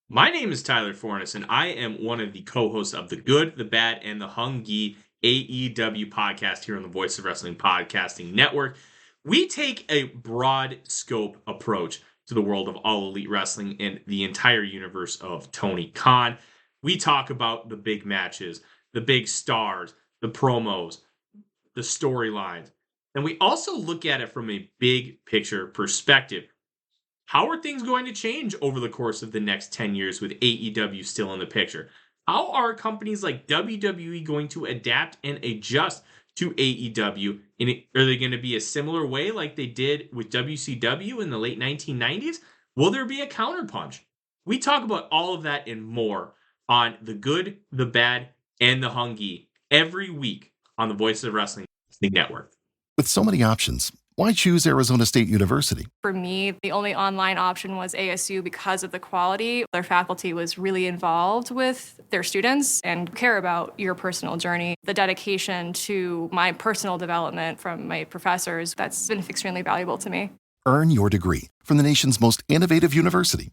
My name is Tyler Fornes, and I am one of the co-hosts of the Good, the Bad, and the Hungy AEW podcast here on the Voice of Wrestling Podcasting Network. We take a broad scope approach to the world of All Elite Wrestling and the entire universe of Tony Khan. We talk about the big matches, the big stars, the promos, the storylines, and we also look at it from a big picture perspective. How are things going to change over the course of the next 10 years with AEW still in the picture? How are companies like WWE going to adapt and adjust to AEW? Are they going to be a similar way like they did with WCW in the late 1990s? Will there be a counterpunch? We talk about all of that and more on The Good, the Bad, and the Hungy every week on the Voice of Wrestling Network. With so many options, why choose Arizona State University? For me, the only online option was ASU because of the quality. Their faculty was really involved with their students and care about your personal journey. The dedication to my personal development from my professors, that's been extremely valuable to me. Earn your degree from the nation's most innovative university.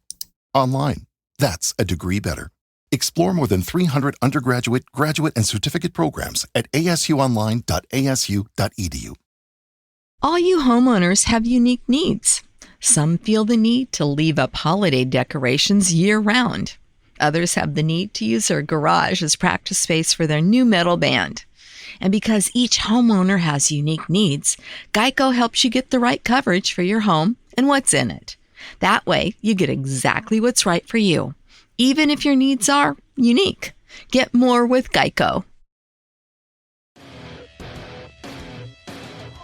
Online. That's a degree better. Explore more than 300 undergraduate, graduate, and certificate programs at asuonline.asu.edu. All you homeowners have unique needs. Some feel the need to leave up holiday decorations year-round. Others have the need to use their garage as practice space for their new metal band. And because each homeowner has unique needs, Geico helps you get the right coverage for your home and what's in it. That way, you get exactly what's right for you, even if your needs are unique. Get more with Geico.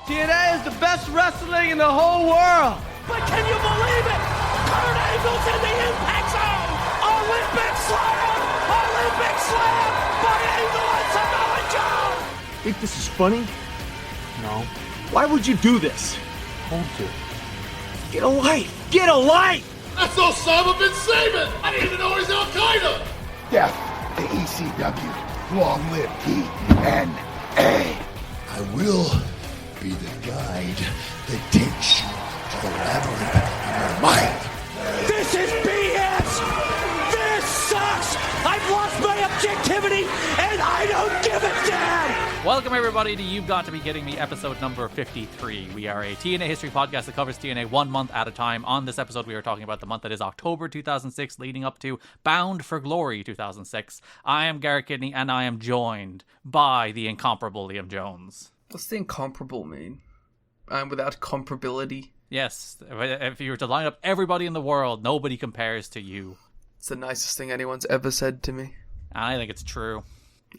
TNA is the best wrestling in the whole world. But can you believe it? Kurt Angle's in the Impact Zone. Olympic Slam! Olympic Slam by Angle and Samoa Joe! Think this is funny? No. Why would you do this? Hold to. Get a life! Get a life! That's Osama bin Laden! I didn't even know he's Al-Qaeda! Death to ECW. Long live TNA. I will be the guide that takes you to the labyrinth in your mind. This is BS! This sucks! I've lost my objectivity and I don't give a damn! Welcome everybody to You've Got to Be Kidding Me, episode number 53. We are a TNA history podcast that covers TNA 1 month at a time. On this episode, we are talking about the month that is October 2006, leading up to Bound for Glory 2006. I am Garrett Kidney, and I am joined by the incomparable Liam Jones. What's the incomparable mean? Without comparability? Yes, if you were to line up everybody in the world, nobody compares to you. It's the nicest thing anyone's ever said to me. I think it's true.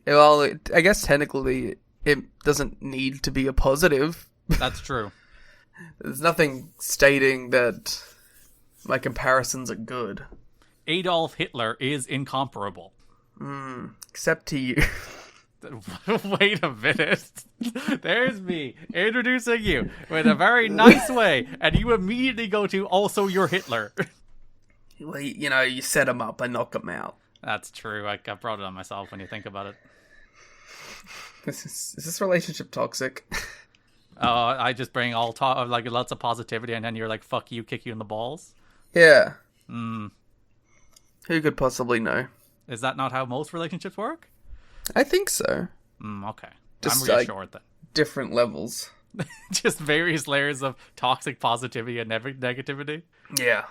Well, I guess technically it doesn't need to be a positive. That's true. There's nothing stating that my comparisons are good. Adolf Hitler is incomparable. Except to you. Wait a minute. There's me introducing you in a very nice way, and you immediately go to also you're Hitler. Well, you set him up and knock him out. That's true. I brought it on myself when you think about it. Is this relationship toxic? I just bring like lots of positivity, and then you're like, fuck you, kick you in the balls? Yeah. Who could possibly know? Is that not how most relationships work? I think so. Okay. Just I'm reassured then. Different levels. Just various layers of toxic positivity and negativity. Yeah.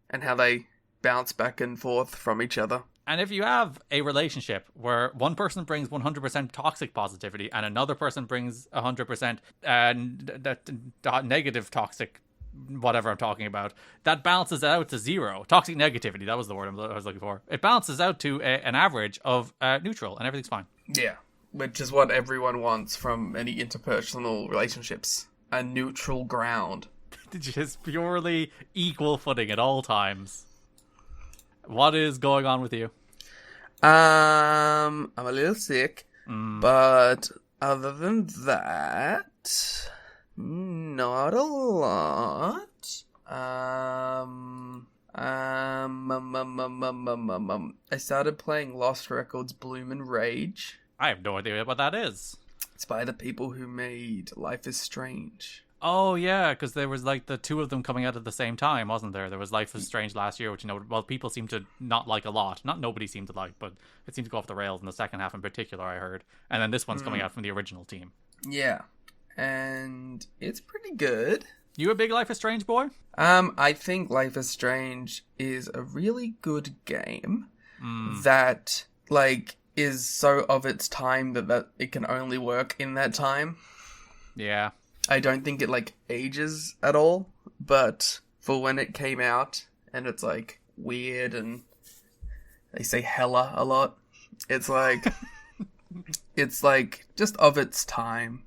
And how they bounce back and forth from each other. And if you have a relationship where one person brings 100% toxic positivity and another person brings 100% negative toxic, whatever I'm talking about, that balances out to zero. Toxic negativity, that was the word I was looking for. It balances out to an average of neutral, and everything's fine. Yeah, which is what everyone wants from any interpersonal relationships. A neutral ground. Just purely equal footing at all times. What is going on with you? I'm a little sick, but other than that, not a lot. I started playing Lost Records Bloomin' Rage. I have no idea what that is. It's by the people who made Life is Strange. Oh, yeah, because there was, like, the two of them coming out at the same time, wasn't there? There was Life is Strange last year, which, people seem to not like a lot. Not nobody seemed to like, but it seemed to go off the rails in the second half in particular, I heard. And then this one's coming out from the original team. Yeah. And it's pretty good. You a big Life is Strange boy? I think Life is Strange is a really good game that, like, is so of its time that it can only work in that time. Yeah. I don't think it, like, ages at all, but for when it came out, and it's, like, weird, and they say hella a lot, it's, like, it's, like, just of its time.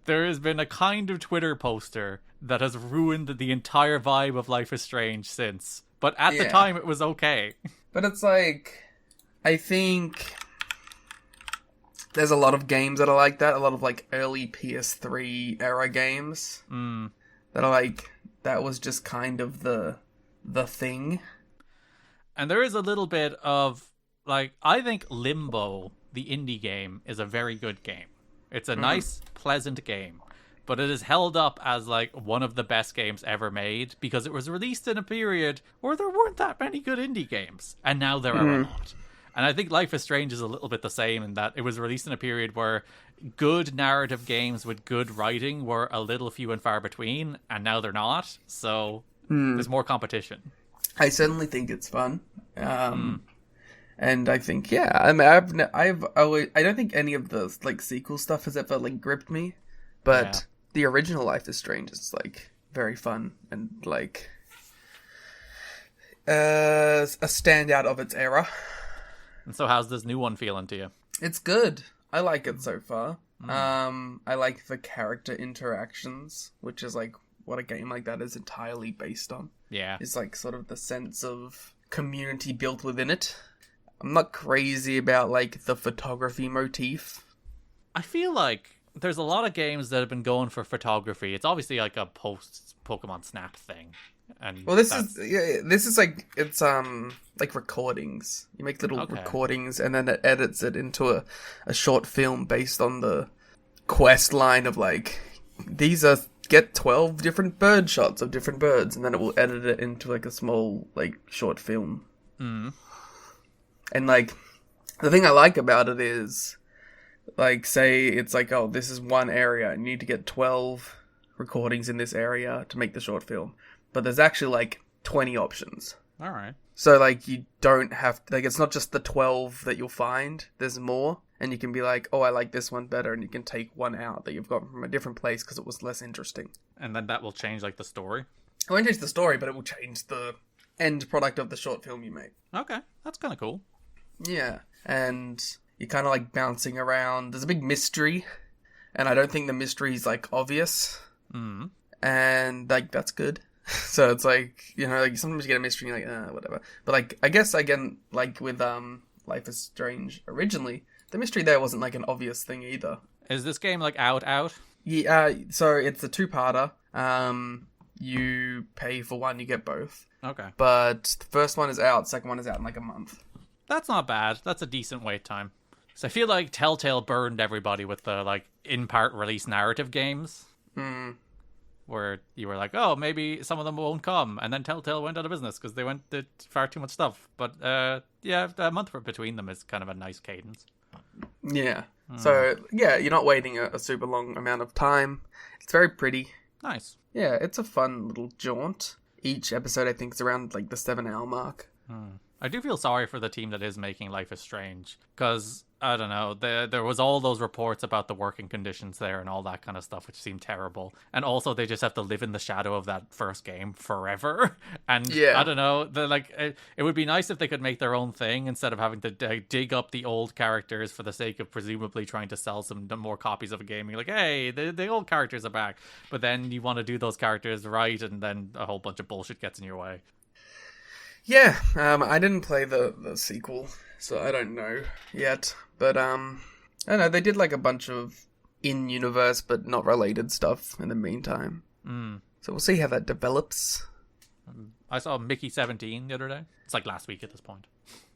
There has been a kind of Twitter poster that has ruined the entire vibe of Life is Strange since, but at the time, it was okay. But it's, like, I think there's a lot of games that are like that, a lot of, like, early PS3 era games that are, like, that was just kind of the thing. And there is a little bit of, like, I think Limbo, the indie game, is a very good game. It's a nice, pleasant game, but it is held up as, like, one of the best games ever made because it was released in a period where there weren't that many good indie games, and now there are a lot. And I think Life is Strange is a little bit the same in that it was released in a period where good narrative games with good writing were a little few and far between, and now they're not. So there's more competition. I certainly think it's fun. And I think, I mean, I don't think any of the, like, sequel stuff has ever, like, gripped me, but the original Life is Strange is, like, very fun and, like, a standout of its era. And so how's this new one feeling to you? It's good. I like it so far. I like the character interactions, which is, like, what a game like that is entirely based on. Yeah. It's, like, sort of the sense of community built within it. I'm not crazy about, like, the photography motif. I feel like there's a lot of games that have been going for photography. It's obviously, like, a post-Pokemon Snap thing. And well, this is like, it's like recordings. You make little recordings and then it edits it into a short film based on the quest line of, like, get 12 different bird shots of different birds, and then it will edit it into, like, a small, like, short film. And, like, the thing I like about it is, like, say it's like, oh, this is one area and you need to get 12 recordings in this area to make the short film. But there's actually, like, 20 options. All right. So, like, you don't have... Like, it's not just the 12 that you'll find. There's more. And you can be like, oh, I like this one better. And you can take one out that you've got from a different place because it was less interesting. And then that will change, like, the story? It won't change the story, but it will change the end product of the short film you make. Okay. That's kind of cool. Yeah. And you're kind of, like, bouncing around. There's a big mystery. And I don't think the mystery is, like, obvious. And, like, that's good. So it's like, you know, like, sometimes you get a mystery and you're like, whatever. But, like, I guess, again, like with Life is Strange originally, the mystery there wasn't, like, an obvious thing either. Is this game, like, out? Yeah, so it's a two-parter. You pay for one, you get both. Okay. But the first one is out, second one is out in, like, a month. That's not bad. That's a decent wait time. So I feel like Telltale burned everybody with the, like, in-part release narrative games. Where you were like, oh, maybe some of them won't come. And then Telltale went out of business because they did far too much stuff. But, yeah, a month between them is kind of a nice cadence. Yeah. So, yeah, you're not waiting a super long amount of time. It's very pretty. Nice. Yeah, it's a fun little jaunt. Each episode, I think, is around, like, the 7-hour mark. I do feel sorry for the team that is making Life is Strange. Because, I don't know, there was all those reports about the working conditions there and all that kind of stuff, which seemed terrible. And also, they just have to live in the shadow of that first game forever. And, I don't know, it would be nice if they could make their own thing instead of having to dig up the old characters for the sake of presumably trying to sell some more copies of a game. You're like, hey, the old characters are back. But then you want to do those characters right, and then a whole bunch of bullshit gets in your way. Yeah, I didn't play the sequel, so I don't know yet. But, I don't know, they did, like, a bunch of in-universe but not related stuff in the meantime. So we'll see how that develops. I saw Mickey 17 the other day. It's like last week at this point.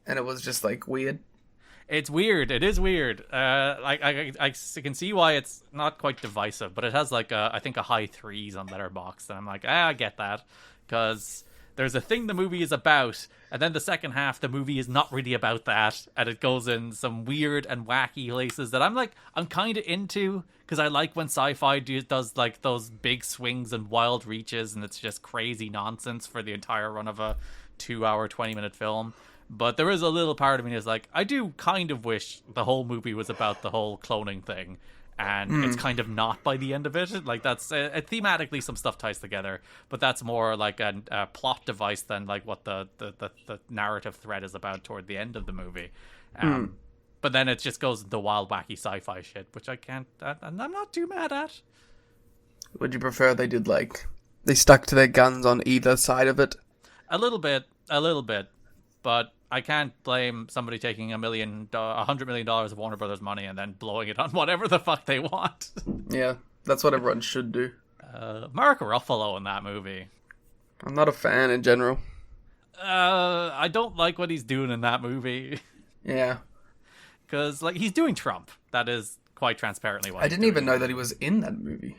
And it was just, like, weird. It's weird. It is weird. I can see why it's not quite divisive, but it has like I think a high 3s on Letterboxd, and I'm like, I get that, because there's a thing the movie is about, and then the second half the movie is not really about that, and it goes in some weird and wacky places that I'm kind of into, because I like when sci-fi does like those big swings and wild reaches, and it's just crazy nonsense for the entire run of a 2-hour 20-minute film. But there is a little part of me that's like, I do kind of wish the whole movie was about the whole cloning thing, and it's kind of not by the end of it. Like, that's thematically some stuff ties together, but that's more like a plot device than like what the narrative thread is about toward the end of the movie. But then it just goes into wild, wacky sci-fi shit, which I'm not too mad at. Would you prefer they stuck to their guns on either side of it? A little bit. But I can't blame somebody taking $100 million of Warner Brothers money and then blowing it on whatever the fuck they want. Yeah, that's what everyone should do. Mark Ruffalo in that movie. I'm not a fan in general. I don't like what he's doing in that movie. Yeah. Because, like, he's doing Trump. That is quite transparently what I didn't even know that he was in that movie.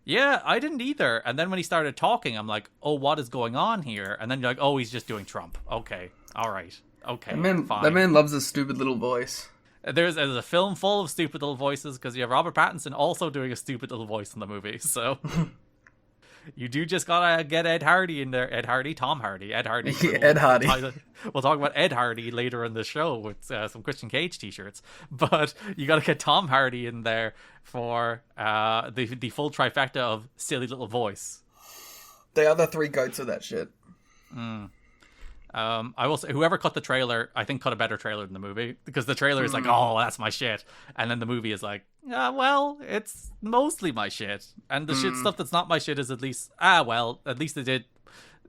Yeah, I didn't either. And then when he started talking, I'm like, oh, what is going on here? And then you're like, oh, he's just doing Trump. Okay, all right. Okay, fine. That man loves his stupid little voice. There's a film full of stupid little voices, because you have Robert Pattinson also doing a stupid little voice in the movie, so... You do just gotta get Ed Hardy in there. Tom Hardy. Ed Hardy. Ed Hardy. We'll talk about Ed Hardy later in the show with some Christian Cage t-shirts. But you gotta get Tom Hardy in there for the full trifecta of silly little voice. They are the three goats of that shit. I will say, whoever cut the trailer, I think cut a better trailer than the movie, because the trailer is like, oh, that's my shit, and then the movie is like, well, it's mostly my shit, and the shit stuff that's not my shit is at least, at least they did.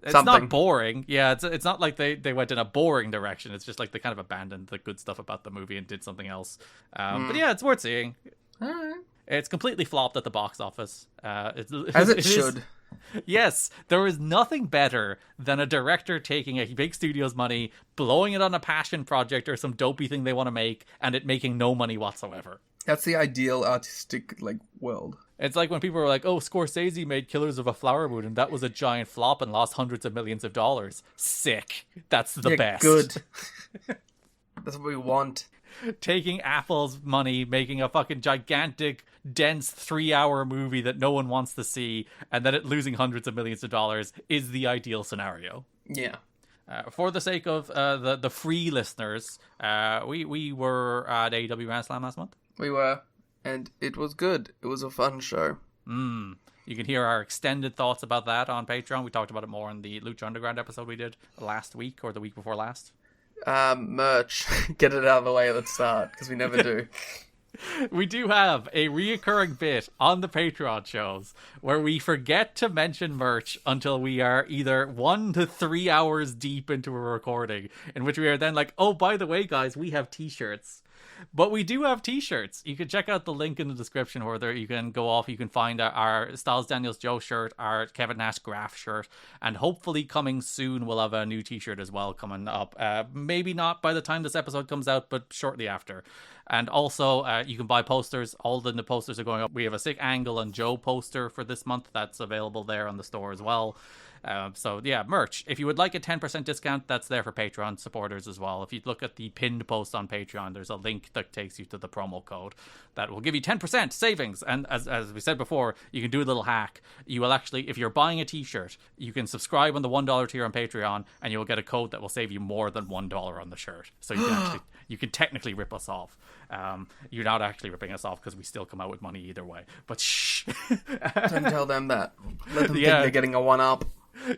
It's something. Not boring. Yeah, it's not like they went in a boring direction. It's just like they kind of abandoned the good stuff about the movie and did something else. But yeah, it's worth seeing. It's completely flopped at the box office. As it should. Yes, there is nothing better than a director taking a big studio's money, blowing it on a passion project or some dopey thing they want to make, and it making no money whatsoever. That's the ideal artistic world. It's like when people were like, oh, Scorsese made Killers of a Flower Moon, and that was a giant flop and lost hundreds of millions of dollars. Sick. That's the best. Good. That's what we want. Taking Apple's money, making a fucking gigantic, dense 3-hour movie that no one wants to see, and then it losing hundreds of millions of dollars is the ideal scenario. Yeah. For the sake of the free listeners, we were at AEW Grand Slam last month. We were, and it was good. It was a fun show. You can hear our extended thoughts about that on Patreon. We talked about it more in the Lucha Underground episode we did last week, or the week before last. Merch. Get it out of the way at the start, because we never do. We do have a reoccurring bit on the Patreon shows where we forget to mention merch until we are either 1 to 3 hours deep into a recording, in which we are then like, oh, by the way, guys, we have t-shirts. But we do have t-shirts. You can check out the link in the description where there you can go off. You can find our Styles Daniels Joe shirt, our Kevin Nash Graph shirt, and hopefully coming soon we'll have a new t-shirt as well coming up. Maybe not by the time this episode comes out, but shortly after. And also, you can buy posters. All the posters are going up. We have a Sick Angle and Joe poster for this month that's available there on the store as well. So yeah, merch. If you would like a 10% discount, that's there for Patreon supporters as well. If you look at the pinned post on Patreon, there's a link that takes you to the promo code that will give you 10% savings. And as we said before, you can do a little hack. You will actually, if you're buying a t-shirt, you can subscribe on the $1 tier on Patreon, and you'll get a code that will save you more than $1 on the shirt. So you can actually, you can technically rip us off. You're not actually ripping us off because we still come out with money either way. But shh. Don't tell them that. Let them think they're getting a one-up.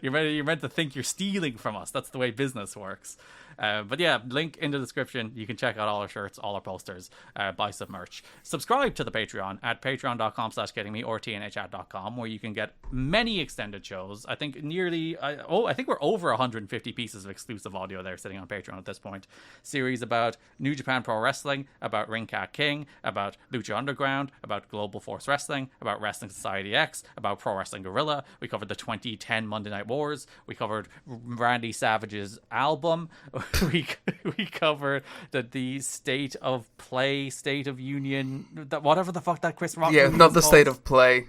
You're meant to think you're stealing from us. That's the way business works. But yeah, link in the description. You can check out all our shirts, all our posters, buy some merch. Subscribe to the Patreon at patreon.com/gettingme or tnhchat.com, where you can get many extended shows. I think I think we're over 150 pieces of exclusive audio there sitting on Patreon at this point. Series about New Japan Pro Wrestling, about Ring Cat King, about Lucha Underground, about Global Force Wrestling, about Wrestling Society X, about Pro Wrestling Guerrilla. We covered the 2010 Monday Monday Night Wars. We covered Randy Savage's album. we covered the State of Play, State of Union, whatever the fuck that Chris Rock. Yeah, not the State of Play.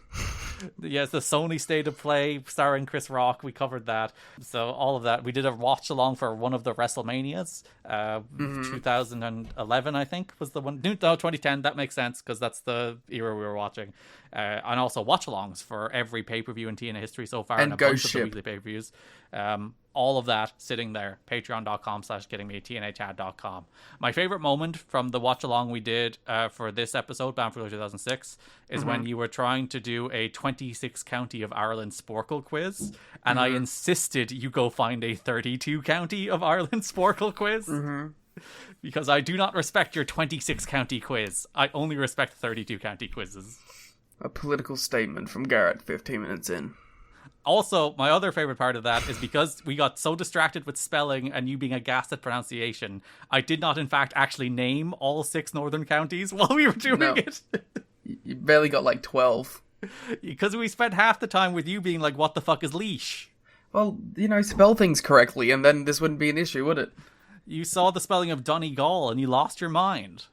Yes, the Sony State of Play starring Chris Rock. We covered that. So all of that. We did a watch along for one of the WrestleManias. 2011, I think, was the one. No, 2010. That makes sense because that's the era we were watching. And also watch alongs for every pay-per-view in TNA history so far. And a bunch of the weekly pay-per-views. All of that sitting there. Patreon.com/kiddingme, TNAchat.com. My favorite moment from the watch along we did for this episode, Bound for Glory 2006, is when you were trying to do a 26 county of Ireland Sporkle quiz, and I insisted you go find a 32 county of Ireland Sporkle quiz. Because I do not respect your 26 county quiz. I only respect 32 county quizzes. A political statement from Garrett 15 minutes in. Also, my other favorite part of that is because we got so distracted with spelling and you being aghast at pronunciation, I did not, in fact, actually name all 6 northern counties while we were doing it. You barely got like 12. Because we spent half the time with you being like, what the fuck is leash? Well, spell things correctly and then this wouldn't be an issue, would it? You saw the spelling of Donegal and you lost your mind.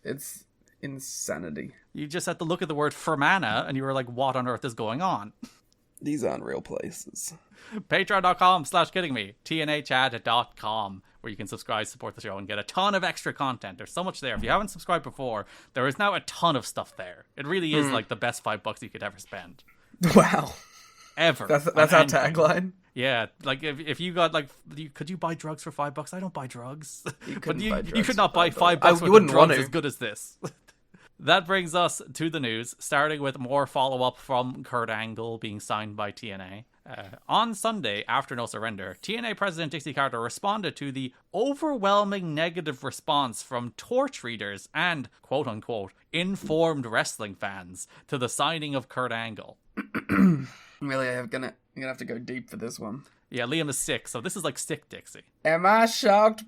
It's insanity. You just had to look at the word Fermanagh and you were like, what on earth is going on? These aren't real places. Patreon.com/kiddingme, TNAchat.com, where you can subscribe, support the show, and get a ton of extra content. There's so much there. If you haven't subscribed before, there is now a ton of stuff there. It really is like the best $5 you could ever spend. Wow. Ever. That's our tagline. Yeah, like if you got like, could you buy drugs for $5? I don't buy drugs. You could not buy $5 you wouldn't drugs want to. as good as this. That brings us to the news, starting with more follow-up from Kurt Angle being signed by TNA. On Sunday, after No Surrender, TNA President Dixie Carter responded to the overwhelming negative response from torch readers and, quote-unquote, informed wrestling fans to the signing of Kurt Angle. Really, I'm gonna have to go deep for this one. Yeah, Liam is sick, so this is like Sick Dixie. Am I shocked?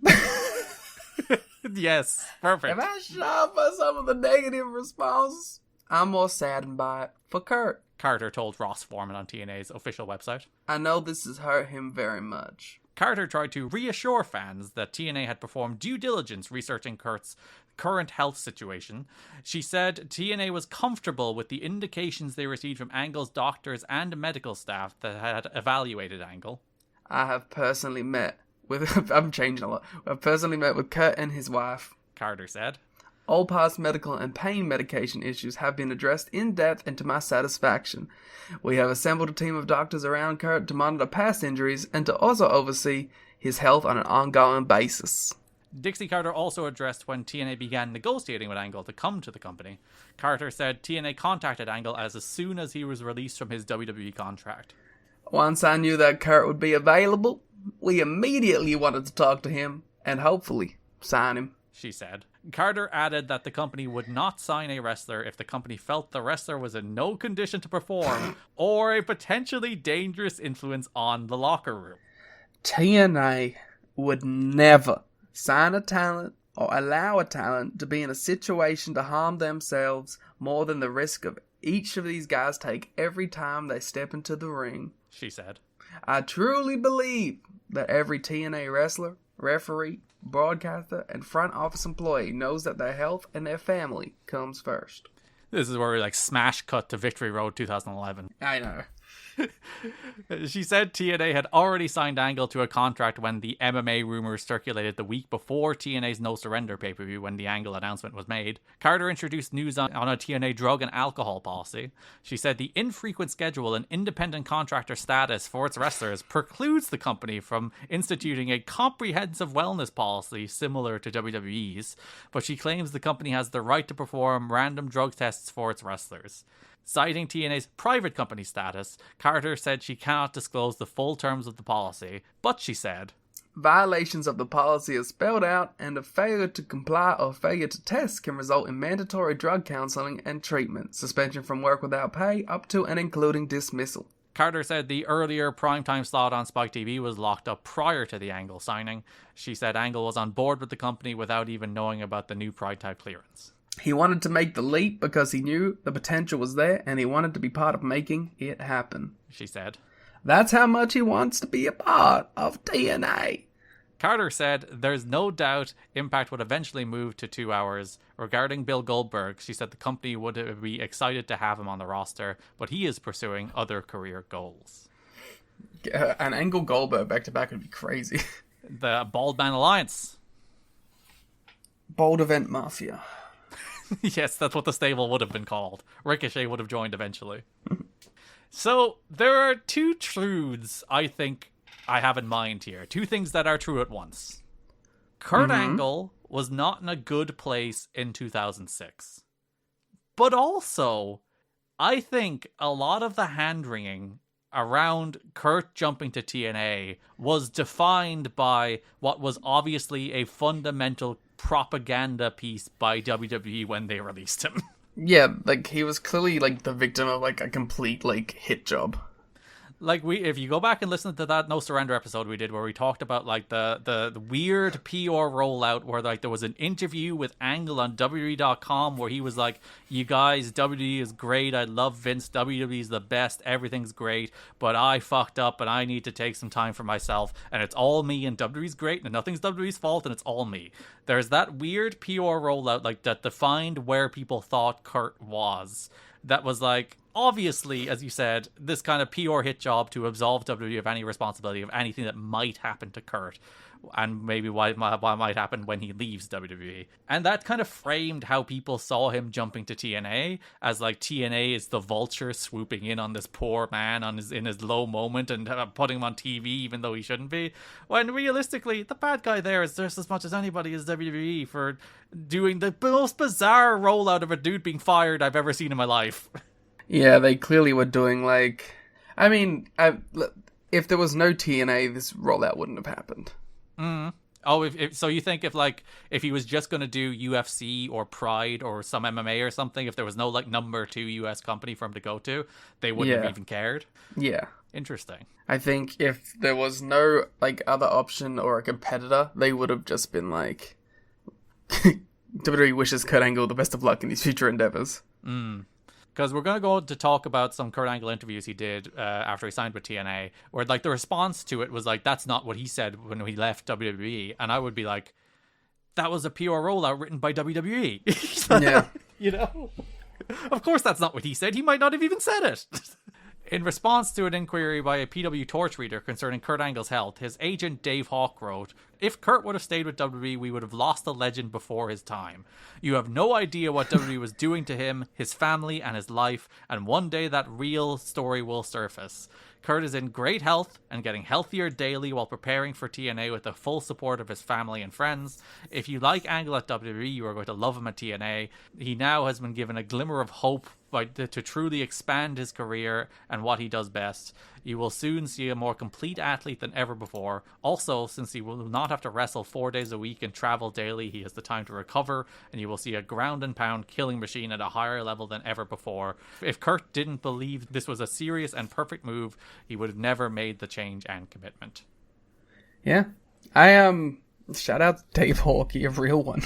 Yes, perfect. Am I shocked by some of the negative response? I'm more saddened by it for Kurt. Carter told Ross Foreman on TNA's official website. I know this has hurt him very much. Carter tried to reassure fans that TNA had performed due diligence researching Kurt's current health situation. She said TNA was comfortable with the indications they received from Angle's doctors and medical staff that had evaluated Angle. I have personally met with... I'm changing a lot. I've personally met with Kurt and his wife. Carter said. All past medical and pain medication issues have been addressed in depth and to my satisfaction. We have assembled a team of doctors around Kurt to monitor past injuries and to also oversee his health on an ongoing basis. Dixie Carter also addressed when TNA began negotiating with Angle to come to the company. Carter said TNA contacted Angle as soon as he was released from his WWE contract. Once I knew that Kurt would be available, we immediately wanted to talk to him and hopefully sign him, she said. Carter added that the company would not sign a wrestler if the company felt the wrestler was in no condition to perform or a potentially dangerous influence on the locker room. TNA would never sign a talent or allow a talent to be in a situation to harm themselves more than the risk of each of these guys take every time they step into the ring, she said. I truly believe that every TNA wrestler, referee, broadcaster, and front office employee knows that their health and their family comes first. This is where we smash cut to Victory Road 2011. I know. She said TNA had already signed Angle to a contract when the MMA rumors circulated the week before TNA's No Surrender pay-per-view when the Angle announcement was made. Carter introduced news on a TNA drug and alcohol policy. She said the infrequent schedule and independent contractor status for its wrestlers precludes the company from instituting a comprehensive wellness policy similar to WWE's, but she claims the company has the right to perform random drug tests for its wrestlers. Citing TNA's private company status, Carter said she cannot disclose the full terms of the policy, but she said, violations of the policy are spelled out, and a failure to comply or failure to test can result in mandatory drug counseling and treatment, suspension from work without pay, up to and including dismissal. Carter said the earlier primetime slot on Spike TV was locked up prior to the Angle signing. She said Angle was on board with the company without even knowing about the new primetime clearance. He wanted to make the leap because he knew the potential was there and he wanted to be part of making it happen, she said. That's how much he wants to be a part of TNA. Carter said, there's no doubt Impact would eventually move to 2 hours. Regarding Bill Goldberg, she said the company would be excited to have him on the roster, but he is pursuing other career goals. An Angle Goldberg back-to-back would be crazy. The Bald Man Alliance. Bold Event Mafia. Yes, that's what the stable would have been called. Ricochet would have joined eventually. So, there are two truths I think I have in mind here. Two things that are true at once. Kurt Angle was not in a good place in 2006. But also, I think a lot of the hand-wringing around Kurt jumping to TNA was defined by what was obviously a fundamental propaganda piece by WWE when they released him. Yeah, like, he was clearly, like, the victim of, like, a complete, like, hit job. Like, if you go back and listen to that No Surrender episode we did where we talked about, like, the weird PR rollout where, like, there was an interview with Angle on WWE.com where he was like, you guys, WWE is great, I love Vince, WWE is the best, everything's great, but I fucked up and I need to take some time for myself, and it's all me, and WWE's great, and nothing's WWE's fault, and it's all me. There's that weird PR rollout, like, that defined where people thought Kurt was. That was like, obviously, as you said, this kind of PR hit job to absolve WWE of any responsibility of anything that might happen to Kurt, and maybe what might happen when he leaves WWE. And that kind of framed how people saw him jumping to TNA, as like TNA is the vulture swooping in on this poor man in his low moment and putting him on TV even though he shouldn't be. When realistically, the bad guy there is just as much as anybody is WWE for doing the most bizarre rollout of a dude being fired I've ever seen in my life. Yeah, they clearly were doing, like... I mean, if there was no TNA, this rollout wouldn't have happened. Oh, so you think if he was just going to do UFC or Pride or some MMA or something, if there was no, like, number 2 US company for him to go to, they wouldn't have even cared? Yeah. Interesting. I think if there was no, like, other option or a competitor, they would have just been like... WWE wishes Kurt Angle the best of luck in his future endeavors. Because we're going to go to talk about some Kurt Angle interviews he did after he signed with TNA, where, like, the response to it was like, that's not what he said when he left WWE. And I would be like, that was a PR rollout written by WWE. Yeah. You know? Of course that's not what he said. He might not have even said it. In response to an inquiry by a PW Torch reader concerning Kurt Angle's health, his agent Dave Hawk wrote, if Kurt would have stayed with WWE, we would have lost a legend before his time. You have no idea what WWE was doing to him, his family, and his life, and one day that real story will surface. Kurt is in great health and getting healthier daily while preparing for TNA with the full support of his family and friends. If you like Angle at WWE, you are going to love him at TNA. He now has been given a glimmer of hope to truly expand his career and what he does best. You will soon see a more complete athlete than ever before. Also, since he will not have to wrestle 4 days a week and travel daily, he has the time to recover, and you will see a ground and pound killing machine at a higher level than ever before. If Kurt didn't believe this was a serious and perfect move, he would have never made the change and commitment. Yeah. Shout out to Dave Hawk, a real one.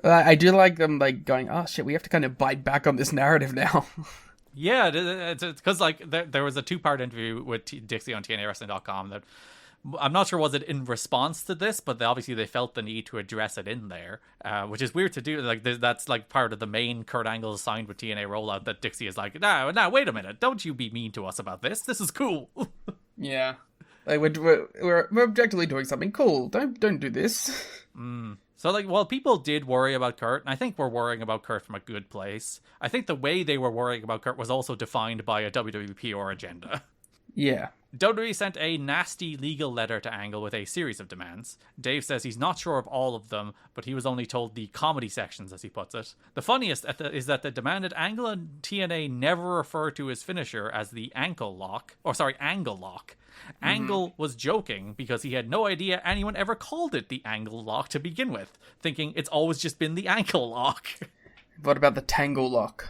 I do like them, like, going, oh shit, we have to kind of bite back on this narrative now. Yeah, it's because, like, there was a 2-part interview with Dixie on TNAWrestling.com that I'm not sure was it in response to this, but obviously they felt the need to address it in there, which is weird to do. Like, that's like part of the main Kurt Angle signed with TNA rollout that Dixie is like, no, wait a minute, don't you be mean to us about this. This is cool. Yeah, like we're objectively doing something cool. Don't do this. So, like, while people did worry about Kurt, and I think we're worrying about Kurt from a good place, I think the way they were worrying about Kurt was also defined by a WWE PR agenda. Yeah. WWE sent a nasty legal letter to Angle with a series of demands. Dave says he's not sure of all of them, but he was only told the comedy sections, as he puts it. The funniest is that they demanded Angle and TNA never refer to his finisher as the Angle Lock. Angle was joking because he had no idea anyone ever called it the Angle Lock to begin with, thinking it's always just been the Ankle Lock. What about the Tangle Lock?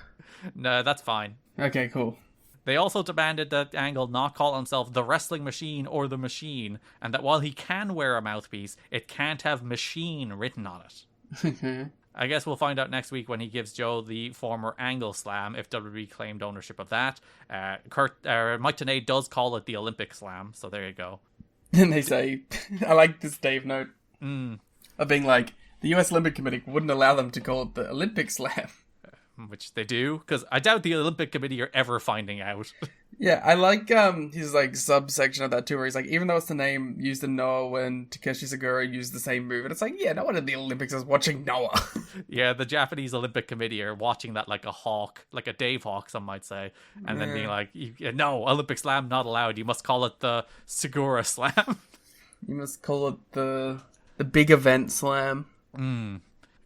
No, that's fine. Okay, cool. They also demanded that Angle not call himself the Wrestling Machine or the Machine, and that while he can wear a mouthpiece, it can't have Machine written on it. I guess we'll find out next week when he gives Joe the former Angle Slam if WWE claimed ownership of that. Mike Tenay does call it the Olympic Slam, so there you go. And they say, I like this Dave note of being like, the US Olympic Committee wouldn't allow them to call it the Olympic Slam. Which they do, because I doubt the Olympic Committee are ever finding out. Yeah, I like his like subsection of that too, where he's like, even though it's the name used in Noah when Takeshi Segura used the same move, and it's like, yeah, no one in the Olympics is watching Noah. Yeah, the Japanese Olympic Committee are watching that like a hawk, like a Dave Hawk, some might say, and then being like, no, Olympic Slam not allowed. You must call it the Segura Slam. You must call it the big event slam.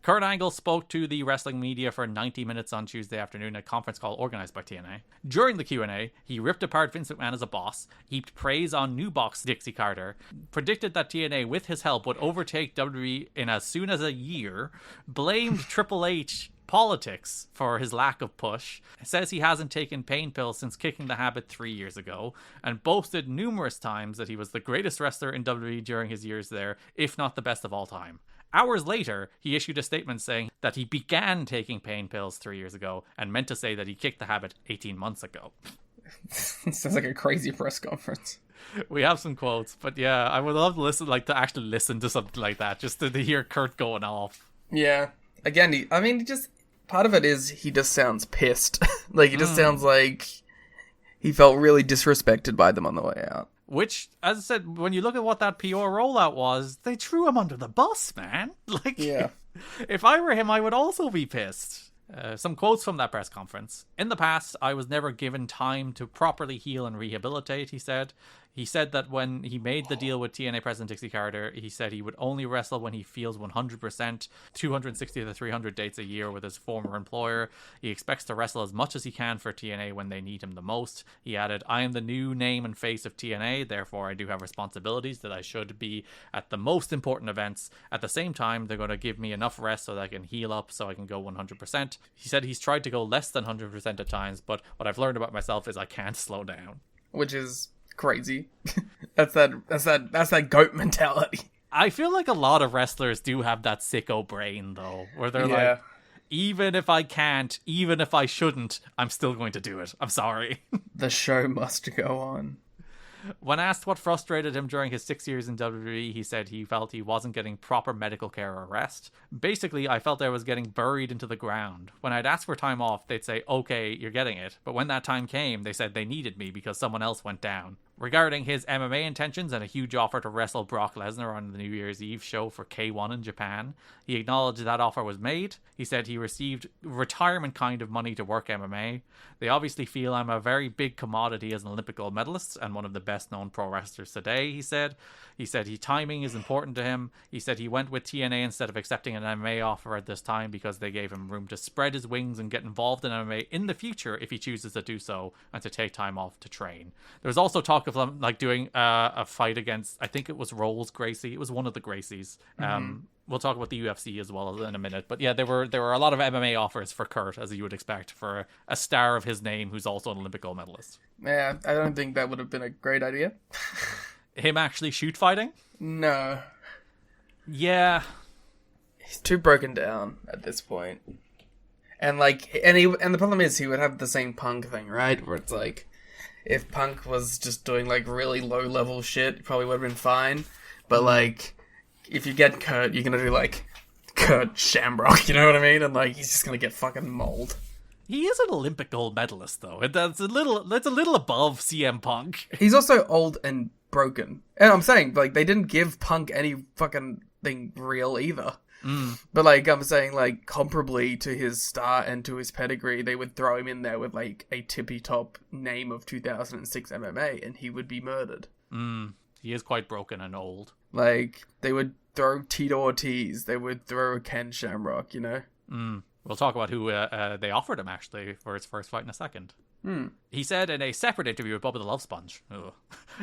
Kurt Angle spoke to the wrestling media for 90 minutes on Tuesday afternoon, a conference call organized by TNA. During the Q&A, he ripped apart Vince McMahon as a boss, heaped praise on new box Dixie Carter, predicted that TNA, with his help, would overtake WWE in as soon as a year, blamed Triple H politics for his lack of push, says he hasn't taken pain pills since kicking the habit 3 years ago, and boasted numerous times that he was the greatest wrestler in WWE during his years there, if not the best of all time. Hours later, he issued a statement saying that he began taking pain pills 3 years ago and meant to say that he kicked the habit 18 months ago. Sounds like a crazy press conference. We have some quotes, but yeah, I would love to actually listen to something like that, just to hear Kurt going off. Yeah. Again, he just, part of it is he just sounds pissed. Like, he just sounds like he felt really disrespected by them on the way out. Which, as I said, when you look at what that PR rollout was, they threw him under the bus, man. Like, yeah. If I were him, I would also be pissed. Some quotes from that press conference. In the past, I was never given time to properly heal and rehabilitate, he said. He said that when he made the deal with TNA President Dixie Carter, he said he would only wrestle when he feels 100%, 260 to 300 dates a year with his former employer. He expects to wrestle as much as he can for TNA when they need him the most. He added, I am the new name and face of TNA, therefore I do have responsibilities that I should be at the most important events. At the same time, they're going to give me enough rest so that I can heal up so I can go 100%. He said he's tried to go less than 100% at times, but what I've learned about myself is I can't slow down. Which is crazy. That's that goat mentality. I feel like a lot of wrestlers do have that sicko brain though, where they're like, even if I can't, even if I shouldn't, I'm still going to do it. I'm sorry. The show must go on. When asked what frustrated him during his 6 years in WWE, he said he felt he wasn't getting proper medical care or rest. Basically, I felt I was getting buried into the ground. When I'd ask for time off, they'd say, okay, you're getting it. But when that time came, they said they needed me because someone else went down. Regarding his MMA intentions and a huge offer to wrestle Brock Lesnar on the New Year's Eve show for K1 in Japan, he acknowledged that offer was made. He said he received retirement kind of money to work MMA. They obviously feel I'm a very big commodity as an Olympic gold medalist and one of the best known pro wrestlers today, he said. He said timing is important to him. He said he went with TNA instead of accepting an MMA offer at this time because they gave him room to spread his wings and get involved in MMA in the future if he chooses to do so and to take time off to train. There was also talk of them like doing a fight against, I think it was Rolls Gracie. It was one of the Gracies. We'll talk about the UFC as well in a minute. But yeah, there were a lot of MMA offers for Kurt, as you would expect, for a star of his name who's also an Olympic gold medalist. Yeah, I don't think that would have been a great idea. Him actually shoot fighting? No. Yeah. He's too broken down at this point. And the problem is he would have the same Punk thing, right? Where it's like, if Punk was just doing like really low level shit, it probably would have been fine. But like, if you get Kurt, you're gonna do like Kurt Shamrock, you know what I mean? And like, he's just gonna get fucking mauled. He is an Olympic gold medalist though. That's a little above CM Punk. He's also old and broken. And I'm saying, like, they didn't give Punk any fucking thing real either. But like, I'm saying, like, comparably to his start and to his pedigree, they would throw him in there with like a tippy top name of 2006 MMA and he would be murdered. He is quite broken and old. Like, they would throw Tito Ortiz, they would throw Ken Shamrock, you know? We'll talk about who they offered him, actually, for his first fight in a second. He said in a separate interview with Bubba the Love Sponge,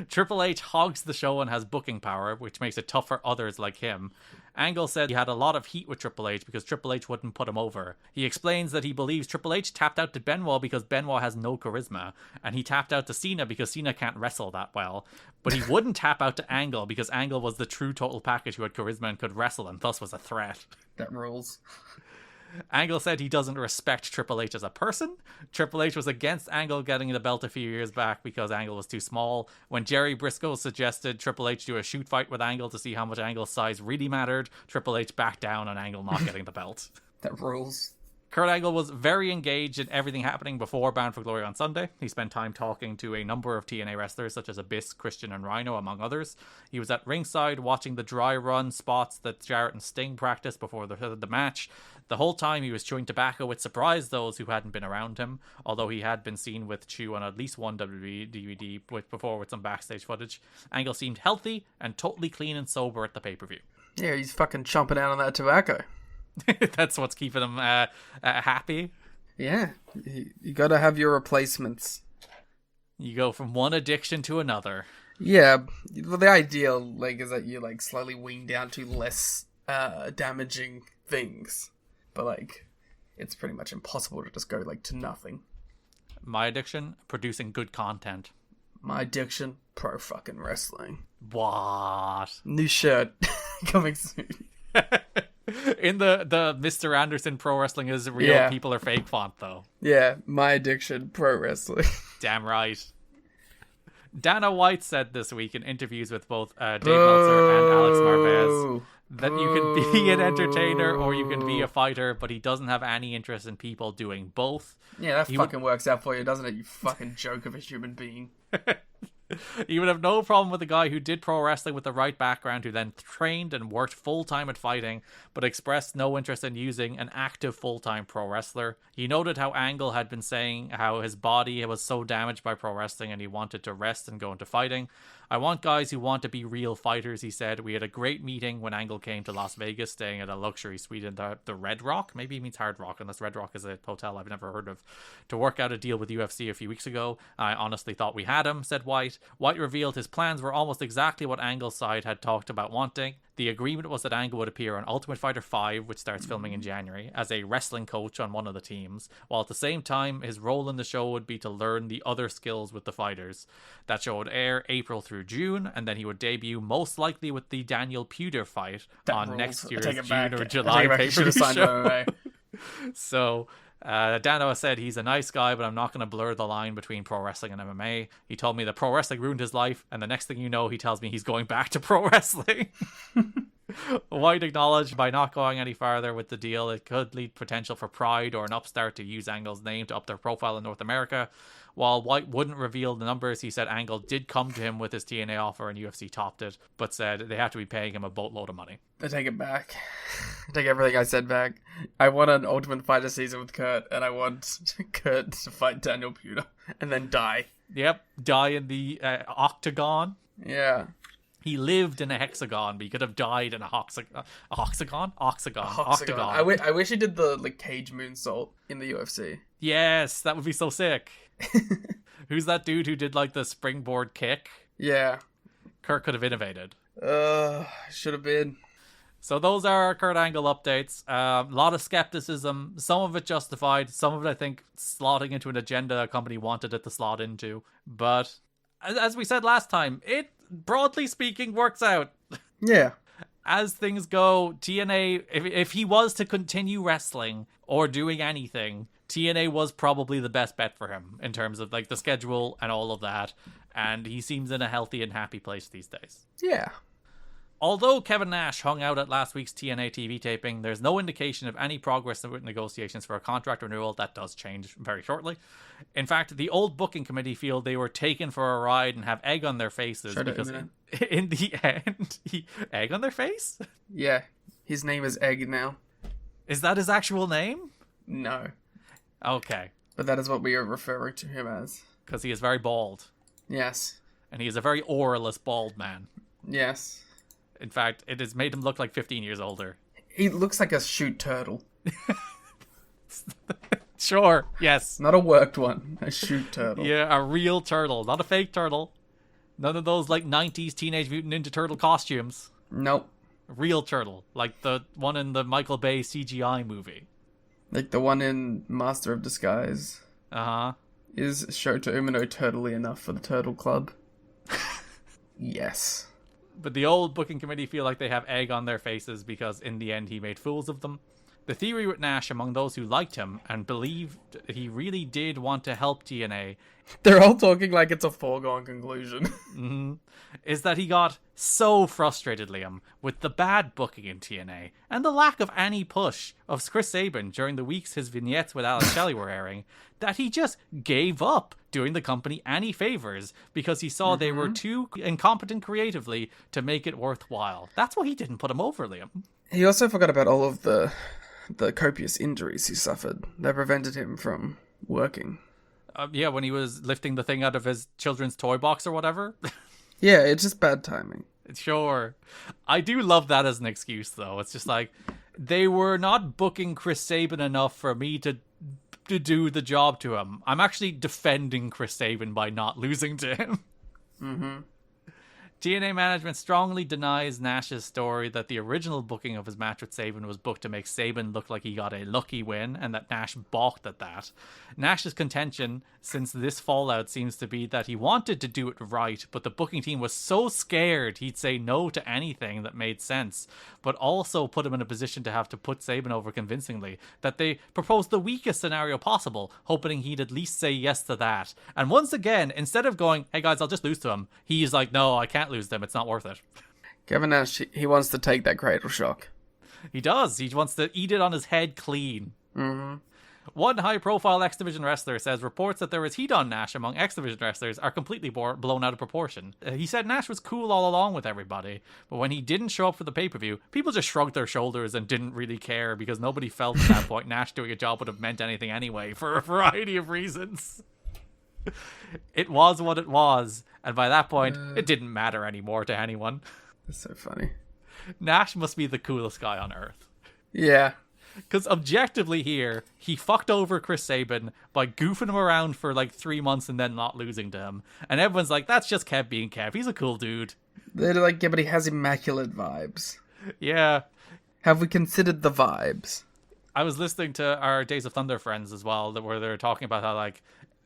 Triple H hogs the show and has booking power, which makes it tough for others like him. Angle said he had a lot of heat with Triple H because Triple H wouldn't put him over. He explains that he believes Triple H tapped out to Benoit because Benoit has no charisma, and he tapped out to Cena because Cena can't wrestle that well. But he wouldn't tap out to Angle because Angle was the true total package who had charisma and could wrestle and thus was a threat. That rules. Angle said he doesn't respect Triple H as a person. Triple H was against Angle getting the belt a few years back because Angle was too small. When Jerry Briscoe suggested Triple H do a shoot fight with Angle to see how much Angle's size really mattered, Triple H backed down on Angle not getting the belt. That rules. Kurt Angle was very engaged in everything happening before Bound for Glory on Sunday. He spent time talking to a number of TNA wrestlers such as Abyss, Christian, and Rhino, among others. He was at ringside watching the dry run spots that Jarrett and Sting practiced before the match. The whole time he was chewing tobacco, which surprised those who hadn't been around him, although he had been seen with Chew on at least one WWE DVD before with some backstage footage. Angle seemed healthy and totally clean and sober at the pay-per-view. Yeah, he's fucking chomping out on that tobacco. That's what's keeping him happy. Yeah, you gotta have your replacements. You go from one addiction to another. Yeah, well, the ideal is that you slowly wean down to less damaging things, but it's pretty much impossible to just go to nothing. My addiction, producing good content. My addiction, pro fucking wrestling. What? New shirt coming soon. In the Mr. Anderson Pro Wrestling is real, people are fake font, though. Yeah, my addiction, pro wrestling. Damn right. Dana White said this week in interviews with both Dave Meltzer and Alex Marvez that you can be an entertainer or you can be a fighter, but he doesn't have any interest in people doing both. Yeah, that fucking works out for you, doesn't it, you fucking joke of a human being? He would have no problem with a guy who did pro wrestling with the right background, who then trained and worked full-time at fighting, but expressed no interest in using an active full-time pro wrestler. He noted how Angle had been saying how his body was so damaged by pro wrestling and he wanted to rest and go into fighting. I want guys who want to be real fighters, he said. We had a great meeting when Angle came to Las Vegas, staying at a luxury suite in the Red Rock. Maybe he means Hard Rock, unless Red Rock is a hotel I've never heard of. To work out a deal with UFC a few weeks ago. I honestly thought we had him, said White. White revealed his plans were almost exactly what Angle's side had talked about wanting. The agreement was that Angle would appear on Ultimate Fighter 5, which starts filming in January, as a wrestling coach on one of the teams, while at the same time his role in the show would be to learn the other skills with the fighters. That show would air April through June, and then he would debut most likely with the Daniel Puder fight on next year's June or July pay-per-view show. So Dano said he's a nice guy, but I'm not going to blur the line between pro wrestling and MMA. He told me that pro wrestling ruined his life, and the next thing you know, he tells me he's going back to pro wrestling. White acknowledged by not going any farther with the deal, it could lead potential for Pride or an upstart to use Angle's name to up their profile in North America. While White wouldn't reveal the numbers, he said Angle did come to him with his TNA offer and UFC topped it, but said they have to be paying him a boatload of money. I take it back. I take everything I said back. I want an Ultimate Fighter season with Kurt, and I want Kurt to fight Daniel Puder and then die. Yep, die in the octagon. Yeah. He lived in a hexagon, but he could have died in a octagon. I wish he did the cage moonsault in the UFC. Yes, that would be so sick. Who's that dude who did the springboard kick? Yeah. Kurt could have innovated. Should have been. So those are our Kurt Angle updates. A lot of skepticism, some of it justified, some of it I think slotting into an agenda a company wanted it to slot into. But as we said last time, it, broadly speaking, works out. Yeah. As things go, TNA, if he was to continue wrestling or doing anything, TNA was probably the best bet for him in terms of the schedule and all of that. And he seems in a healthy and happy place these days. Yeah. Although Kevin Nash hung out at last week's TNA TV taping, there's no indication of any progress with negotiations for a contract renewal. That does change very shortly. In fact, the old booking committee feel they were taken for a ride and have egg on their faces because in the end, egg on their face? Yeah, his name is Egg now. Is that his actual name? No. Okay. But that is what we are referring to him as. Because he is very bald. Yes. And he is a very auraless bald man. Yes. In fact, it has made him look like 15 years older. He looks like a shoot turtle. Sure, yes. Not a worked one. A shoot turtle. Yeah, a real turtle, not a fake turtle. None of those, like, 90s Teenage Mutant Ninja Turtle costumes. Nope. Real turtle, like the one in the Michael Bay CGI movie. Like the one in Master of Disguise. Uh-huh. Is Shota Umino turtly enough for the Turtle Club? Yes. But the old booking committee feel like they have egg on their faces because in the end he made fools of them. The theory with Nash among those who liked him and believed he really did want to help TNA... They're all talking like it's a foregone conclusion. Is that he got so frustrated, Liam, with the bad booking in TNA and the lack of any push of Chris Sabin during the weeks his vignettes with Alex Shelley were airing, that he just gave up doing the company any favors because he saw they were too incompetent creatively to make it worthwhile. That's why he didn't put him over, Liam. He also forgot about all of the copious injuries he suffered that prevented him from working. Yeah, when he was lifting the thing out of his children's toy box or whatever. Yeah, it's just bad timing. Sure. I do love that as an excuse, though. It's just like, they were not booking Chris Sabin enough for me to do the job to him. I'm actually defending Chris Sabin by not losing to him. TNA management strongly denies Nash's story that the original booking of his match with Sabin was booked to make Sabin look like he got a lucky win, and that Nash balked at that. Nash's contention since this fallout seems to be that he wanted to do it right, but the booking team was so scared he'd say no to anything that made sense, but also put him in a position to have to put Sabin over convincingly, that they proposed the weakest scenario possible, hoping he'd at least say yes to that. And once again, instead of going, hey guys, I'll just lose to him, he's like, no, I can't lose them, it's not worth it. Kevin Nash, he wants to take that cradle shock. He does. He wants to eat it on his head clean. One high-profile X Division wrestler says reports that there was heat on Nash among X Division wrestlers are completely blown out of proportion. He said Nash was cool all along with everybody, but when he didn't show up for the pay-per-view, people just shrugged their shoulders and didn't really care because nobody felt at that point Nash doing a job would have meant anything anyway for a variety of reasons. It was what it was, and by that point, it didn't matter anymore to anyone. That's so funny. Nash must be the coolest guy on earth. Yeah. Because objectively here, he fucked over Chris Sabin by goofing him around for like 3 months and then not losing to him. And everyone's like, that's just Kev being Kev. He's a cool dude. They're like, yeah, but he has immaculate vibes. Yeah. Have we considered the vibes? I was listening to our Days of Thunder friends as well, where they're talking about how like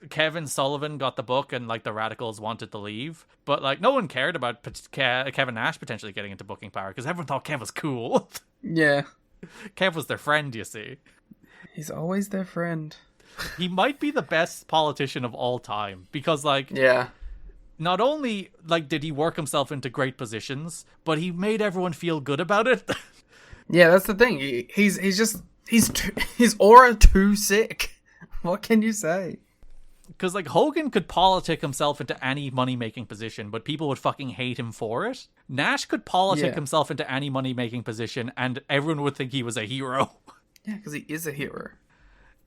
Kevin Sullivan got the book and like the Radicals wanted to leave. But like no one cared about Kevin Nash potentially getting into booking power because everyone thought Kev was cool. Yeah. Kev was their friend, you see. He's always their friend. He might be the best politician of all time because, like, yeah, not only like did he work himself into great positions, but he made everyone feel good about it. Yeah, that's the thing. He's his aura too sick. What can you say? Because, like, Hogan could politic himself into any money-making position, but people would fucking hate him for it. Nash could politic himself into any money-making position, and everyone would think he was a hero. Yeah, because he is a hero.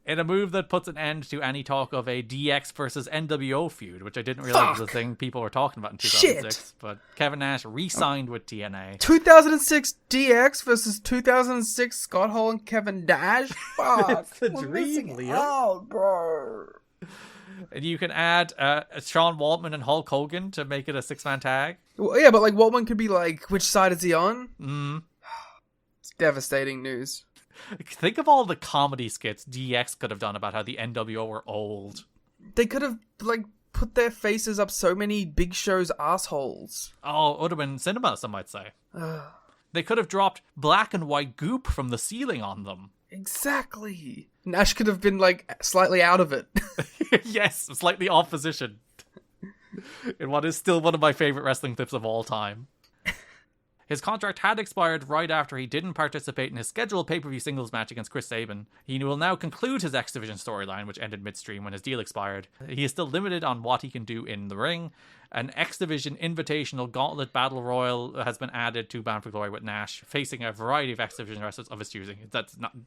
In a move that puts an end to any talk of a DX versus NWO feud, which I didn't realize was a thing people were talking about in 2006. Shit. But Kevin Nash re-signed with TNA. 2006 DX versus 2006 Scott Hall and Kevin Nash? Fuck. It's the dream, Liam. Oh, bro. And you can add Sean Waltman and Hulk Hogan to make it a 6-man tag. Well, yeah, but like Waltman could be like, which side is he on? It's devastating news. Think of all the comedy skits DX could have done about how the NWO were old. They could have like put their faces up so many Big Show's assholes. Oh, it would have been cinema, some might say. They could have dropped black and white goop from the ceiling on them. Exactly. Nash could have been like slightly out of it. Yes, slightly off position. In what is still one of my favorite wrestling clips of all time. His contract had expired right after he didn't participate in his scheduled pay-per-view singles match against Chris Sabin. He will now conclude his X Division storyline, which ended midstream when his deal expired. He is still limited on what he can do in the ring. An X Division Invitational Gauntlet Battle Royal has been added to Bound for Glory with Nash, facing a variety of X Division wrestlers of his choosing.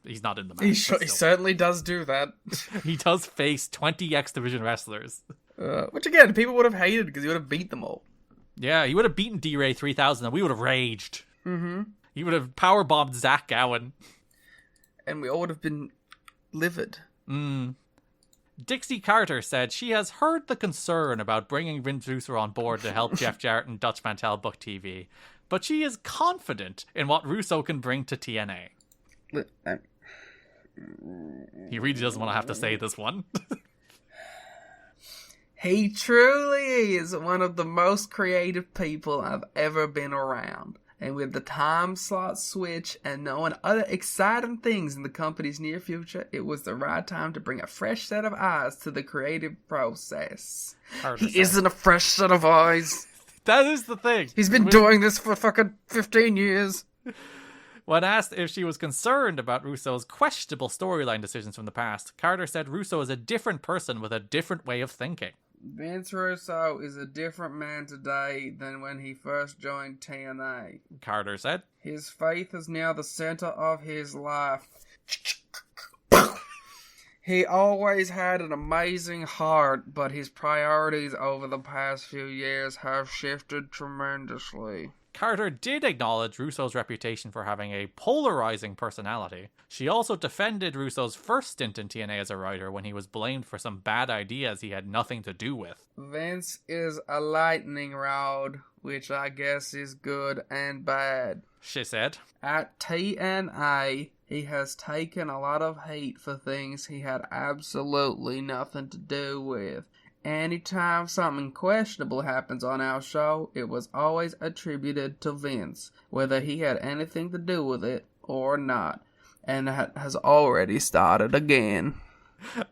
He's not in the match. He certainly does do that. He does face 20 X Division wrestlers. Which again, people would have hated because he would have beat them all. Yeah, he would have beaten D-Ray 3000 and we would have raged. He would have powerbombed Zach Gowen. And we all would have been livid. Dixie Carter said she has heard the concern about bringing Vince Russo on board to help Jeff Jarrett and Dutch Mantel book TV, but she is confident in what Russo can bring to TNA. He really doesn't want to have to say this one. He truly is one of the most creative people I've ever been around. And with the time slot switch and knowing other exciting things in the company's near future, it was the right time to bring a fresh set of eyes to the creative process. He isn't a fresh set of eyes. That is the thing. He's been doing this for fucking 15 years. When asked if she was concerned about Russo's questionable storyline decisions from the past, Carter said Russo is a different person with a different way of thinking. Vince Russo is a different man today than when he first joined TNA. Carter said. His faith is now the center of his life. He always had an amazing heart, but his priorities over the past few years have shifted tremendously. Carter did acknowledge Russo's reputation for having a polarizing personality. She also defended Russo's first stint in TNA as a writer when he was blamed for some bad ideas he had nothing to do with. Vince is a lightning rod, which I guess is good and bad. She said. At TNA, he has taken a lot of hate for things he had absolutely nothing to do with. Anytime something questionable happens on our show, it was always attributed to Vince, whether he had anything to do with it or not. And that has already started again.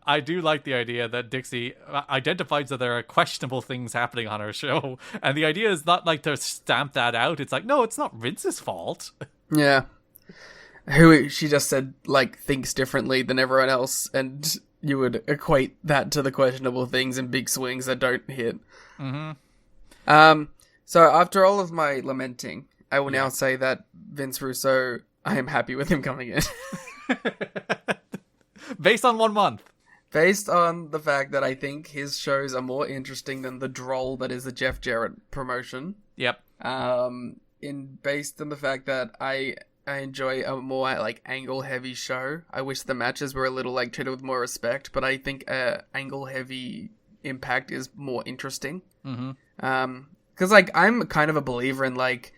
I do like the idea that Dixie identifies that there are questionable things happening on her show. And the idea is not like to stamp that out. It's like, no, it's not Vince's fault. Yeah. Who she just said, like, thinks differently than everyone else, and you would equate that to the questionable things and big swings that don't hit. Mm-hmm. So after all of my lamenting, I will now say that Vince Russo, I am happy with him coming in. Based on 1 month. Based on the fact that I think his shows are more interesting than the droll that is the Jeff Jarrett promotion. Yep. Based on the fact that I enjoy a more, like, angle-heavy show. I wish the matches were a little, like, treated with more respect, but I think angle-heavy Impact is more interesting. Mm-hmm. Because, like, I'm kind of a believer in, like,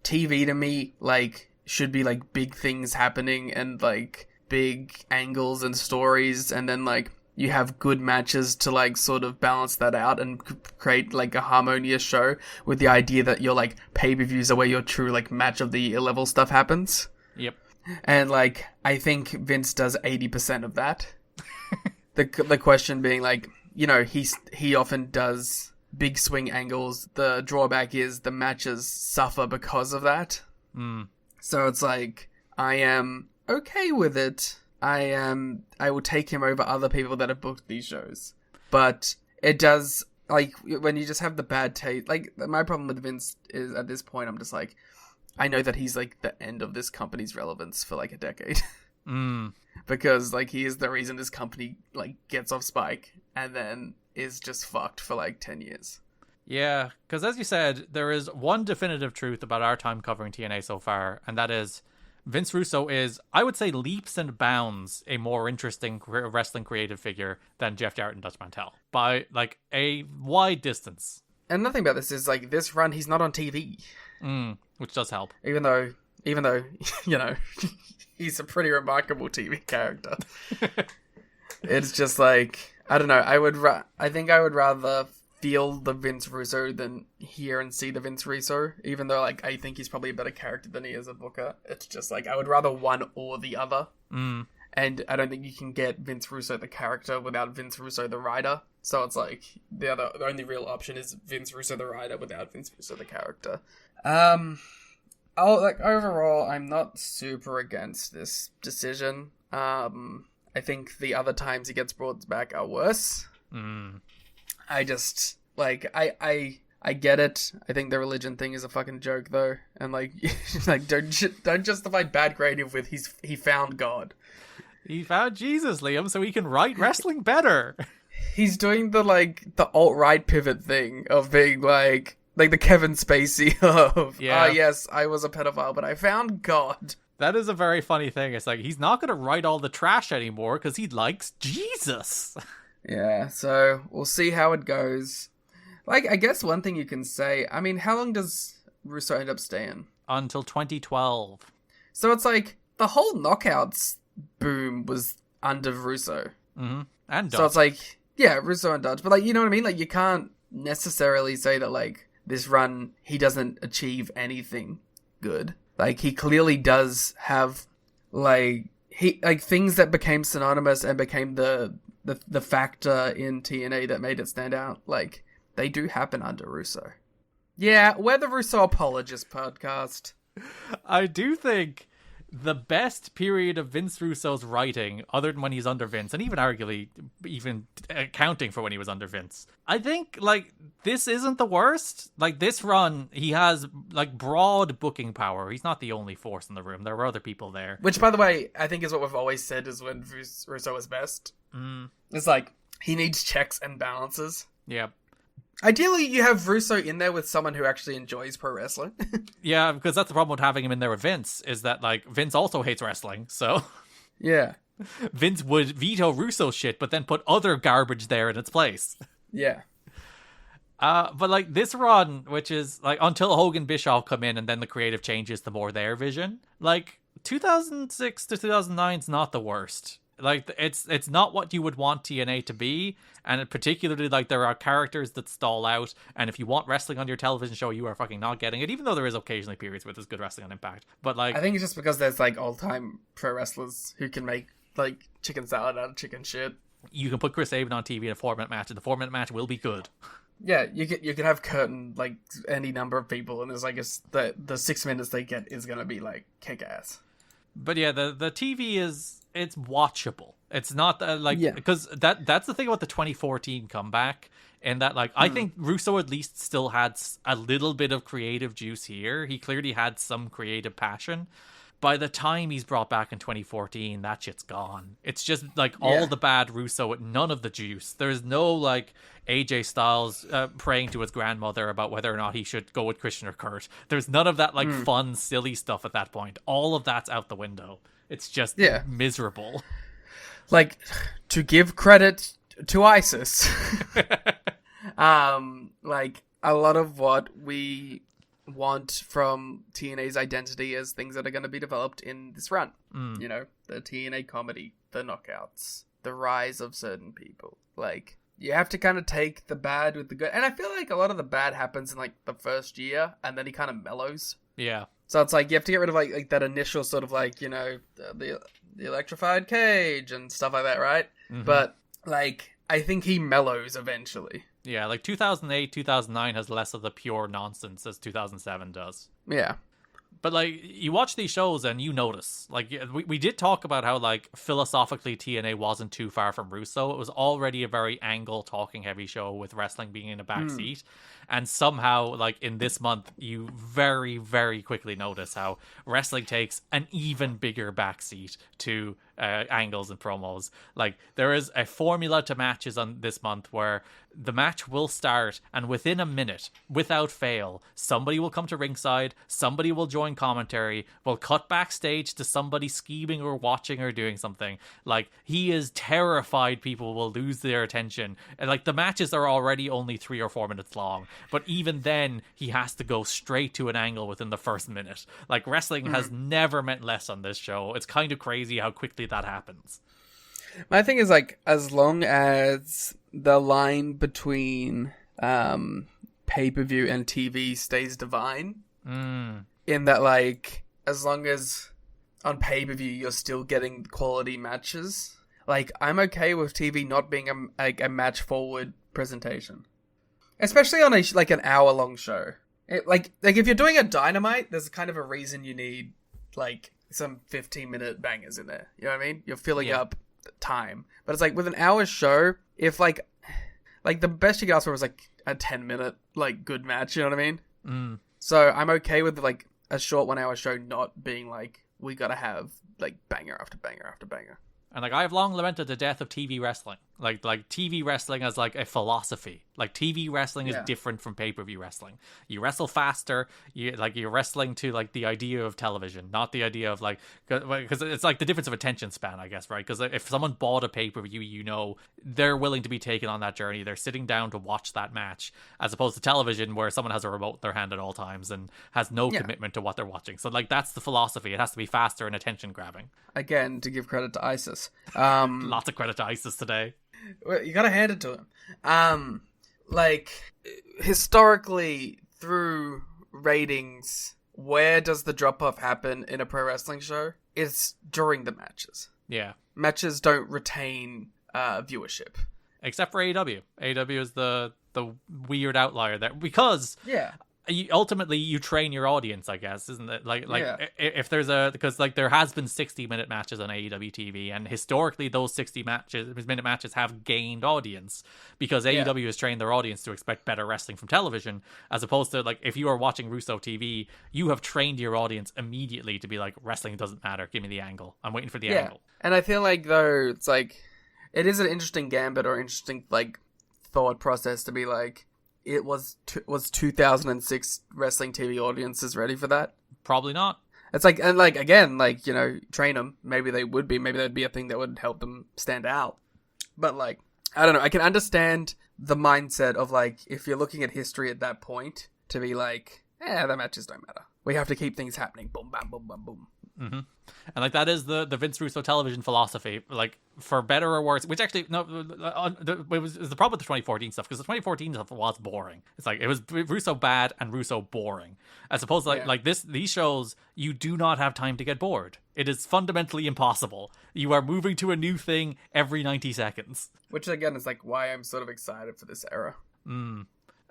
TV to me, like, should be, like, big things happening and, like, big angles and stories, and then, like, you have good matches to, like, sort of balance that out and create, like, a harmonious show with the idea that your, like, pay-per-views are where your true, like, match of the year level stuff happens. Yep. And, like, I think Vince does 80% of that. The question being, like, you know, he often does big swing angles. The drawback is the matches suffer because of that. Mm. So it's like, I am okay with it. I will take him over other people that have booked these shows. But it does, like, when you just have the bad taste, like, my problem with Vince is, at this point, I'm just like, I know that he's, like, the end of this company's relevance for, like, a decade. Because, like, he is the reason this company, like, gets off Spike and then is just fucked for, like, 10 years. Yeah, because as you said, there is one definitive truth about our time covering TNA so far, and that is Vince Russo is, I would say, leaps and bounds a more interesting wrestling creative figure than Jeff Jarrett and Dutch Mantel by, like, a wide distance. And nothing about this is, like, this run, he's not on TV. Which does help. Even though, you know, he's a pretty remarkable TV character. It's just like, I don't know, I think I would rather feel the Vince Russo than hear and see the Vince Russo, even though, like, I think he's probably a better character than he is a booker. It's just like, I would rather one or the other. And I don't think you can get Vince Russo the character without Vince Russo the writer. So it's like, the only real option is Vince Russo the writer without Vince Russo the character. Overall, I'm not super against this decision. I think the other times he gets brought back are worse. I just, like, I get it. I think the religion thing is a fucking joke, though. And, like, like don't justify bad creative with he found God. He found Jesus, Liam, so he can write wrestling better. He's doing the alt-right pivot thing of being, like the Kevin Spacey of, yes, I was a pedophile, but I found God. That is a very funny thing. It's like, he's not going to write all the trash anymore because he likes Jesus. Yeah, so we'll see how it goes. Like, I guess one thing you can say, I mean, how long does Russo end up staying? Until 2012. So it's like, the whole Knockouts boom was under Russo. Mm-hmm. And Dutch. So it's like, yeah, Russo and Dutch. But, like, you know what I mean? Like, you can't necessarily say that, like, this run, he doesn't achieve anything good. Like, he clearly does have, like, things that became synonymous and became the factor in TNA that made it stand out. Like, they do happen under Russo. Yeah, we're the Russo Apologist podcast. I do think the best period of Vince Russo's writing, other than when he's under Vince, and even arguably even accounting for when he was under Vince, I think, like, this isn't the worst. Like, this run, he has, like, broad booking power. He's not the only force in the room. There were other people there. Which, by the way, I think is what we've always said is when Russo is best. It's like, he needs checks and balances. Yeah. Ideally, you have Russo in there with someone who actually enjoys pro wrestling. Yeah, because that's the problem with having him in there with Vince, is that, like, Vince also hates wrestling, so... Yeah. Vince would veto Russo shit, but then put other garbage there in its place. Yeah. But, like, this run, which is, like, until Hogan Bischoff come in and then the creative changes to more their vision, like, 2006 to 2009 is not the worst. Like, it's not what you would want TNA to be, and particularly, like, there are characters that stall out, and if you want wrestling on your television show, you are fucking not getting it, even though there is occasionally periods where there's good wrestling on Impact. But, like... I think it's just because there's, like, old-time pro wrestlers who can make, like, chicken salad out of chicken shit. You can put Chris Sabin on TV in a 4-minute match, and the 4-minute match will be good. Yeah, you can have Curtin, like, any number of people, and there's, like, the 6 minutes they get is gonna be, like, kick-ass. But yeah, the TV is... It's watchable. It's not like, because that's the thing about the 2014 comeback, and that, like, I think Russo at least still had a little bit of creative juice here. He clearly had some creative passion. By the time he's brought back in 2014, that shit's gone. It's just, like, all the bad Russo with none of the juice. There's no, like, AJ Styles praying to his grandmother about whether or not he should go with Christian or Kurt. There's none of that, like, fun, silly stuff at that point. All of that's out the window. It's just miserable. Like, to give credit to ISIS, like, a lot of what we want from TNA's identity is things that are going to be developed in this run. You know, the TNA comedy, the knockouts, the rise of certain people. Like, you have to kind of take the bad with the good. And I feel like a lot of the bad happens in, like, the first year, and then he kind of mellows. Yeah. So it's like, you have to get rid of, like that initial sort of, like, you know, the electrified cage and stuff like that, right? Mm-hmm. But, like, I think he mellows eventually. Yeah, like 2008, 2009 has less of the pure nonsense as 2007 does. Yeah. But, like, you watch these shows and you notice, like, we did talk about how, like, philosophically TNA wasn't too far from Russo. It was already a very angle talking heavy show with wrestling being in a back seat. And somehow, like, in this month, you very, very quickly notice how wrestling takes an even bigger backseat to angles and promos. Like, there is a formula to matches on this month where the match will start, and within a minute, without fail, somebody will come to ringside, somebody will join commentary, will cut backstage to somebody scheming or watching or doing something. Like, he is terrified people will lose their attention. And, like, the matches are already only 3 or 4 minutes long, but even then, he has to go straight to an angle within the first minute. Like, wrestling has never meant less on this show. It's kind of crazy how quickly that happens. My thing is, like, as long as the line between pay-per-view and TV stays divine, in that, like, as long as on pay-per-view you're still getting quality matches, like, I'm okay with TV not being a match-forward presentation. Especially on an hour-long show. Like if you're doing a Dynamite, there's kind of a reason you need, like, some 15-minute bangers in there. You know what I mean? You're filling up time. But it's like, with an hour show, if, like the best you could ask for was, like, a 10-minute, like, good match, you know what I mean? So I'm okay with, like, a short 1 hour show not being, like, we gotta have, like, banger after banger after banger. And, like, I have long lamented the death of TV wrestling. Like TV wrestling as like a philosophy. Like TV wrestling is Yeah. different from pay-per-view wrestling. You wrestle faster. You're wrestling to like the idea of television, not the idea of like, because it's like the difference of attention span, I guess, right? Because if someone bought a pay-per-view, you know they're willing to be taken on that journey. They're sitting down to watch that match, as opposed to television where someone has a remote in their hand at all times and has no commitment to what they're watching. So like that's the philosophy. It has to be faster and attention grabbing. Again, to give credit to ISIS. Lots of credit to ISIS today. Well, you gotta hand it to him. Like, historically, through ratings, where does the drop-off happen in a pro wrestling show? It's during the matches. Yeah. Matches don't retain viewership. Except for AEW. AEW is the weird outlier there. Because... Yeah. Ultimately, you train your audience, I guess, isn't it? Like Yeah. if there's because like there has been 60-minute matches on AEW TV, and historically those 60-minute matches have gained audience because AEW has trained their audience to expect better wrestling from television, as opposed to like if you are watching Russo TV, you have trained your audience immediately to be like, wrestling doesn't matter, give me the angle, I'm waiting for the angle. And I feel like though it's like it is an interesting gambit or interesting like thought process to be like, it was 2006 wrestling TV audiences ready for that? Probably not. It's like, and like, again, like, you know, train them. Maybe they would be. Maybe that'd be a thing that would help them stand out. But like, I don't know. I can understand the mindset of like, if you're looking at history at that point, to be like, the matches don't matter. We have to keep things happening. Boom, bam, boom, bam, boom. Mm-hmm. And like that is the Vince Russo television philosophy, like for better or worse. Which actually it was the problem with the 2014 stuff, because the 2014 stuff was boring. It's like it was Russo bad and Russo boring, as opposed to like these shows. You do not have time to get bored. It is fundamentally impossible. You are moving to a new thing every 90 seconds. Which again is like why I'm sort of excited for this era.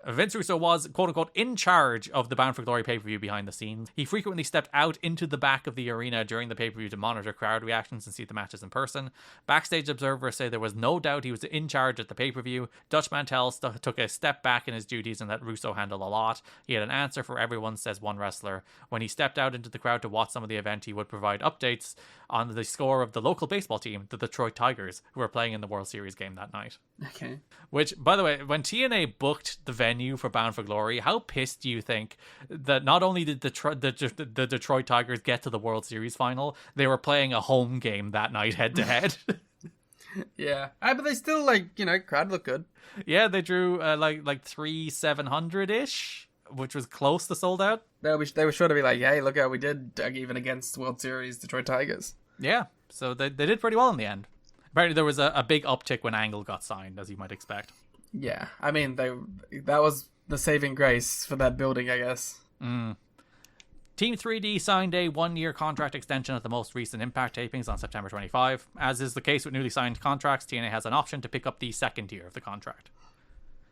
Vince Russo was, quote-unquote, in charge of the Bound for Glory pay-per-view behind the scenes. He frequently stepped out into the back of the arena during the pay-per-view to monitor crowd reactions and see the matches in person. Backstage observers say there was no doubt he was in charge at the pay-per-view. Dutch Mantel took a step back in his duties and let Russo handle a lot. He had an answer for everyone, says one wrestler. When he stepped out into the crowd to watch some of the event, he would provide updates on the score of the local baseball team, the Detroit Tigers, who were playing in the World Series game that night. Okay. Which, by the way, when TNA booked the venue for Bound for Glory, how pissed do you think that not only did the Detroit Tigers get to the World Series final, they were playing a home game that night head-to-head? Yeah. But they still, like, you know, crowd looked good. Yeah, they drew like 3,700-ish, which was close to sold out. They were sure to be like, hey, look how we did, even against World Series Detroit Tigers. Yeah, so they did pretty well in the end. Apparently there was a big uptick when Angle got signed, as you might expect. Yeah, I mean, that was the saving grace for that building, I guess. Team 3D signed a 1-year contract extension at the most recent Impact tapings on September 25. As is the case with newly signed contracts, TNA has an option to pick up the second year of the contract.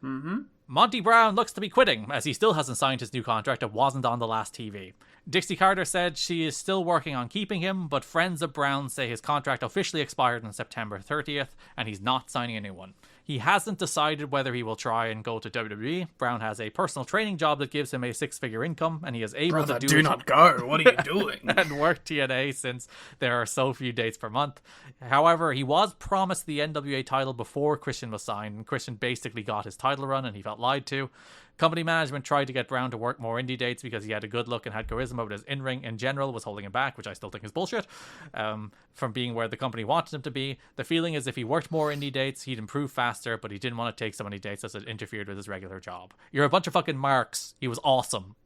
Monty Brown looks to be quitting, as he still hasn't signed his new contract that wasn't on the last TV. Dixie Carter said she is still working on keeping him, but friends of Brown say his contract officially expired on September 30th, and he's not signing a new one. He hasn't decided whether he will try and go to WWE. Brown has a personal training job that gives him a 6-figure income, and he is able to do not go. What are you doing? and work TNA since there are so few dates per month. However, he was promised the NWA title before Christian was signed, and Christian basically got his title run, and he felt lied to. Company management tried to get Brown to work more indie dates because he had a good look and had charisma, but his in-ring in general was holding him back, which I still think is bullshit, from being where the company wanted him to be. The feeling is if he worked more indie dates, he'd improve faster, but he didn't want to take so many dates as it interfered with his regular job. You're a bunch of fucking marks. He was awesome.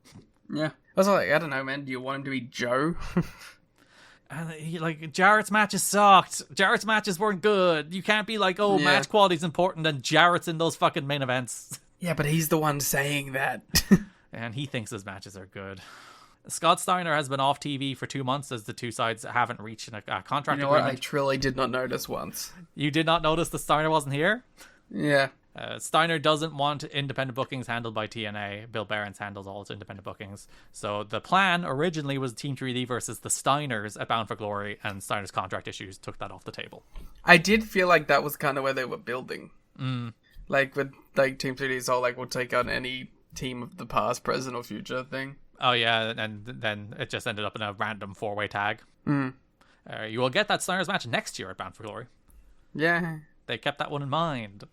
Yeah. I was like, I don't know, man. Do you want him to be Joe? And Jarrett's matches sucked. Jarrett's matches weren't good. You can't be like, match quality's important and Jarrett's in those fucking main events. Yeah, but he's the one saying that. And he thinks his matches are good. Scott Steiner has been off TV for 2 months as the two sides haven't reached a contract agreement. I truly did not notice once. You did not notice that Steiner wasn't here? Yeah. Steiner doesn't want independent bookings handled by TNA. Bill Behrens handles all its independent bookings. So the plan originally was Team 3D versus the Steiners at Bound for Glory, and Steiner's contract issues took that off the table. I did feel like that was kind of where they were building. Like with Team 3D's whole we'll take on any team of the past, present, or future thing. Oh yeah, and then it just ended up in a random 4-way tag. You will get that Steiner's match next year at Bound for Glory. Yeah. They kept that one in mind.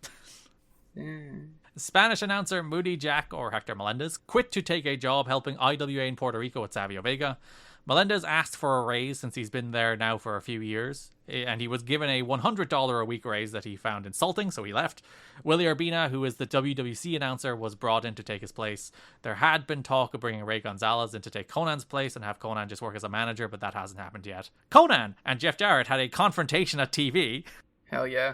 Spanish announcer Moody Jack, or Hector Melendez, quit to take a job helping IWA in Puerto Rico with Savio Vega. Melendez asked for a raise since he's been there now for a few years, and he was given a $100 a week raise that he found insulting, so he left. Willie Urbina, who is the WWC announcer, was brought in to take his place. There had been talk of bringing Ray Gonzalez in to take Conan's place and have Conan just work as a manager, but that hasn't happened yet. Conan and Jeff Jarrett had a confrontation at TV. Hell yeah.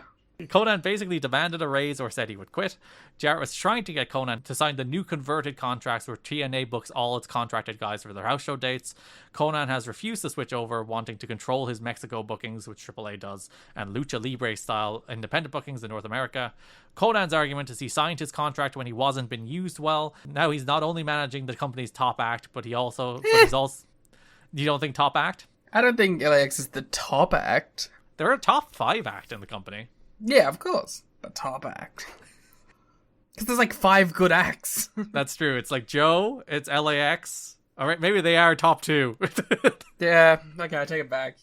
Conan basically demanded a raise or said he would quit. Jarrett was trying to get Conan to sign the new converted contracts where TNA books all its contracted guys for their house show dates. Conan has refused to switch over, wanting to control his Mexico bookings, which AAA does, and Lucha Libre style independent bookings in North America. Conan's argument is he signed his contract when he wasn't being used well. Now he's not only managing the company's top act, but he's also... You don't think top act? I don't think LAX is the top act. They're a top 5 act in the company. Yeah, of course. The top act. Because there's like 5 good acts. That's true. It's like Joe, it's LAX. All right, maybe they are top 2. Yeah, okay, I take it back.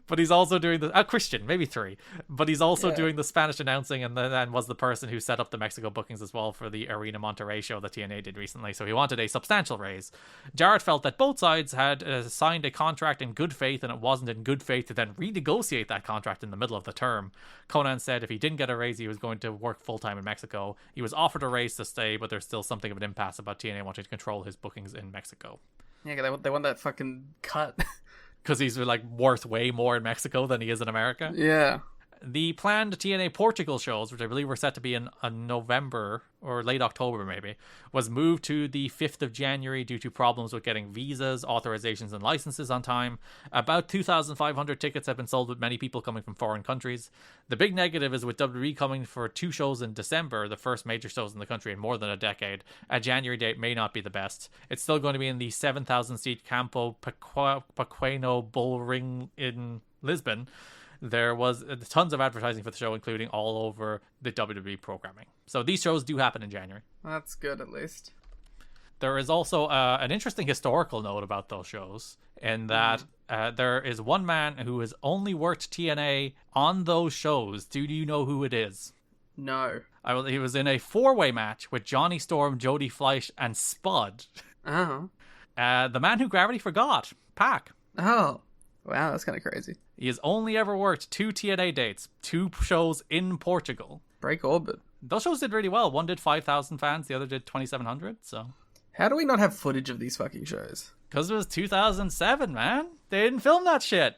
But he's also doing the... Christian, maybe 3. But he's also doing the Spanish announcing and then was the person who set up the Mexico bookings as well for the Arena Monterrey show that TNA did recently. So he wanted a substantial raise. Jarrett felt that both sides had signed a contract in good faith, and it wasn't in good faith to then renegotiate that contract in the middle of the term. Conan said if he didn't get a raise, he was going to work full-time in Mexico. He was offered a raise to stay, but there's still something of an impasse about TNA wanting to control his bookings in Mexico. Yeah, they want that fucking cut. Because he's like worth way more in Mexico than he is in America. Yeah. The planned TNA Portugal shows, which I believe were set to be in November or late October maybe, was moved to the 5th of January due to problems with getting visas, authorizations, and licenses on time. About 2,500 tickets have been sold, with many people coming from foreign countries. The big negative is with WWE coming for 2 shows in December, the first major shows in the country in more than a decade, a January date may not be the best. It's still going to be in the 7,000-seat Campo Pequeno Bull Ring in Lisbon. There was tons of advertising for the show, including all over the WWE programming. So these shows do happen in January. That's good, at least. There is also an interesting historical note about those shows, in that there is one man who has only worked TNA on those shows. Do you know who it is? No. He was in a 4-way match with Johnny Storm, Jody Fleisch, and Spud. Oh. The man who gravity forgot, Pac. Oh. Wow, that's kind of crazy. He has only ever worked 2 TNA dates, 2 shows in Portugal. Break orbit. Those shows did really well. One did 5,000 fans, the other did 2,700, so... How do we not have footage of these fucking shows? Because it was 2007, man. They didn't film that shit.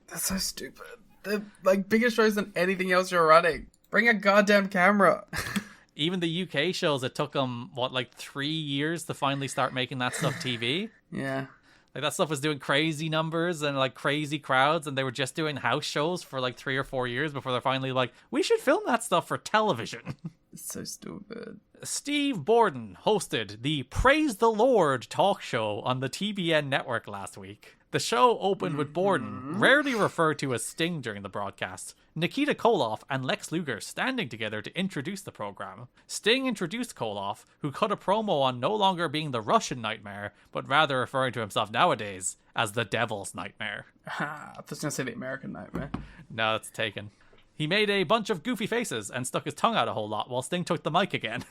That's so stupid. They're like bigger shows than anything else you're running. Bring a goddamn camera. Even the UK shows, it took them, 3 years to finally start making that stuff TV? Yeah. Like, that stuff was doing crazy numbers and, crazy crowds, and they were just doing house shows for, 3 or 4 years before they're finally like, we should film that stuff for television. It's so stupid. Steve Borden hosted the Praise the Lord talk show on the TBN network last week. The show opened with Borden, rarely referred to as Sting during the broadcast, Nikita Koloff and Lex Luger standing together to introduce the program. Sting introduced Koloff, who cut a promo on no longer being the Russian Nightmare, but rather referring to himself nowadays as the Devil's Nightmare. I was going to say the American Nightmare. No, it's taken. He made a bunch of goofy faces and stuck his tongue out a whole lot while Sting took the mic again.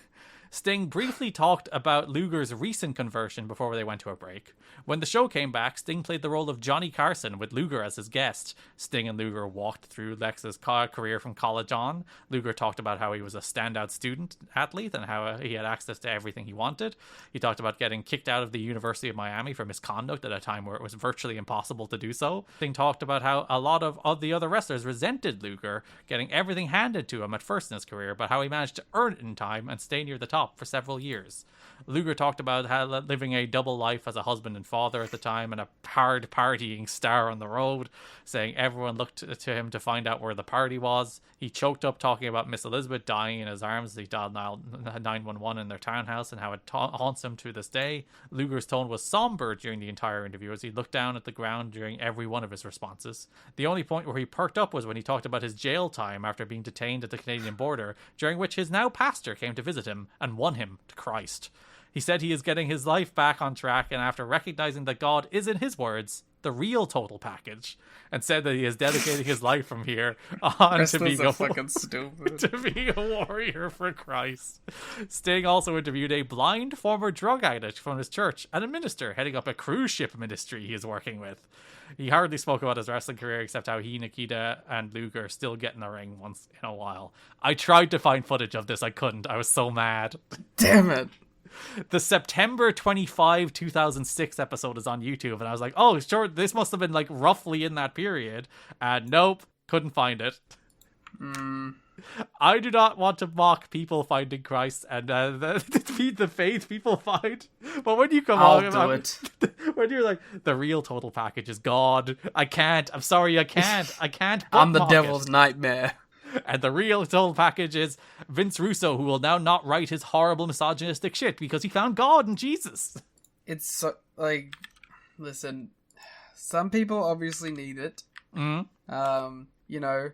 Sting briefly talked about Luger's recent conversion before they went to a break. When the show came back, Sting played the role of Johnny Carson with Luger as his guest. Sting and Luger walked through Lex's career from college on. Luger talked about how he was a standout student athlete and how he had access to everything he wanted. He talked about getting kicked out of the University of Miami for misconduct at a time where it was virtually impossible to do so. Sting talked about how a lot of the other wrestlers resented Luger getting everything handed to him at first in his career, but how he managed to earn it in time and stay near the top for several years. Luger talked about how living a double life as a husband and father at the time and a hard partying star on the road, saying everyone looked to him to find out where the party was. He choked up talking about Miss Elizabeth dying in his arms as he dialed 911 in their townhouse and how it haunts him to this day. Luger's tone was somber during the entire interview as he looked down at the ground during every one of his responses. The only point where he perked up was when he talked about his jail time after being detained at the Canadian border, during which his now pastor came to visit him and won him to Christ. He said he is getting his life back on track, and after recognizing that God is, in his words, the real total package, and said that he is dedicating his life from here on to being fucking stupid. to being a warrior for Christ. Sting also interviewed a blind former drug addict from his church and a minister heading up a cruise ship ministry he is working with. He hardly spoke about his wrestling career except how he, Nikita, and Luger still get in the ring once in a while. I tried to find footage of this. I couldn't. I was so mad. Damn it. The September 25, 2006 episode is on YouTube, and I was like, oh, sure, this must have been like roughly in that period. And nope, couldn't find it. I do not want to mock people finding Christ and the faith people find. But when you come I'll do it. When you're like, the real total package is God. I can't. I'm sorry, I can't. I can't. I'm the mock devil's it. nightmare. And the real total package is Vince Russo, who will now not write his horrible misogynistic shit because he found God in Jesus. It's so, like, listen, some people obviously need it. You know,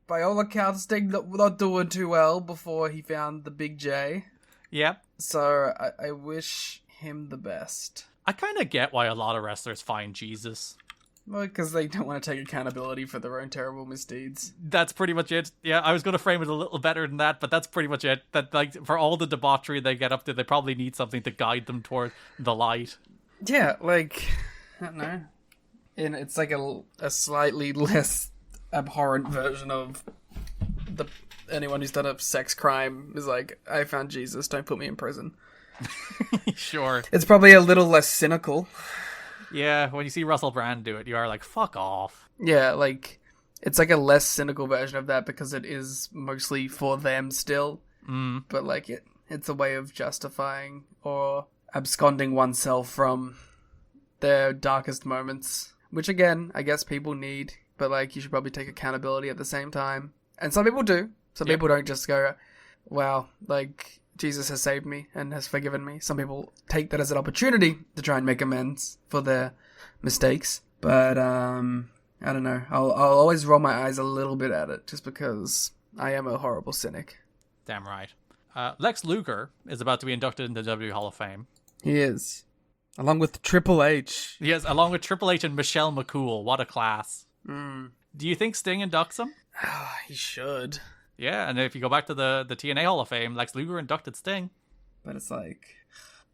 by all accounts, Sting not doing too well before he found the Big J. Yep. So I wish him the best. I kind of get why a lot of wrestlers find Jesus. Well, because they don't want to take accountability for their own terrible misdeeds. That's pretty much it. Yeah, I was going to frame it a little better than that, but that's pretty much it. That, like, for all the debauchery they get up to, they probably need something to guide them toward the light. Yeah, like, I don't know. And it's like a slightly less abhorrent version of anyone who's done a sex crime is like, I found Jesus, don't put me in prison. Sure. It's probably a little less cynical. Yeah, when you see Russell Brand do it, you are like, fuck off. Yeah, like, it's like a less cynical version of that because it is mostly for them still. But, like, it's a way of justifying or absconding oneself from their darkest moments. Which, again, I guess people need. But, like, you should probably take accountability at the same time. And some people do. Some people don't just go, wow, like, Jesus has saved me and has forgiven me. Some people take that as an opportunity to try and make amends for their mistakes. But, I don't know. I'll always roll my eyes a little bit at it just because I am a horrible cynic. Damn right. Lex Luger is about to be inducted into the WWE Hall of Fame. He is. Along with Triple H. Yes, along with Triple H and Michelle McCool. What a class. Do you think Sting inducts him? He should. Yeah, and if you go back to the TNA Hall of Fame, Lex Luger inducted Sting. But it's like,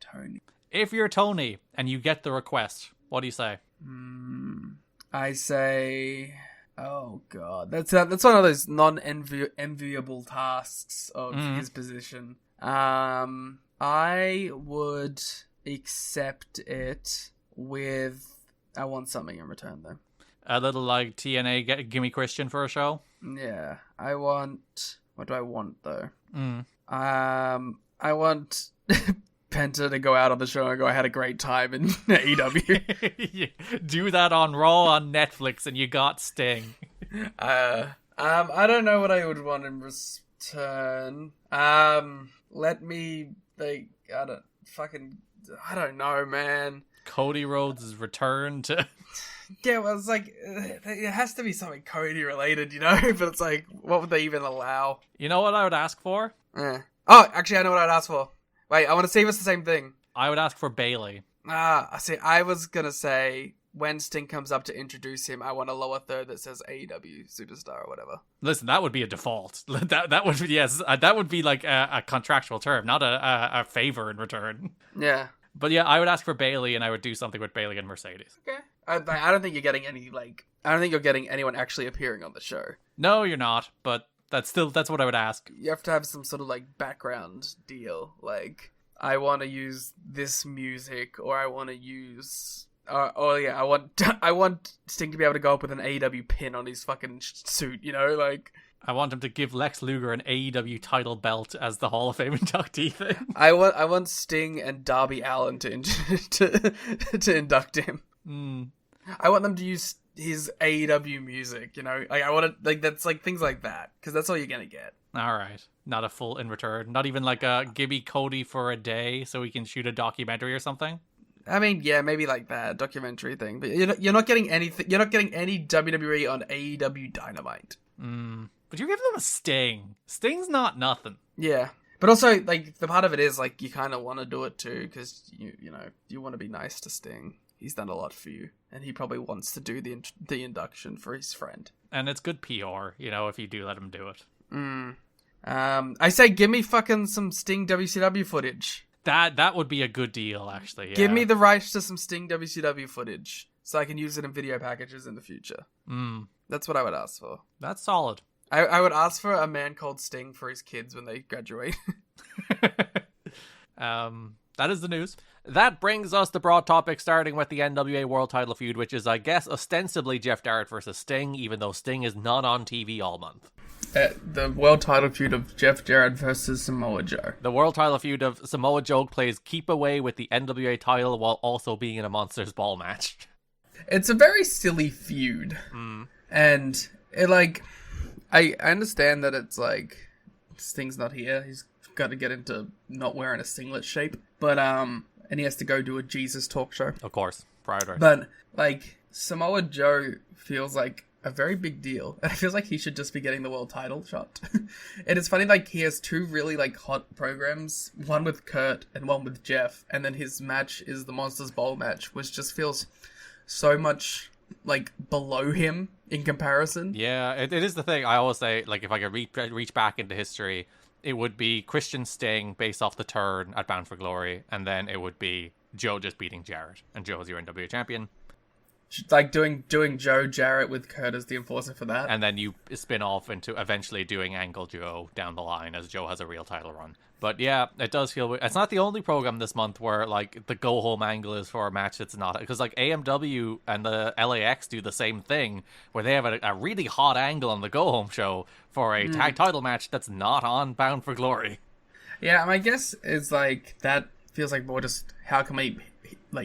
Tony. If you're Tony and you get the request, what do you say? I say, oh god, that's one of those non-enviable tasks of his position. I would accept it with, I want something in return though. A little like TNA Gimme Christian for a show? Yeah, I want, what do I want though? I want Penta to go out on the show and go, I had a great time in AEW. Do that on Raw on Netflix and you got Sting. I don't know what I would want in return. Let me, like, I don't know, man. Cody Rhodes' return to... Yeah, well, it's like, it has to be something Cody related, you know? But it's like, what would they even allow? You know what I would ask for? Oh, actually, I know what I'd ask for. Wait, I want to see if it's the same thing. I would ask for Bayley. See, I was gonna say, when Sting comes up to introduce him, I want a lower third that says AEW Superstar or whatever. Listen, that would be a default. That would be, yes, that would be like a contractual term, not a favor in return. Yeah. But yeah, I would ask for Bayley, and I would do something with Bayley and Mercedes. Okay. I don't think you're getting any, like, I don't think you're getting anyone actually appearing on the show. No, you're not, but that's what I would ask. You have to have some sort of, like, background deal. Like, I want to use this music, or I want to use... I want Sting to be able to go up with an AEW pin on his fucking suit, you know, like... I want him to give Lex Luger an AEW title belt as the Hall of Fame inductee thing. I want Sting and Darby Allin to induct him. I want them to use his AEW music, you know? I want to, like, that's, like, things like that, because that's all you're gonna get. Alright. Not a full in return. Not even, like, a Gibby Cody for a day so we can shoot a documentary or something? I mean, yeah, maybe like that documentary thing, but you're not getting anything. You're not getting any WWE on AEW Dynamite. But you give them a Sting. Sting's not nothing. Yeah, but also like the part of it is like you kind of want to do it too because you know you want to be nice to Sting. he's done a lot for you, and he probably wants to do the induction for his friend. And it's good PR, if you do let him do it. I say give me fucking some Sting WCW footage. That would be a good deal, actually. Yeah. Give me the rights to some Sting WCW footage so I can use it in video packages in the future. That's what I would ask for. That's solid. I would ask for a man called Sting for his kids when they graduate. That is the news. That brings us to broad topics, starting with the NWA World Title feud, which is, I guess, ostensibly Jeff Jarrett versus Sting, even though Sting is not on TV all month. The World Title feud of Jeff Jarrett versus Samoa Joe. The World Title feud of Samoa Joe plays keep away with the NWA title while also being in a Monsters Ball match. It's a very silly feud. And it, I understand that it's Sting's not here. He's got to get into not wearing a singlet shape. But, and he has to go do a Jesus talk show. Of course. Priority. But, Samoa Joe feels like a very big deal. And it feels like he should just be getting the world title shot. And it's funny, he has two really, hot programs. One with Kurt and one with Jeff. And then his match is the Monsters Bowl match, which just feels so much, below him in comparison. Yeah, it is the thing. I always say, if I could reach back into history, it would be Christian Sting based off the turn at Bound for Glory, and then it would be Joe just beating Jarrett, and Joe's your NWA champion. Doing Joe Jarrett with Kurt as the enforcer for that. And then you spin off into eventually doing Angle Joe down the line as Joe has a real title run. But yeah, it does feel weird. It's not the only program this month where the go home angle is for a match that's not, because AMW and the LAX do the same thing where they have a really hot angle on the go home show for a tag title match that's not on Bound for Glory. Yeah, my guess is that feels like more just how can we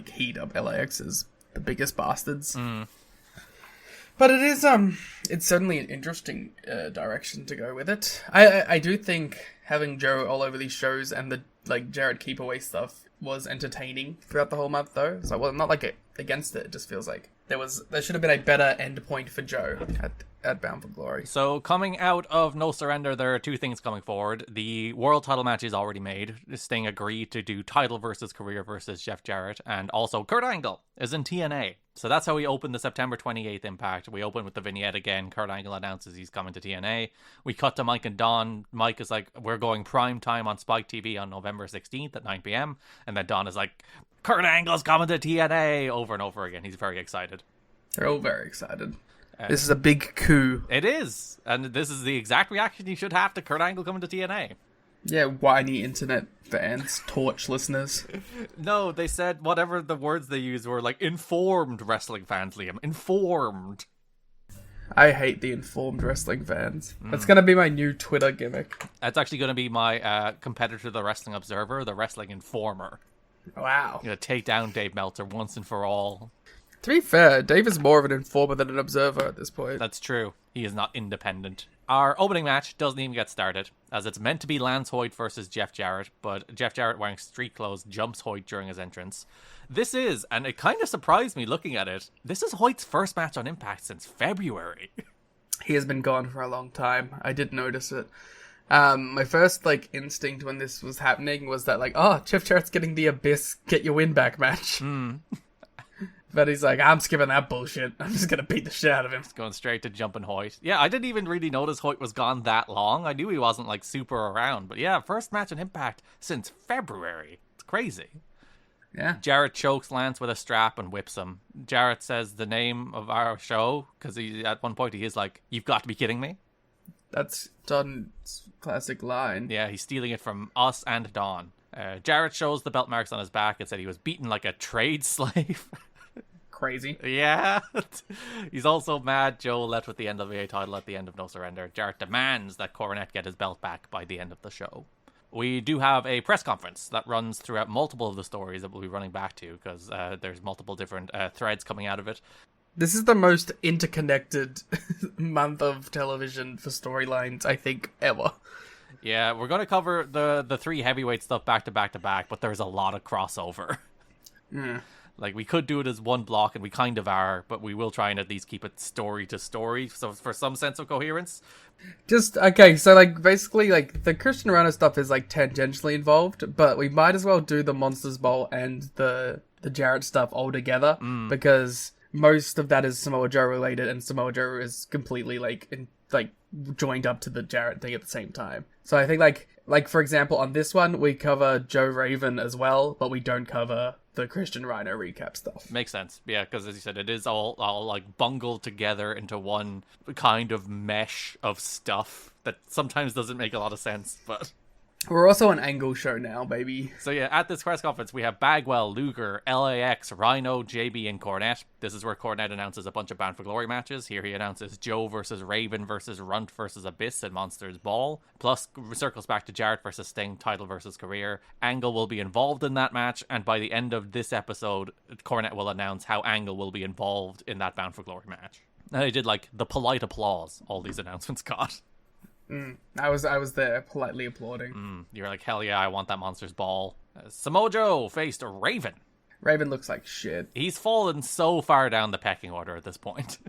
heat up LAX as the biggest bastards. But it is it's certainly an interesting direction to go with it. I do think having Joe all over these shows and the Jarrett keep away stuff was entertaining throughout the whole month though. So I'm not against it. It just feels like there should have been a better end point for Joe at Bound for Glory. So coming out of No Surrender, there are two things coming forward. The world title match is already made. Sting agreed to do title versus career versus Jeff Jarrett, and also Kurt Angle is in TNA. So that's how we open the September 28th Impact. We open with the vignette again. Kurt Angle announces he's coming to TNA. We cut to Mike and Don. Mike is like, we're going prime time on Spike TV on November 16th at 9 p.m. And then Don is like, Kurt Angle's coming to TNA, over and over again. He's very excited. They're all very excited. This is a big coup. It is. And this is the exact reaction you should have to Kurt Angle coming to TNA. Yeah, whiny internet fans, torch listeners. No, they said whatever the words they used were informed wrestling fans, Liam. Informed. I hate the informed wrestling fans. That's going to be my new Twitter gimmick. That's actually going to be my competitor to the Wrestling Observer, the Wrestling Informer. Wow. I'm going to take down Dave Meltzer once and for all. To be fair, Dave is more of an informer than an observer at this point. That's true. He is not independent. Our opening match doesn't even get started, as it's meant to be Lance Hoyt versus Jeff Jarrett, but Jeff Jarrett, wearing street clothes, jumps Hoyt during his entrance. This is, and it kind of surprised me looking at it, this is Hoyt's first match on Impact since February. He has been gone for a long time. I did notice it. My first instinct when this was happening was that Jeff Jarrett's getting the Abyss get your win back match. But he's like, I'm skipping that bullshit. I'm just going to beat the shit out of him. He's going straight to jumping Hoyt. Yeah, I didn't even really notice Hoyt was gone that long. I knew he wasn't super around. But yeah, first match on Impact since February. It's crazy. Yeah. Jarrett chokes Lance with a strap and whips him. Jarrett says the name of our show, because at one point he is like, you've got to be kidding me. That's Don's classic line. Yeah, he's stealing it from us and Don. Jarrett shows the belt marks on his back and said he was beaten like a trade slave. Crazy. Yeah. He's also mad Joe left with the NWA title at the end of No Surrender. Jarrett demands that Cornette get his belt back by the end of the show. We do have a press conference that runs throughout multiple of the stories that we'll be running back to, because there's multiple different threads coming out of it. This is the most interconnected month of television for storylines, I think, ever. Yeah, we're going to cover the three heavyweight stuff back to back to back, but there's a lot of crossover. Like, we could do it as one block, and we kind of are, but we will try and at least keep it story to story, so for some sense of coherence. Just, okay, so, like, basically, like, the Christian Rhino stuff is, like, tangentially involved, but we might as well do the Monsters Bowl and the Jarrett stuff all together, because most of that is Samoa Joe related, and Samoa Joe is completely, joined up to the Jarrett thing at the same time. So I think, like for example, on this one, we cover Joe Raven as well, but we don't cover the Christian Rhino recap stuff. Makes sense. Yeah, because as you said, it is all like bungled together into one kind of mesh of stuff that sometimes doesn't make a lot of sense, but... We're also an angle show now, baby. So yeah, at this press conference, we have Bagwell, Luger, LAX, Rhino, JB, and Cornette. This is where Cornette announces a bunch of Bound for Glory matches. Here he announces Joe versus Raven versus Runt versus Abyss at Monsters Ball. Plus, circles back to Jarrett versus Sting, title versus career. Angle will be involved in that match, and by the end of this episode, Cornette will announce how Angle will be involved in that Bound for Glory match. And they did, like, the polite applause all these announcements got. I was there, politely applauding. You're like, hell yeah, I want that Monsters Ball. Samoa Joe faced Raven. Raven looks like shit. He's fallen so far down the pecking order at this point.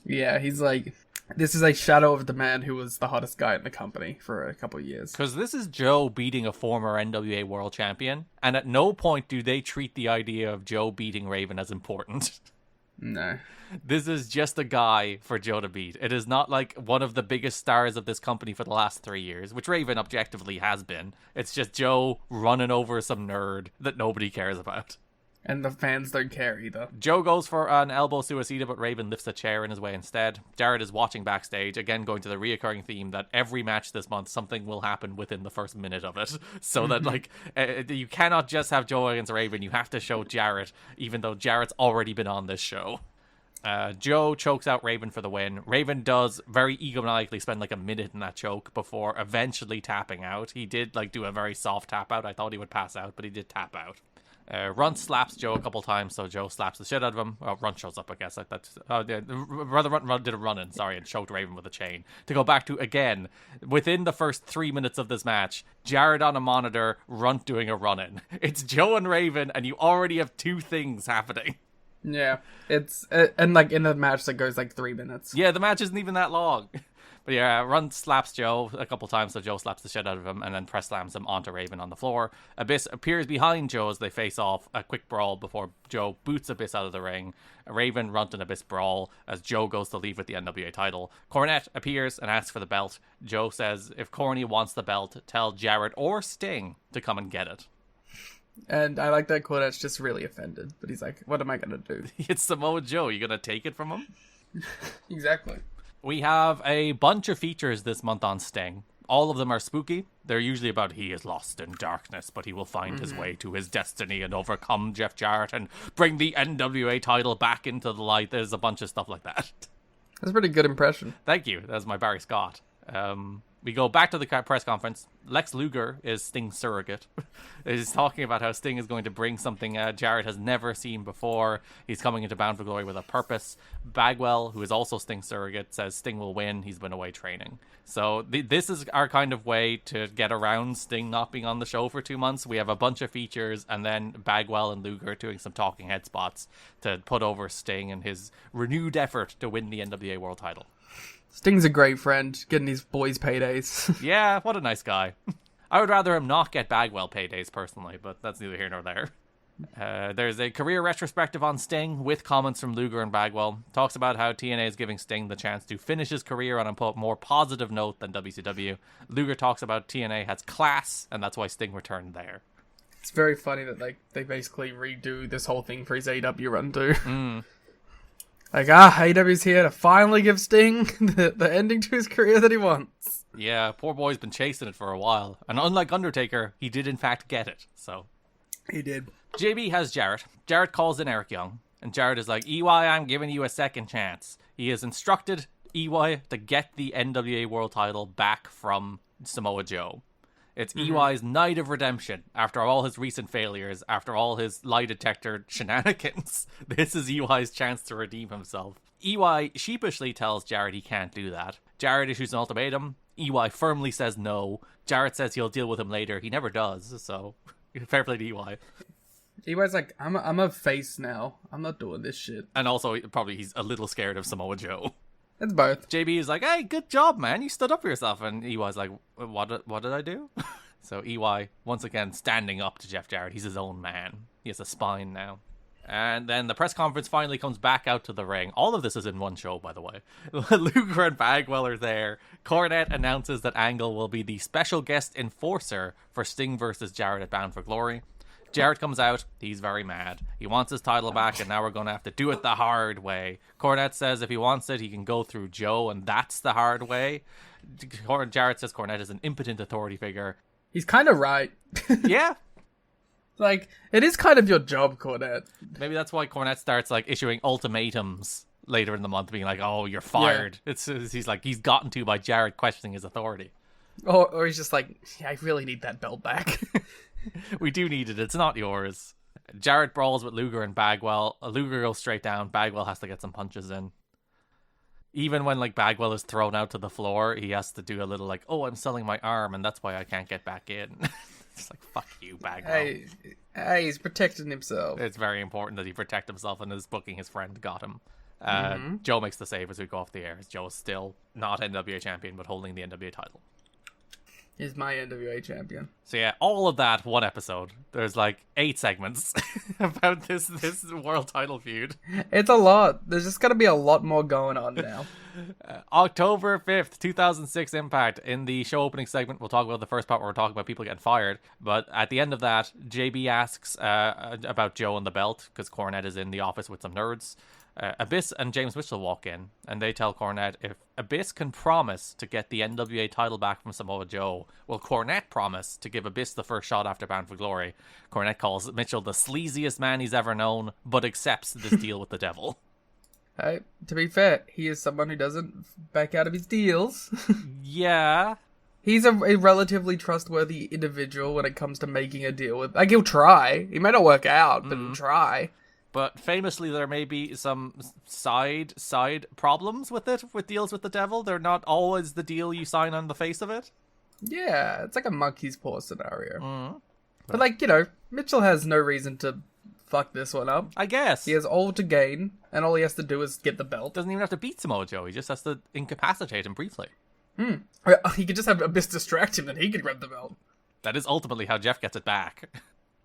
Yeah, he's like... This is a shadow of the man who was the hottest guy in the company for a couple of years. Because this is Joe beating a former NWA World Champion, and at no point do they treat the idea of Joe beating Raven as important. No. This is just a guy for Joe to beat. It is not like one of the biggest stars of this company for the last 3 years, which Raven objectively has been. It's just Joe running over some nerd that nobody cares about. And the fans don't care either. Joe goes for an elbow suicida, but Raven lifts a chair in his way instead. Jarrett is watching backstage, again going to the reoccurring theme that every match this month, something will happen within the first minute of it. So that, like, you cannot just have Joe against Raven, you have to show Jarrett, even though Jarrett's already been on this show. Joe chokes out Raven for the win. Raven does very egomaniacally spend like a minute in that choke before eventually tapping out. He did like do a very soft tap out. I thought he would pass out, but he did tap out. Runt slaps Joe a couple times, so Joe slaps the shit out of him. Runt shows up, I guess. Rather, Runt did a run-in, and choked Raven with a chain. To go back to, again, within the first 3 minutes of this match, Jarrett on a monitor, Runt doing a run-in. It's Joe and Raven, and you already have two things happening. Yeah, it's and like in the match that goes like 3 minutes. Yeah, the match isn't even that long. But yeah, Runt slaps Joe a couple times, so Joe slaps the shit out of him and then press slams him onto Raven on the floor. Abyss appears behind Joe as they face off, a quick brawl before Joe boots Abyss out of the ring. Raven, Runt, and Abyss brawl as Joe goes to leave with the NWA title. Cornette appears and asks for the belt. Joe says if Corny wants the belt, tell Jarrett or Sting to come and get it. And I like that Cornette's just really offended, but he's like, what am I going to do? It's Samoa Joe. You going to take it from him? Exactly. We have a bunch of features this month on Sting. All of them are spooky. They're usually about he is lost in darkness, but he will find his way to his destiny and overcome Jeff Jarrett and bring the NWA title back into the light. There's a bunch of stuff like that. That's a pretty good impression. Thank you. That's my Barry Scott. We go back to the press conference. Lex Luger is Sting's surrogate. He's talking about how Sting is going to bring something Jarrett has never seen before. He's coming into Bound for Glory with a purpose. Bagwell, who is also Sting's surrogate, says Sting will win. He's been away training. So this is our kind of way to get around Sting not being on the show for 2 months. We have a bunch of features, and then Bagwell and Luger doing some talking head spots to put over Sting and his renewed effort to win the NWA World title. Sting's a great friend, getting these boys paydays. Yeah, what a nice guy. I would rather him not get Bagwell paydays personally, but that's neither here nor there. There's a career retrospective on Sting with comments from Luger and Bagwell. Talks about how TNA is giving Sting the chance to finish his career on a more positive note than WCW. Luger talks about TNA has class, and that's why Sting returned there. It's very funny that they basically redo this whole thing for his AEW run too. Like, AEW's here to finally give Sting the ending to his career that he wants. Yeah, poor boy's been chasing it for a while. And unlike Undertaker, he did in fact get it, so. He did. JB has Jarrett. Jarrett calls in Eric Young. And Jarrett is like, EY, I'm giving you a second chance. He has instructed EY to get the NWA World title back from Samoa Joe. It's EY's night of redemption after all his recent failures, after all his lie detector shenanigans. This is EY's chance to redeem himself. EY sheepishly tells Jarrett he can't do that. Jarrett issues an ultimatum. EY firmly says no. Jarrett says he'll deal with him later. He never does, so fair play to EY. EY's like, I'm a face now. I'm not doing this shit. And also, probably he's a little scared of Samoa Joe. It's both. JB is like, hey, good job, man. You stood up for yourself. And EY's like, what did I do? So EY, once again, standing up to Jeff Jarrett. He's his own man. He has a spine now. And then the press conference finally comes back out to the ring. All of this is in one show, by the way. Luger and Bagwell are there. Cornette announces that Angle will be the special guest enforcer for Sting versus Jarrett at Bound for Glory. Jarrett comes out. He's very mad. He wants his title back, and now we're going to have to do it the hard way. Cornette says if he wants it, he can go through Joe, and that's the hard way. Jarrett says Cornette is an impotent authority figure. He's kind of right. Yeah. Like, it is kind of your job, Cornette. Maybe that's why Cornette starts, like, issuing ultimatums later in the month, being like, oh, you're fired. Yeah. He's gotten to by Jarrett questioning his authority. Or he's just like, yeah, I really need that belt back. We do need it. It's not yours. Jarrett brawls with Luger and Bagwell. Luger goes straight down. Bagwell has to get some punches in. Even when, like, Bagwell is thrown out to the floor, he has to do a little, like, oh, I'm selling my arm, and that's why I can't get back in. It's like, fuck you, Bagwell. Hey, he's protecting himself. It's very important that he protect himself, and his booking his friend got him. Joe makes the save as we go off the air. Joe is still not NWA champion, but holding the NWA title. He's my NWA champion. So yeah, all of that, one episode. There's like 8 segments about this world title feud. It's a lot. There's just going to be a lot more going on now. October 5th, 2006 Impact. In the show opening segment, we'll talk about the first part where we're talking about people getting fired. But at the end of that, JB asks about Joe and the belt, because Cornette is in the office with some nerds. Abyss and James Mitchell walk in, and they tell Cornette if Abyss can promise to get the NWA title back from Samoa Joe, will Cornette promise to give Abyss the first shot after Bound for Glory. Cornette calls Mitchell the sleaziest man he's ever known, but accepts this deal with the devil. Hey, to be fair, he is someone who doesn't back out of his deals. Yeah. He's a relatively trustworthy individual when it comes to making a deal with... Like, he'll try. He may not work out, but he'll try. But famously, there may be some side problems with it, with deals with the devil. They're not always the deal you sign on the face of it. Yeah, it's like a monkey's paw scenario. But like, you know, Mitchell has no reason to fuck this one up. I guess. He has all to gain, and all he has to do is get the belt. Doesn't even have to beat Samoa Joe. He just has to incapacitate him briefly. He could just have Abyss distract him, and he could grab the belt. That is ultimately how Jeff gets it back.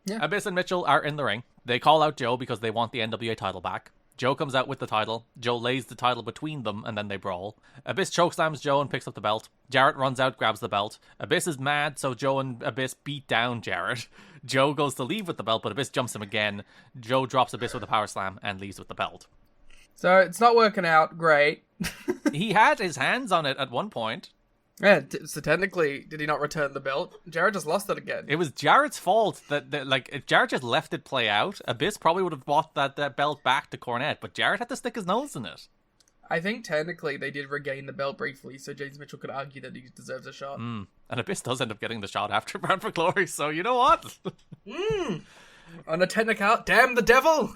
Yeah. Abyss and Mitchell are in the ring. They call out Joe because they want the NWA title back. Joe comes out with the title. Joe lays the title between them, and then they brawl. Abyss chokeslams Joe and picks up the belt. Jarrett runs out, grabs the belt. Abyss is mad, so Joe and Abyss beat down Jarrett. Joe goes to leave with the belt, but Abyss jumps him again. Joe drops Abyss with a power slam and leaves with the belt. So it's not working out great. He had his hands on it at one point. Yeah, so technically, did he not return the belt? Jarrett just lost it again. It was Jarrett's fault that like, if Jarrett just left it play out, Abyss probably would have brought that belt back to Cornette, but Jarrett had to stick his nose in it. I think technically they did regain the belt briefly, so James Mitchell could argue that he deserves a shot. And Abyss does end up getting the shot after Bound for Glory, so you know what? On a technical, damn the devil!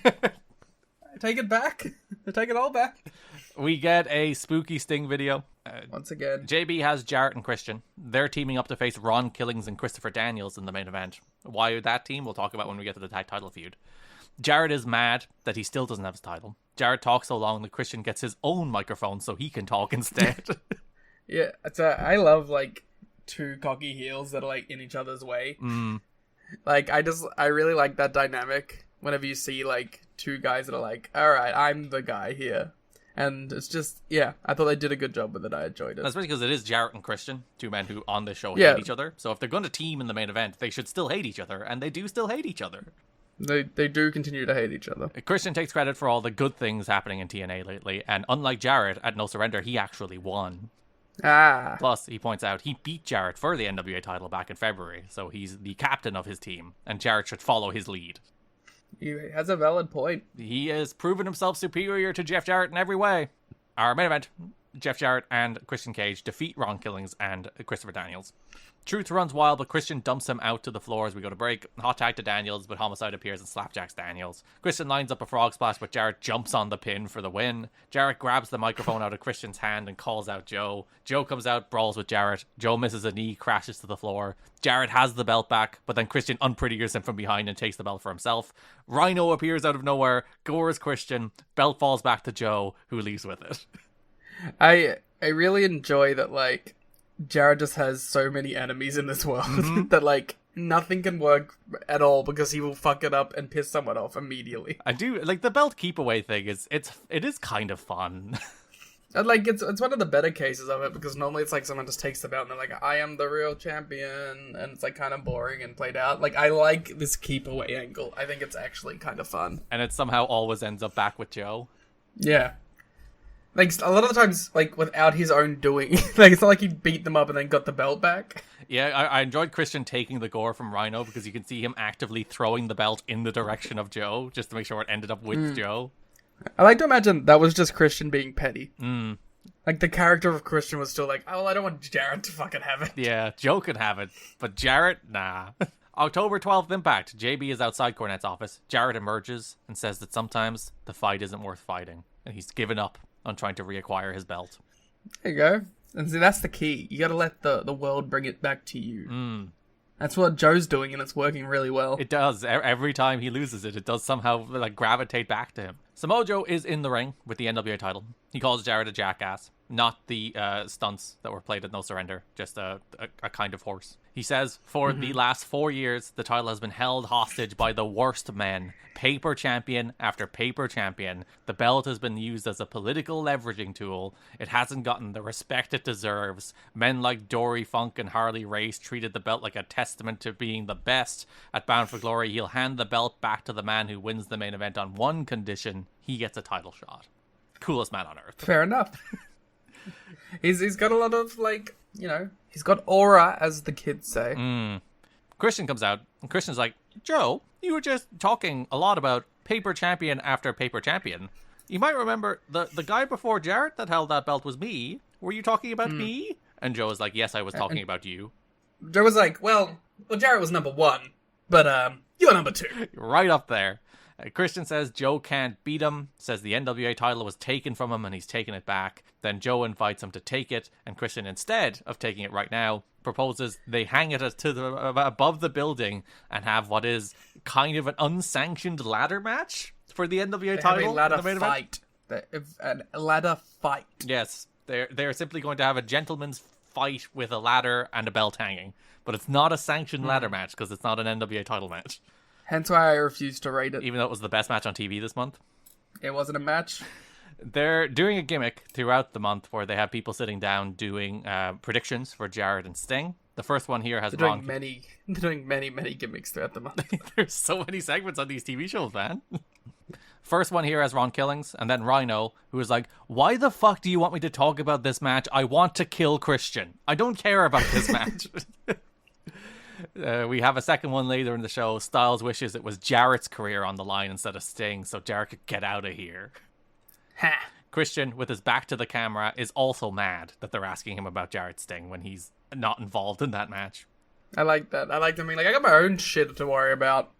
I take it back. I take it all back. We get a spooky Sting video. Once again. JB has Jarrett and Christian. They're teaming up to face Ron Killings and Christopher Daniels in the main event. Why that team, we'll talk about when we get to the tag title feud. Jarrett is mad that he still doesn't have his title. Jarrett talks so long that Christian gets his own microphone so he can talk instead. Yeah, I love, like, two cocky heels that are, like, in each other's way. Like, I really like that dynamic whenever you see, like, two guys that are like, alright, I'm the guy here. And it's just, yeah, I thought they did a good job with it. I enjoyed it. Especially because it is Jarrett and Christian, two men who on this show hate each other. So if they're going to team in the main event, they should still hate each other, and they do still hate each other. They do continue to hate each other. Christian takes credit for all the good things happening in TNA lately, and unlike Jarrett, at No Surrender, he actually won. Plus, he points out, he beat Jarrett for the NWA title back in February, so he's the captain of his team, and Jarrett should follow his lead. He has a valid point. He has proven himself superior to Jeff Jarrett in every way. Our main event, Jeff Jarrett and Christian Cage defeat Ron Killings and Christopher Daniels. Truth runs wild, but Christian dumps him out to the floor as we go to break. Hot tag to Daniels, but Homicide appears and slapjacks Daniels. Christian lines up a frog splash, but Jarrett jumps on the pin for the win. Jarrett grabs the microphone out of Christian's hand and calls out Joe. Joe comes out, brawls with Jarrett. Joe misses a knee, crashes to the floor. Jarrett has the belt back, but then Christian unprettiers him from behind and takes the belt for himself. Rhino appears out of nowhere, gores Christian. Belt falls back to Joe, who leaves with it. I really enjoy that, like, Jarrett just has so many enemies in this world that, like, nothing can work at all because he will fuck it up and piss someone off immediately. I do like the belt keep away thing. It is kind of fun. And, like, it's one of the better cases of it because normally it's like someone just takes the belt and they're like, I am the real champion, and it's like kind of boring and played out. Like, I like this keep away angle. I think it's actually kind of fun. And it somehow always ends up back with Joe. Yeah. Like, a lot of the times, like, without his own doing. Like, it's not like he beat them up and then got the belt back. Yeah, I enjoyed Christian taking the gore from Rhino because you can see him actively throwing the belt in the direction of Joe just to make sure it ended up with Joe. I like to imagine that was just Christian being petty. Mm. Like, the character of Christian was still like, oh, well, I don't want Jarrett to fucking have it. Yeah, Joe can have it, but Jarrett, nah. October 12th Impact. JB is outside Cornette's office. Jarrett emerges and says that sometimes the fight isn't worth fighting, and he's given up on trying to reacquire his belt. There you go. And see, that's the key. You gotta let the world bring it back to you. Mm. That's what Joe's doing, and it's working really well. It does. Every time he loses it, it does somehow like gravitate back to him. Samoa Joe is in the ring with the NWA title. He calls Jarrett a jackass. Not the stunts that were played at No Surrender, just a kind of horse. He says, for the last 4 years, the title has been held hostage by the worst men. Paper champion after paper champion. The belt has been used as a political leveraging tool. It hasn't gotten the respect it deserves. Men like Dory Funk and Harley Race treated the belt like a testament to being the best. At Bound for Glory, he'll hand the belt back to the man who wins the main event on one condition. He gets a title shot. Coolest man on earth. Fair enough. He's got a lot of, like, you know, he's got aura, as the kids say. Christian comes out, and Christian's like, Joe, you were just talking a lot about paper champion after paper champion. You might remember the guy before Jarrett that held that belt was me. Were you talking about me? And Joe was like, yes, I was talking about you. Joe was like, well, Jarrett was number one, but you're number two. Right up there. Christian says Joe can't beat him, says the NWA title was taken from him and he's taken it back. Then Joe invites him to take it, and Christian, instead of taking it right now, proposes they hang it to the above the building and have what is kind of an unsanctioned ladder match for the NWA title. A ladder fight. A ladder fight. Yes, they're simply going to have a gentleman's fight with a ladder and a belt hanging, but it's not a sanctioned ladder match because it's not an NWA title match. Hence why I refuse to rate it. Even though it was the best match on TV this month. It wasn't a match. They're doing a gimmick throughout the month where they have people sitting down doing predictions for Jarrett and Sting. The first one here has They're doing many gimmicks throughout the month. There's so many segments on these TV shows, man. First one here has Ron Killings, and then Rhino, who is like, why the fuck do you want me to talk about this match? I want to kill Christian. I don't care about this match. We have a second one later in the show. Styles wishes it was Jarrett's career on the line instead of Sting, so Jarrett could get out of here. Ha. Christian, with his back to the camera, is also mad that they're asking him about Jarrett Sting when he's not involved in that match. I like that. I like them being like, I got my own shit to worry about.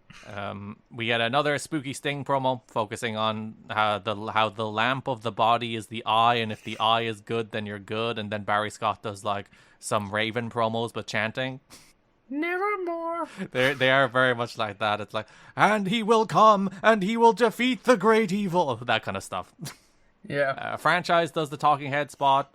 We get another spooky Sting promo focusing on how the lamp of the body is the eye, and if the eye is good, then you're good. And then Barry Scott does like some Raven promos but chanting. Nevermore. They are very much like that. It's like, and he will come, and he will defeat the great evil. That kind of stuff. Yeah. Franchise does the talking head spot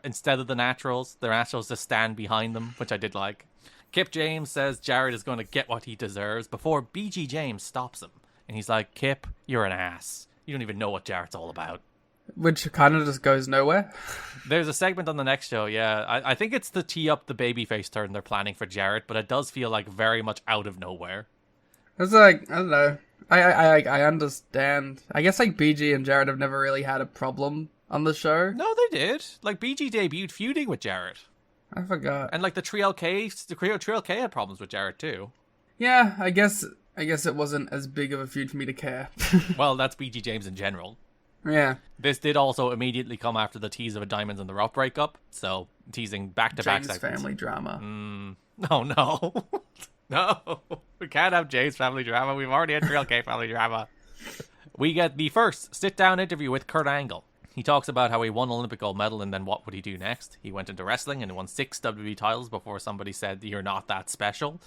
instead of the Naturals. The Naturals just stand behind them, which I did like. Kip James says Jarrett is going to get what he deserves before BG James stops him. And he's like, Kip, you're an ass. You don't even know what Jarrett's all about. Which kind of just goes nowhere. There's a segment on the next show, yeah. I think it's to tee up the babyface turn they're planning for Jarrett, but it does feel like very much out of nowhere. It's like, I don't know. I understand. I guess like BG and Jarrett have never really had a problem on the show. No, they did. Like BG debuted feuding with Jarrett. I forgot. And like the Trio K had problems with Jarrett too. Yeah, I guess it wasn't as big of a feud for me to care. Well, that's BG James in general. Yeah. This did also immediately come after the tease of a Diamonds in the Rough breakup, so teasing back-to-back James segments. family drama. Oh, no. No. We can't have James family drama. We've already had Real K family drama. We get the first sit-down interview with Kurt Angle. He talks about how he won an Olympic gold medal and then what would he do next. He went into wrestling and won 6 WWE titles before somebody said, you're not that special.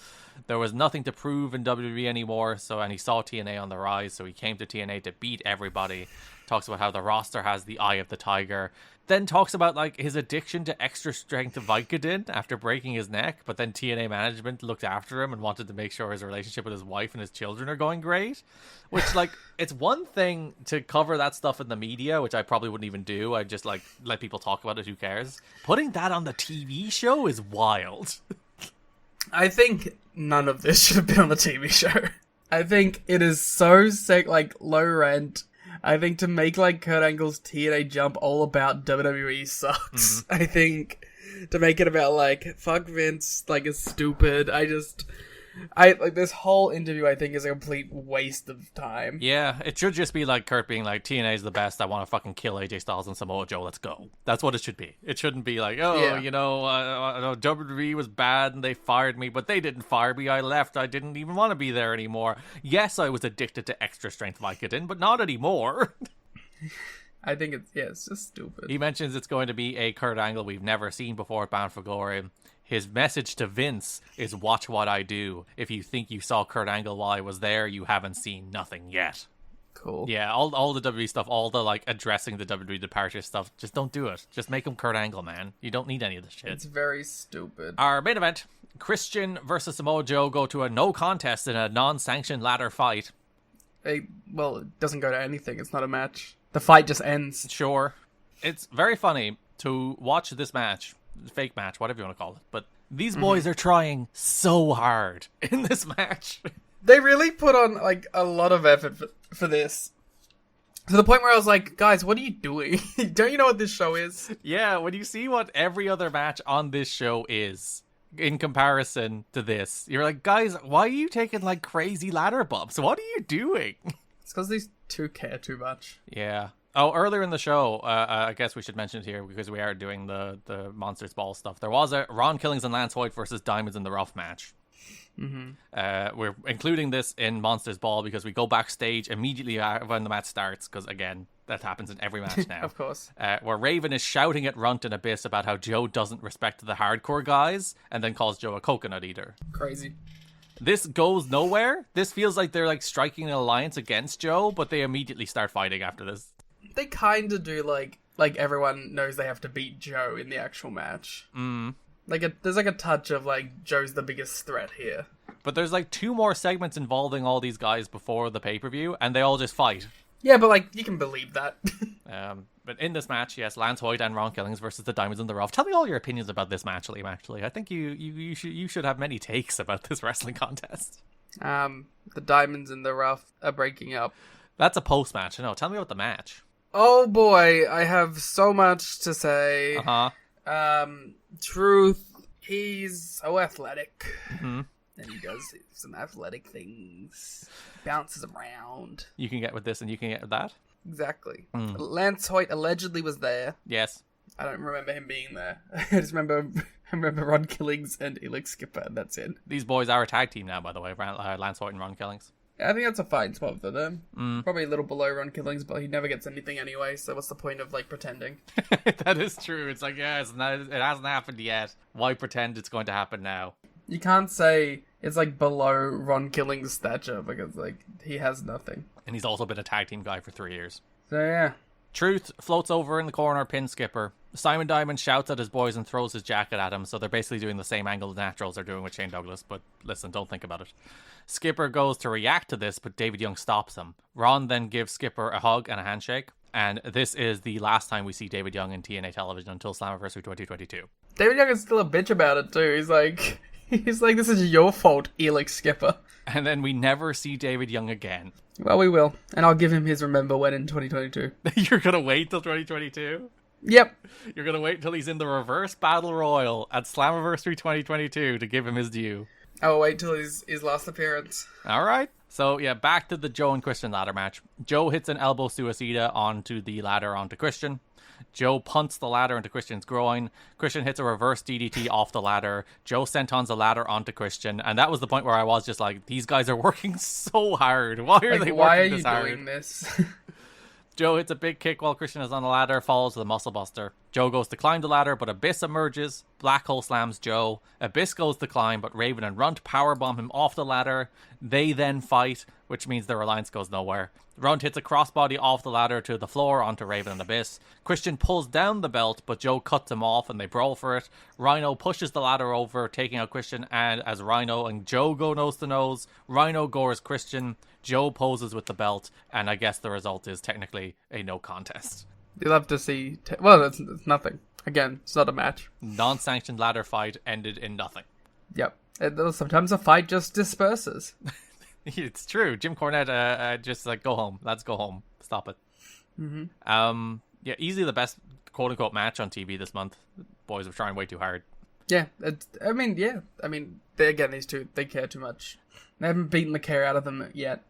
There was nothing to prove in WWE anymore, and he saw TNA on the rise, so he came to TNA to beat everybody. Talks about how the roster has the eye of the tiger. Then talks about like his addiction to extra strength Vicodin after breaking his neck, but then TNA management looked after him and wanted to make sure his relationship with his wife and his children are going great. Which, like, it's one thing to cover that stuff in the media, which I probably wouldn't even do. I'd just like let people talk about it, who cares? Putting that on the TV show is wild. I think none of this should have been on the TV show. I think it is so sick, like low rent. I think to make like Kurt Angle's TNA jump all about WWE sucks. Mm-hmm. I think to make it about like fuck Vince like is stupid. I like this whole interview I think is a complete waste of time. Yeah, it should just be like Kurt being like, TNA is the best, I want to fucking kill AJ Styles and Samoa Joe, let's go. That's what it should be. It shouldn't be like, WWE was bad and they fired me, but they didn't fire me, I left, I didn't even want to be there anymore. Yes, I was addicted to extra strength Vicodin, but not anymore. I think it's just stupid. He mentions it's going to be a Kurt Angle we've never seen before at Bound for Glory. His message to Vince is, watch what I do. If you think you saw Kurt Angle while I was there, you haven't seen nothing yet. Cool. Yeah, all the WWE stuff, all the like addressing the WWE departure stuff, just don't do it. Just make him Kurt Angle, man. You don't need any of this shit. It's very stupid. Our main event, Christian versus Samoa Joe go to a no contest in a non-sanctioned ladder fight. Well, it doesn't go to anything. It's not a match. The fight just ends. Sure. It's very funny to watch this match. Fake match, whatever you want to call it, but these boys are trying so hard in this match. They really put on like a lot of effort for this, to the point where I was like, guys, what are you doing? Don't you know what this show is? Yeah, when you see what every other match on this show is in comparison to this, you're like, guys, why are you taking like crazy ladder bumps? What are you doing? It's because these two care too much. Yeah. Oh, earlier in the show, I guess we should mention it here because we are doing the Monsters Ball stuff. There was a Ron Killings and Lance Hoyt versus Diamonds in the Rough match. Mm-hmm. We're including this in Monsters Ball because we go backstage immediately when the match starts, because, again, that happens in every match now. Of course. Where Raven is shouting at Runt and Abyss about how Joe doesn't respect the hardcore guys and then calls Joe a coconut eater. Crazy. This goes nowhere. This feels like they're like striking an alliance against Joe, but they immediately start fighting after this. They kind of do like everyone knows they have to beat Joe in the actual match. There's like a touch of like Joe's the biggest threat here. But there's like 2 more segments involving all these guys before the pay-per-view, and they all just fight. Yeah, but like you can believe that. But in this match, yes, Lance Hoyt and Ron Killings versus the Diamonds in the Rough. Tell me all your opinions about this match, Liam. Actually, I think you should have many takes about this wrestling contest. The Diamonds in the Rough are breaking up. That's a post-match. No, tell me about the match. Oh boy, I have so much to say. Truth, he's so athletic. Mm-hmm. And he does some athletic things. Bounces around. You can get with this and you can get with that? Exactly. Lance Hoyt allegedly was there. Yes. I don't remember him being there. I just remember Ron Killings and Elix Skipper, and that's it. These boys are a tag team now, by the way, Lance Hoyt and Ron Killings. I think that's a fine spot for them. Probably a little below Ron Killings, but he never gets anything anyway, so what's the point of, like, pretending? That is true. It's like, yeah, it hasn't happened yet. Why pretend it's going to happen now? You can't say it's, like, below Ron Killings' stature, because, like, he has nothing. And he's also been a tag team guy for 3 years. So, yeah. Truth floats over in the corner, pin Skipper. Simon Diamond shouts at his boys and throws his jacket at him, so they're basically doing the same angle the Naturals are doing with Shane Douglas, but listen, don't think about it. Skipper goes to react to this, but David Young stops him. Ron then gives Skipper a hug and a handshake, and this is the last time we see David Young in TNA television until Slammiversary 2022. David Young is still a bitch about it too. He's like, this is your fault, Elix Skipper. And then we never see David Young again. Well, we will, and I'll give him his remember when in 2022. You're gonna wait till 2022? Yep. You're gonna wait until he's in the reverse battle royal at Slammiversary 2022 to give him his due. I will wait till his last appearance. Alright. So, yeah, back to the Joe and Christian ladder match. Joe hits an elbow suicida onto the ladder onto Christian. Joe punts the ladder into Christian's groin. Christian hits a reverse DDT off the ladder. Joe sentons the ladder onto Christian. And that was the point where I was just like, these guys are working so hard. Why are they working this hard? Why are you doing this? Joe hits a big kick while Christian is on the ladder, follows the muscle buster. Joe goes to climb the ladder, but Abyss emerges. Black Hole slams Joe. Abyss goes to climb, but Raven and Runt powerbomb him off the ladder. They then fight, which means their alliance goes nowhere. Runt hits a crossbody off the ladder to the floor onto Raven and Abyss. Christian pulls down the belt, but Joe cuts him off and they brawl for it. Rhino pushes the ladder over, taking out Christian, and as Rhino and Joe go nose to nose, Rhino gores Christian. Joe poses with the belt, and I guess the result is technically a no contest. You'll have to see... well, it's nothing. Again, it's not a match. Non-sanctioned ladder fight ended in nothing. Yep. Sometimes a fight just disperses. It's true. Jim Cornette just like, go home. Let's go home. Stop it. Mm-hmm. Yeah, easily the best quote-unquote match on TV this month. Boys were trying way too hard. Yeah. These two, they care too much. They haven't beaten the care out of them yet.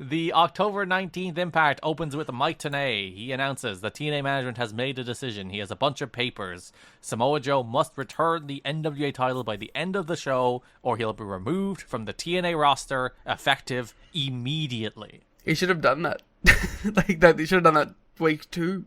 The October 19th Impact opens with Mike Tenay. He announces that TNA management has made a decision. He has a bunch of papers. Samoa Joe must return the NWA title by the end of the show, or he'll be removed from the TNA roster, effective immediately. He should have done that. Like that. He should have done that week 2.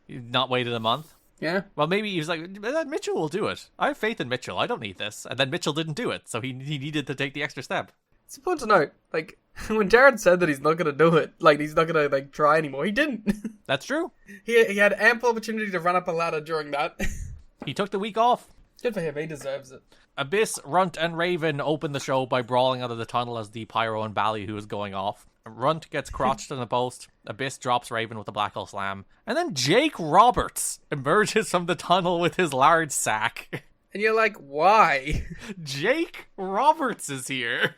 Not waited a month. Yeah. Well, maybe he was like, Mitchell will do it. I have faith in Mitchell. I don't need this. And then Mitchell didn't do it, so he needed to take the extra step. It's important to note, like, when Jarrett said that he's not going to do it, like, he's not going to, like, try anymore, he didn't. That's true. He had ample opportunity to run up a ladder during that. He took the week off. Good for him, he deserves it. Abyss, Runt, and Raven open the show by brawling out of the tunnel as the Pyro and Ballyhoo is going off. Runt gets crotched in the post. Abyss drops Raven with a Black Hole Slam. And then Jake Roberts emerges from the tunnel with his large sack. And you're like, why? Jake Roberts is here.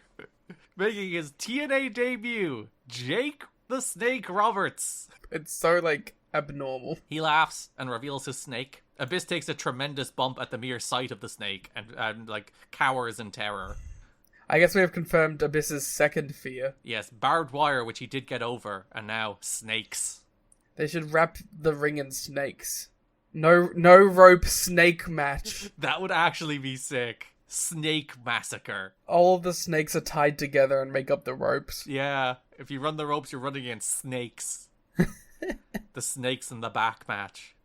Making his TNA debut. Jake the Snake Roberts. It's so, like, abnormal. He laughs and reveals his snake. Abyss takes a tremendous bump at the mere sight of the snake and like, cowers in terror. I guess we have confirmed Abyss's second fear. Yes, barbed wire, which he did get over, and now snakes. They should wrap the ring in snakes. No rope snake match. That would actually be sick. Snake massacre. All of the snakes are tied together and make up the ropes. Yeah, if you run the ropes, you're running against snakes. The snakes in the back match.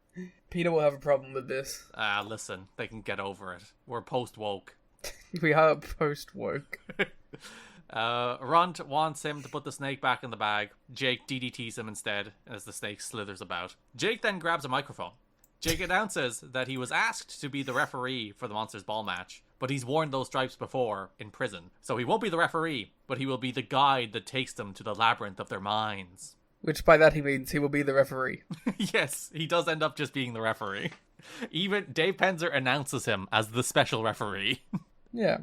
Peter will have a problem with this. Listen, they can get over it. We're post-woke. We are post-woke. Runt wants him to put the snake back in the bag. Jake DDTs him instead as the snake slithers about. Jake then grabs a microphone. Jake announces that he was asked to be the referee for the Monsters Ball match, but he's worn those stripes before in prison. So he won't be the referee, but he will be the guide that takes them to the labyrinth of their minds. Which by that he means he will be the referee. Yes, he does end up just being the referee. Even Dave Penzer announces him as the special referee. Yeah.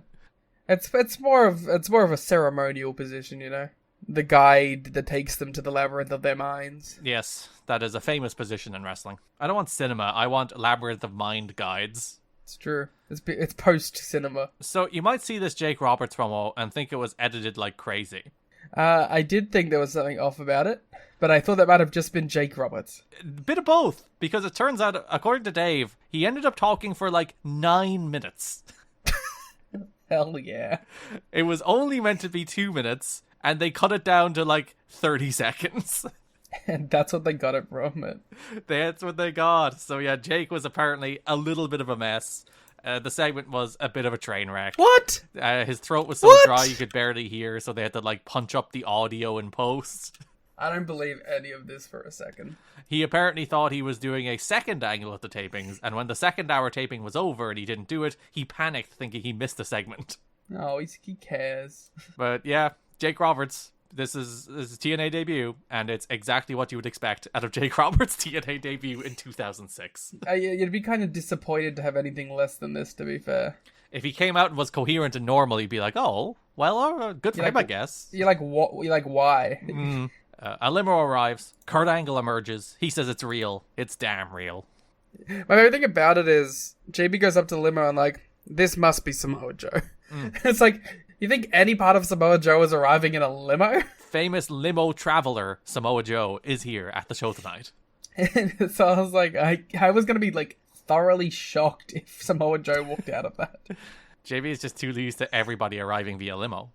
It's more of a ceremonial position, you know. The guide that takes them to the labyrinth of their minds. Yes, that is a famous position in wrestling. I don't want cinema, I want labyrinth of mind guides. It's true. It's post-cinema. So you might see this Jake Roberts promo and think it was edited like crazy. I did think there was something off about it, but I thought that might have just been Jake Roberts. A bit of both, because it turns out, according to Dave, he ended up talking for like 9 minutes. Hell yeah. It was only meant to be 2 minutes, and they cut it down to like 30 seconds. And that's what they got it from it. That's what they got. So yeah, Jake was apparently a little bit of a mess. The segment was a bit of a train wreck. What? His throat was so dry you could barely hear, so they had to like punch up the audio in post. I don't believe any of this for a second. He apparently thought he was doing a second angle of the tapings, and when the second hour taping was over and he didn't do it, he panicked thinking he missed a segment. Oh, he cares. But yeah, Jake Roberts, this is TNA debut, and it's exactly what you would expect out of Jake Roberts' TNA debut in 2006. You'd be kind of disappointed to have anything less than this, to be fair. If he came out and was coherent and normal, you'd be like, oh, well, good for him, I guess. You're like, what? You're like, why? A limo arrives. Kurt Angle emerges. He says it's real. It's damn real. My favorite thing about it is JB goes up to the limo and like, this must be Samoa Joe. It's like, You think any part of Samoa Joe is arriving in a limo? Famous limo traveler Samoa Joe is here at the show tonight. So I was like, I was going to be like thoroughly shocked if Samoa Joe walked out of that. JB is just too used to everybody arriving via limo.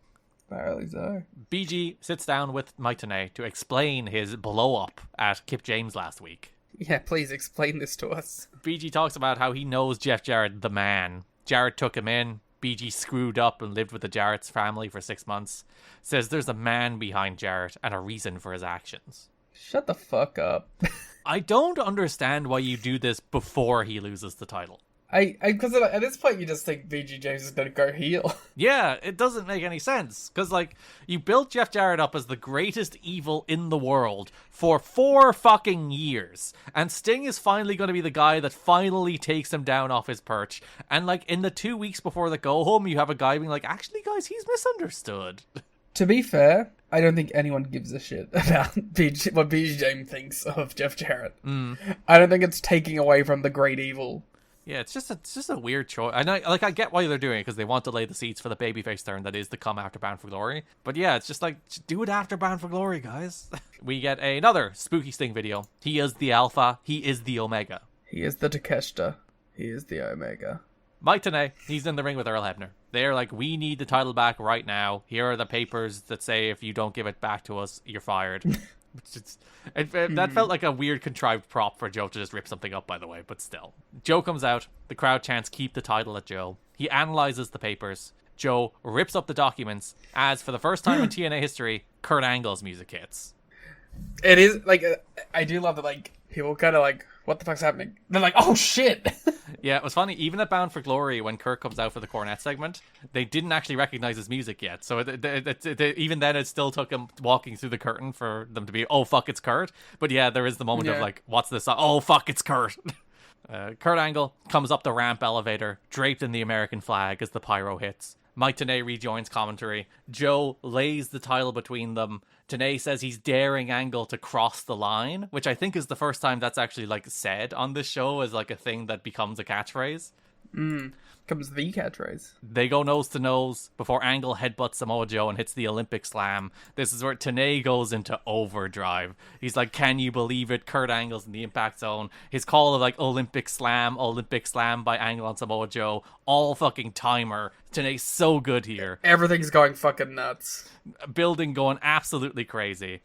Apparently so. BG sits down with Mike Tenay to explain his blow-up at Kip James last week. Yeah, please explain this to us. BG talks about how he knows Jeff Jarrett, the man. Jarrett took him in. BG screwed up and lived with the Jarrett's family for 6 months. Says there's a man behind Jarrett and a reason for his actions. Shut the fuck up. I don't understand why you do this before he loses the title. Because at this point you just think BG James is going to go heel. Yeah, it doesn't make any sense. Because, like, you built Jeff Jarrett up as the greatest evil in the world for 4 fucking years. And Sting is finally going to be the guy that finally takes him down off his perch. And, like, in the 2 weeks before the go-home, you have a guy being like, actually, guys, he's misunderstood. To be fair, I don't think anyone gives a shit about what BG James thinks of Jeff Jarrett. I don't think it's taking away from the great evil. Yeah, it's just a weird choice. And I get why they're doing it, because they want to lay the seeds for the babyface turn that is to come after Bound for Glory. But yeah, it's just like, do it after Bound for Glory, guys. We get another spooky Sting video. He is the Alpha. He is the Omega. He is the Takeshita. He is the Omega. Mike Tenay, he's in the ring with Earl Hebner. They're like, we need the title back right now. Here are the papers that say if you don't give it back to us, you're fired. That felt like a weird contrived prop for Joe to just rip something up, by the way, but still. Joe comes out. The crowd chants, keep the title at Joe. He analyzes the papers. Joe rips up the documents as, for the first time in TNA history, Kurt Angle's music hits. It is, like, I do love that, like, people kind of like, what the fuck's happening? They're like, oh shit! Yeah, it was funny. Even at Bound for Glory, when Kurt comes out for the cornet segment, they didn't actually recognize his music yet. So even then, it still took him walking through the curtain for them to be, oh, fuck, it's Kurt. But yeah, there is the moment of like, what's this song? Oh, fuck, it's Kurt. Kurt Angle comes up the ramp elevator, draped in the American flag as the pyro hits. Mike Tenay rejoins commentary. Joe lays the title between them. Tenay says he's daring Angle to cross the line, which I think is the first time that's actually like said on this show as like a thing that becomes a catchphrase. Comes the catchphrase. They go nose to nose before Angle headbutts Samoa Joe and hits the Olympic slam. This is where Tenay goes into overdrive. He's like, can you believe it? Kurt Angle's in the impact zone. His call of like Olympic slam by Angle on Samoa Joe. All fucking timer. Tenay's so good here. Everything's going fucking nuts. Building going absolutely crazy.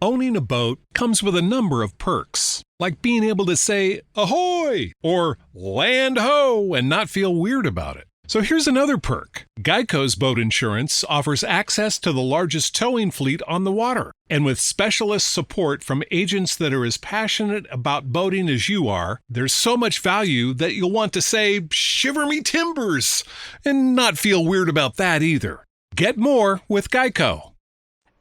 Owning a boat comes with a number of perks, like being able to say, ahoy, or land ho, and not feel weird about it. So here's another perk. Geico's boat insurance offers access to the largest towing fleet on the water. And with specialist support from agents that are as passionate about boating as you are, there's so much value that you'll want to say, shiver me timbers, and not feel weird about that either. Get more with Geico.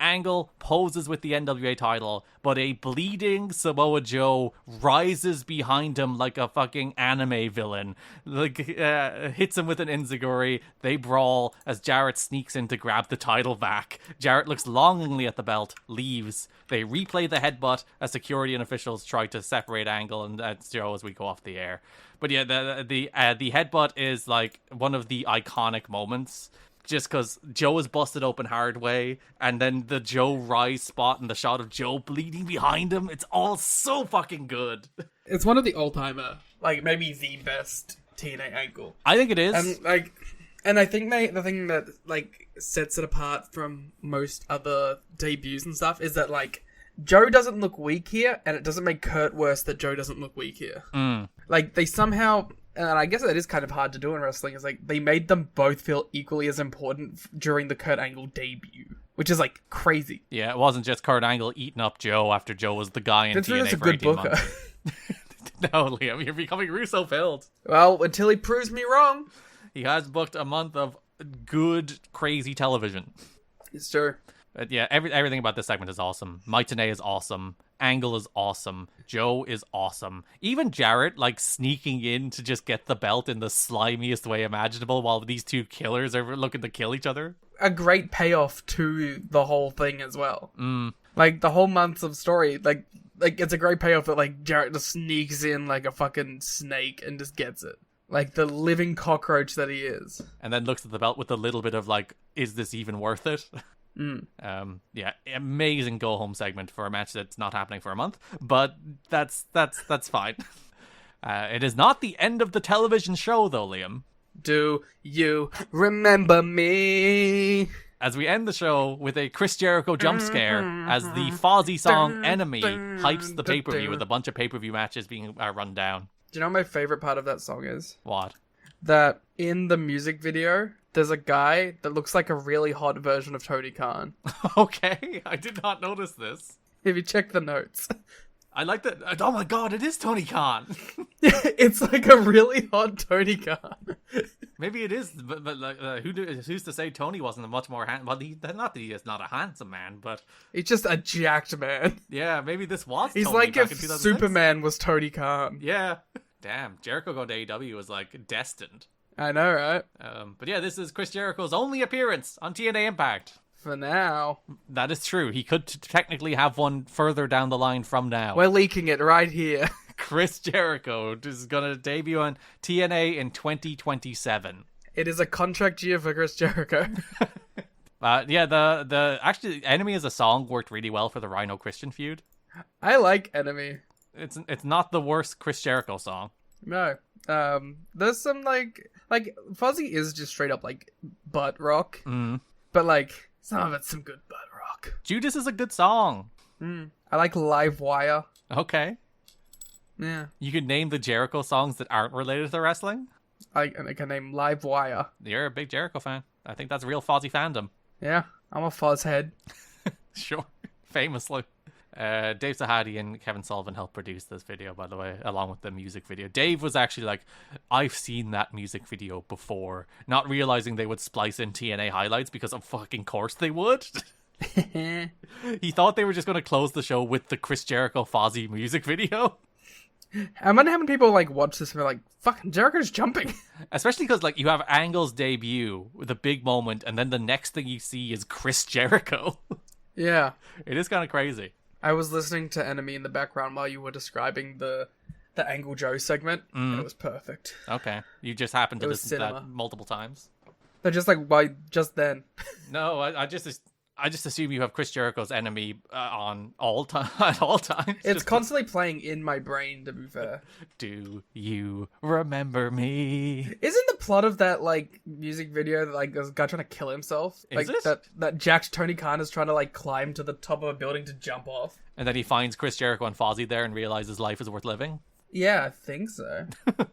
Angle poses with the NWA title, but a bleeding Samoa Joe rises behind him like a fucking anime villain. Like, hits him with an enziguri. They brawl as Jarrett sneaks in to grab the title back. Jarrett looks longingly at the belt, leaves. They replay the headbutt as security and officials try to separate Angle and Joe as we go off the air. But yeah, the headbutt is like one of the iconic moments. Just because Joe is busted open hard way, and then the Joe rise spot and the shot of Joe bleeding behind him, it's all so fucking good. It's one of the all-timer, like maybe the best TNA angle. I think it is. And I think the thing that like sets it apart from most other debuts and stuff is that like Joe doesn't look weak here, and it doesn't make Kurt worse that Joe doesn't look weak here. Like they somehow. And I guess that is kind of hard to do in wrestling, is like, they made them both feel equally as important during the Kurt Angle debut, which is, like, crazy. Yeah, it wasn't just Kurt Angle eating up Joe after Joe was the guy in TNA for 18 months. No, Liam, you're becoming Russo-filled. Well, until he proves me wrong. He has booked a month of good, crazy television. It's true. But yeah, everything about this segment is awesome. Mike Tenay is awesome. Angle is awesome. Joe is awesome. Even Jarrett, like, sneaking in to just get the belt in the slimiest way imaginable while these two killers are looking to kill each other. A great payoff to the whole thing as well. Like, the whole months of story, like it's a great payoff that, like, Jarrett just sneaks in like a fucking snake and just gets it. Like the living cockroach that he is. And then looks at the belt with a little bit of like, is this even worth it? Yeah, amazing go home segment for a match that's not happening for a month, but that's fine. It is not the end of the television show though, Liam. Do you remember me? As we end the show with a Chris Jericho jump scare as the Fozzy song Enemy hypes the pay-per-view with a bunch of pay-per-view matches being run down. Do you know what my favorite part of that song is? What? That in the music video, there's a guy that looks like a really hot version of Tony Khan. Okay, I did not notice this. If you check the notes. I like that. Oh my god, it is Tony Khan. It's like a really hot Tony Khan. Maybe it is, but like, who's to say Tony wasn't a much more well, not that he is not a handsome man, but he's just a jacked man. Yeah, maybe this was He's Tony like back if in 2006. Superman was Tony Khan. Yeah. Damn, Jericho going to AEW was like destined. I know, right? But yeah, this is Chris Jericho's only appearance on TNA Impact. For now. That is true. He could technically have one further down the line from now. We're leaking it right here. Chris Jericho is going to debut on TNA in 2027. It is a contract year for Chris Jericho. Yeah, the actually Enemy as a song worked really well for the Rhino Christian feud. I like Enemy. It's not the worst Chris Jericho song. No. There's some like Fuzzy is just straight up like butt rock. But like some of it's some good butt rock. Judas is a good song. I like Live Wire. Okay. Yeah. You could name the Jericho songs that aren't related to wrestling? I can name Live Wire. You're a big Jericho fan. I think that's real Fozzy fandom. Yeah, I'm a Fuzz head. Sure. Famously. Dave Sahadi and Kevin Sullivan helped produce this video, by the way, along with the music video. Dave was actually like, I've seen that music video before, not realizing they would splice in TNA highlights because of fucking course they would. He thought they were just going to close the show with the Chris Jericho Fozzy music video. I wonder how many people like watch this and they're like, fucking Jericho's jumping. Especially because like you have Angle's debut with a big moment and then the next thing you see is Chris Jericho. Yeah. It is kind of crazy. I was listening to Enemy in the background while you were describing the Angle Joe segment, and it was perfect. Okay. You just happened to listen to that multiple times? They're just like, why just then? No, I just assume you have Chris Jericho's Enemy on all at all times. It's constantly playing in my brain, to be fair. Do you remember me? Isn't the plot of that like music video that like there's a guy trying to kill himself? Is like it? that jacked Tony Khan is trying to like climb to the top of a building to jump off. And then he finds Chris Jericho and Fozzy there and realizes life is worth living? Yeah, I think so. Let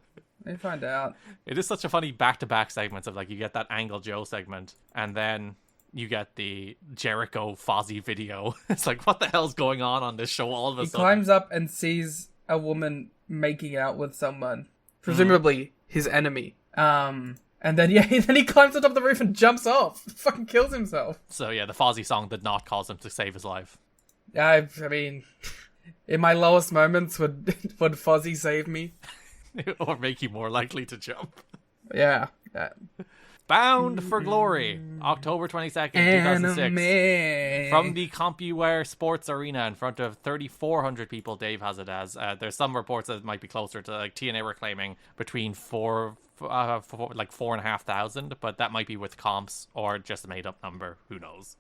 me find out. It is such a funny back-to-back segments of like you get that Angle Joe segment and then you get the Jericho Fozzy video. It's like, what the hell's going on this show all of a sudden? He climbs up and sees a woman making out with someone, presumably his enemy. And then then he climbs on top of the roof and jumps off. Fucking kills himself. So yeah, the Fozzy song did not cause him to save his life. I mean, in my lowest moments, would Fozzy save me? Or make you more likely to jump. Yeah. Bound for Glory, October 22nd, 2006. From the CompuWare Sports Arena in front of 3,400 people, Dave has it as. There's some reports that it might be closer to, like, TNA were claiming between 4,500, but that might be with comps or just a made-up number. Who knows?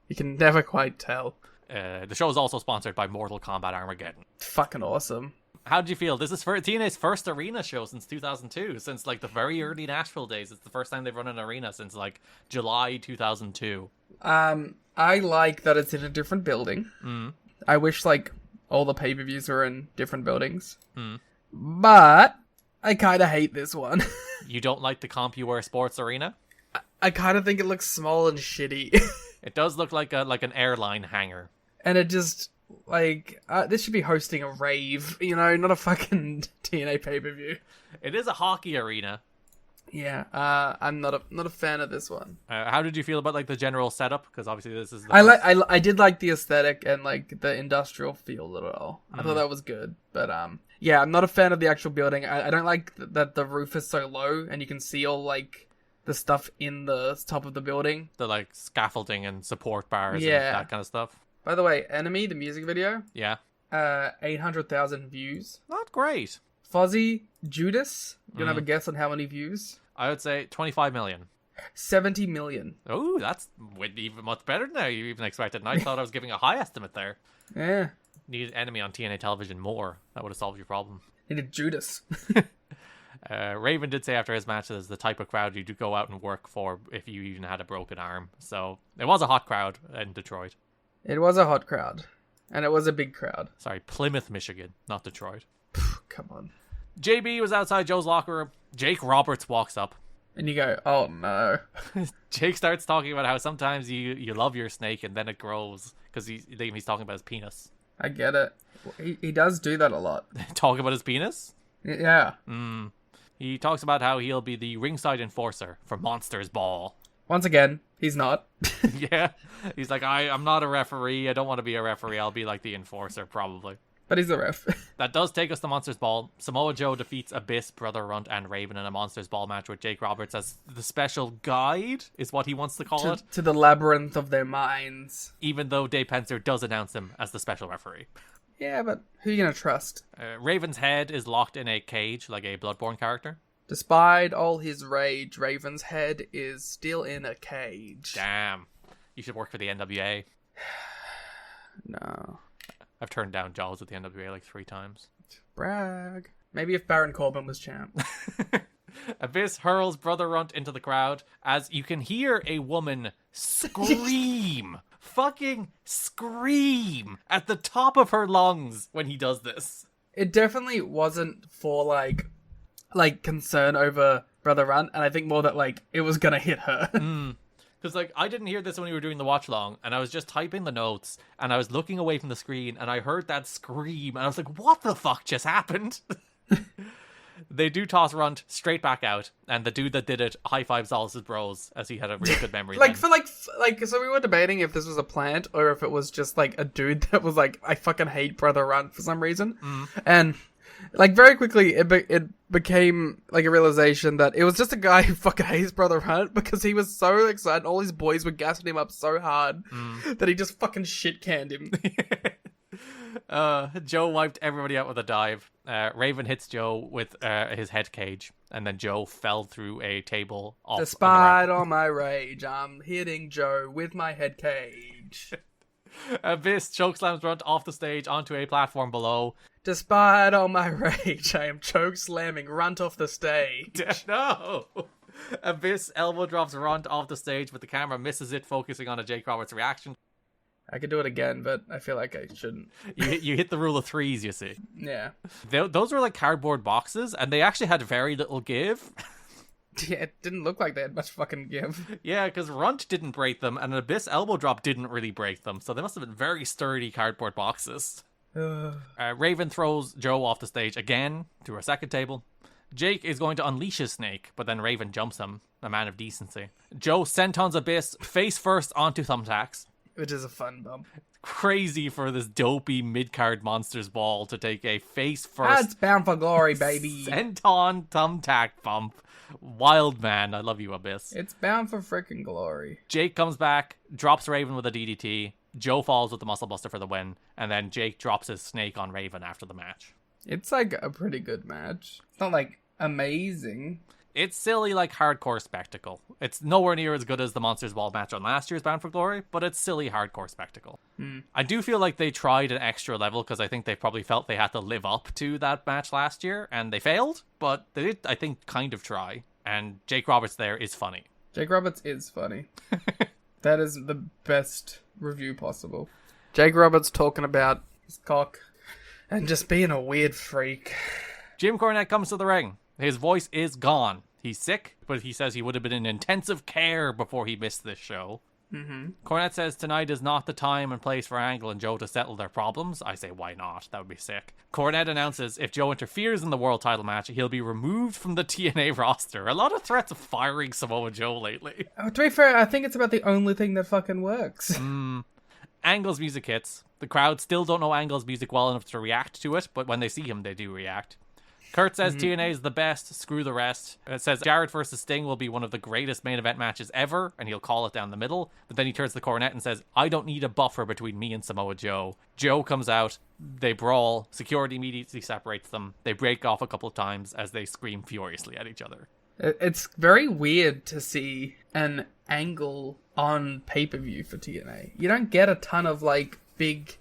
You can never quite tell. The show is also sponsored by Mortal Kombat Armageddon. Fucking awesome. How did you feel? This is TNA's first arena show since 2002, since like the very early Nashville days. It's the first time they've run an arena since like July 2002. I like that it's in a different building. I wish like all the pay-per-views were in different buildings. But I kind of hate this one. You don't like the CompuWare Sports Arena? I kind of think it looks small and shitty. It does look like an airline hangar. And it just... like, this should be hosting a rave, you know, not a fucking TNA pay-per-view. It is a hockey arena. Yeah, I'm not a fan of this one. How did you feel about like the general setup? Because obviously this is. I did like the aesthetic and like the industrial feel at all. I thought that was good, but yeah, I'm not a fan of the actual building. I don't like that the roof is so low and you can see all like the stuff in the top of the building. The like scaffolding and support bars and that kind of stuff. By the way, Enemy, the music video. Yeah. 800,000 views. Not great. Fozzy Judas, you gonna have a guess on how many views? I would say 25 million. 70 million. Oh, that's even much better than I even expected. And I thought I was giving a high estimate there. Yeah. Needed enemy on TNA television more. That would have solved your problem. Needed Judas. Raven did say after his match that it's the type of crowd you'd go out and work for if you even had a broken arm. So it was a hot crowd in Detroit. It was a hot crowd. And it was a big crowd. Sorry, Plymouth, Michigan, not Detroit. Come on. JB was outside Joe's locker room. Jake Roberts walks up. And you go, oh no. Jake starts talking about how sometimes you love your snake and then it grows. Because he's talking about his penis. I get it. He does do that a lot. Talk about his penis? Yeah. He talks about how he'll be the ringside enforcer for Monsters Ball. Once again, he's not. Yeah. He's like, I'm not a referee. I don't want to be a referee. I'll be like the enforcer, probably. But he's the ref. That does take us to Monsters Ball. Samoa Joe defeats Abyss, Brother Runt, and Raven in a Monsters Ball match with Jake Roberts as the special guide, is what he wants to call it. To the labyrinth of their minds. Even though Dave Pencer does announce him as the special referee. Yeah, but who are you going to trust? Raven's head is locked in a cage like a Bloodborne character. Despite all his rage, Raven's head is still in a cage. Damn. You should work for the NWA. No. I've turned down jobs with the NWA like 3 times. Brag. Maybe if Baron Corbin was champ. Abyss hurls Brother Runt into the crowd as you can hear a woman scream. Fucking scream at the top of her lungs when he does this. It definitely wasn't for like concern over Brother Runt, and I think more that like it was gonna hit her. Because, like, I didn't hear this when we were doing the watch-along, and I was just typing the notes, and I was looking away from the screen, and I heard that scream, and I was like, what the fuck just happened? They do toss Runt straight back out, and the dude that did it high-fives all his bros, as he had a really good memory. So we were debating if this was a plant, or if it was just, like, a dude that was like, I fucking hate Brother Runt for some reason. And... like, very quickly, it became, like, a realization that it was just a guy who fucking hates Brother Runt because he was so excited. All his boys were gassing him up so hard that he just fucking shit-canned him. Joe wiped everybody out with a dive. Raven hits Joe with his head cage, and then Joe fell through a table off. Despite all my rage, I'm hitting Joe with my head cage. Abyss chokeslams Runt off the stage onto a platform below. Despite all my rage, I am choke slamming Runt off the stage. No! Abyss elbow drops Runt off the stage, but the camera misses it, focusing on a Jake Roberts reaction. I could do it again, but I feel like I shouldn't. You hit the rule of 3s, you see. Yeah. Those were like cardboard boxes, and they actually had very little give. Yeah, it didn't look like they had much fucking give. Yeah, because Runt didn't break them, and an Abyss elbow drop didn't really break them, so they must have been very sturdy cardboard boxes. Raven throws Joe off the stage again through a second table. Jake is going to unleash his snake, but then Raven jumps him, a man of decency. Joe sentons Abyss face first onto thumbtacks. Which is a fun bump. Crazy for this dopey mid-card Monsters Ball to take a face first. That's bound for glory, baby. Senton thumbtack bump. Wild man. I love you, Abyss. It's bound for frickin' glory. Jake comes back, drops Raven with a DDT. Joe falls with the Muscle Buster for the win, and then Jake drops his snake on Raven after the match. It's like a pretty good match. It's not like amazing. It's silly, like hardcore spectacle. It's nowhere near as good as the Monsters Ball match on last year's Bound for Glory, but it's silly hardcore spectacle. I do feel like they tried an extra level because I think they probably felt they had to live up to that match last year, and they failed, but they did, I think, kind of try. And Jake Roberts there is funny. Jake Roberts is funny. That is the best review possible. Jake Roberts talking about his cock and just being a weird freak. Jim Cornette comes to the ring. His voice is gone. He's sick, but he says he would have been in intensive care before he missed this show. Cornette says tonight is not the time and place for Angle and Joe to settle their problems. I say, why not? That would be sick. Cornette announces if Joe interferes in the world title match, he'll be removed from the TNA roster. A lot of threats of firing Samoa Joe lately. To be fair, I think it's about the only thing that fucking works. Angle's music hits. The crowd still don't know Angle's music well enough to react to it, but when they see him, they do react. Kurt says TNA is the best, screw the rest. It says Jarrett versus Sting will be one of the greatest main event matches ever, and he'll call it down the middle. But then he turns the cornet and says, I don't need a buffer between me and Samoa Joe. Joe comes out, they brawl, security immediately separates them. They break off a couple of times as they scream furiously at each other. It's very weird to see an angle on pay-per-view for TNA. You don't get a ton of, big,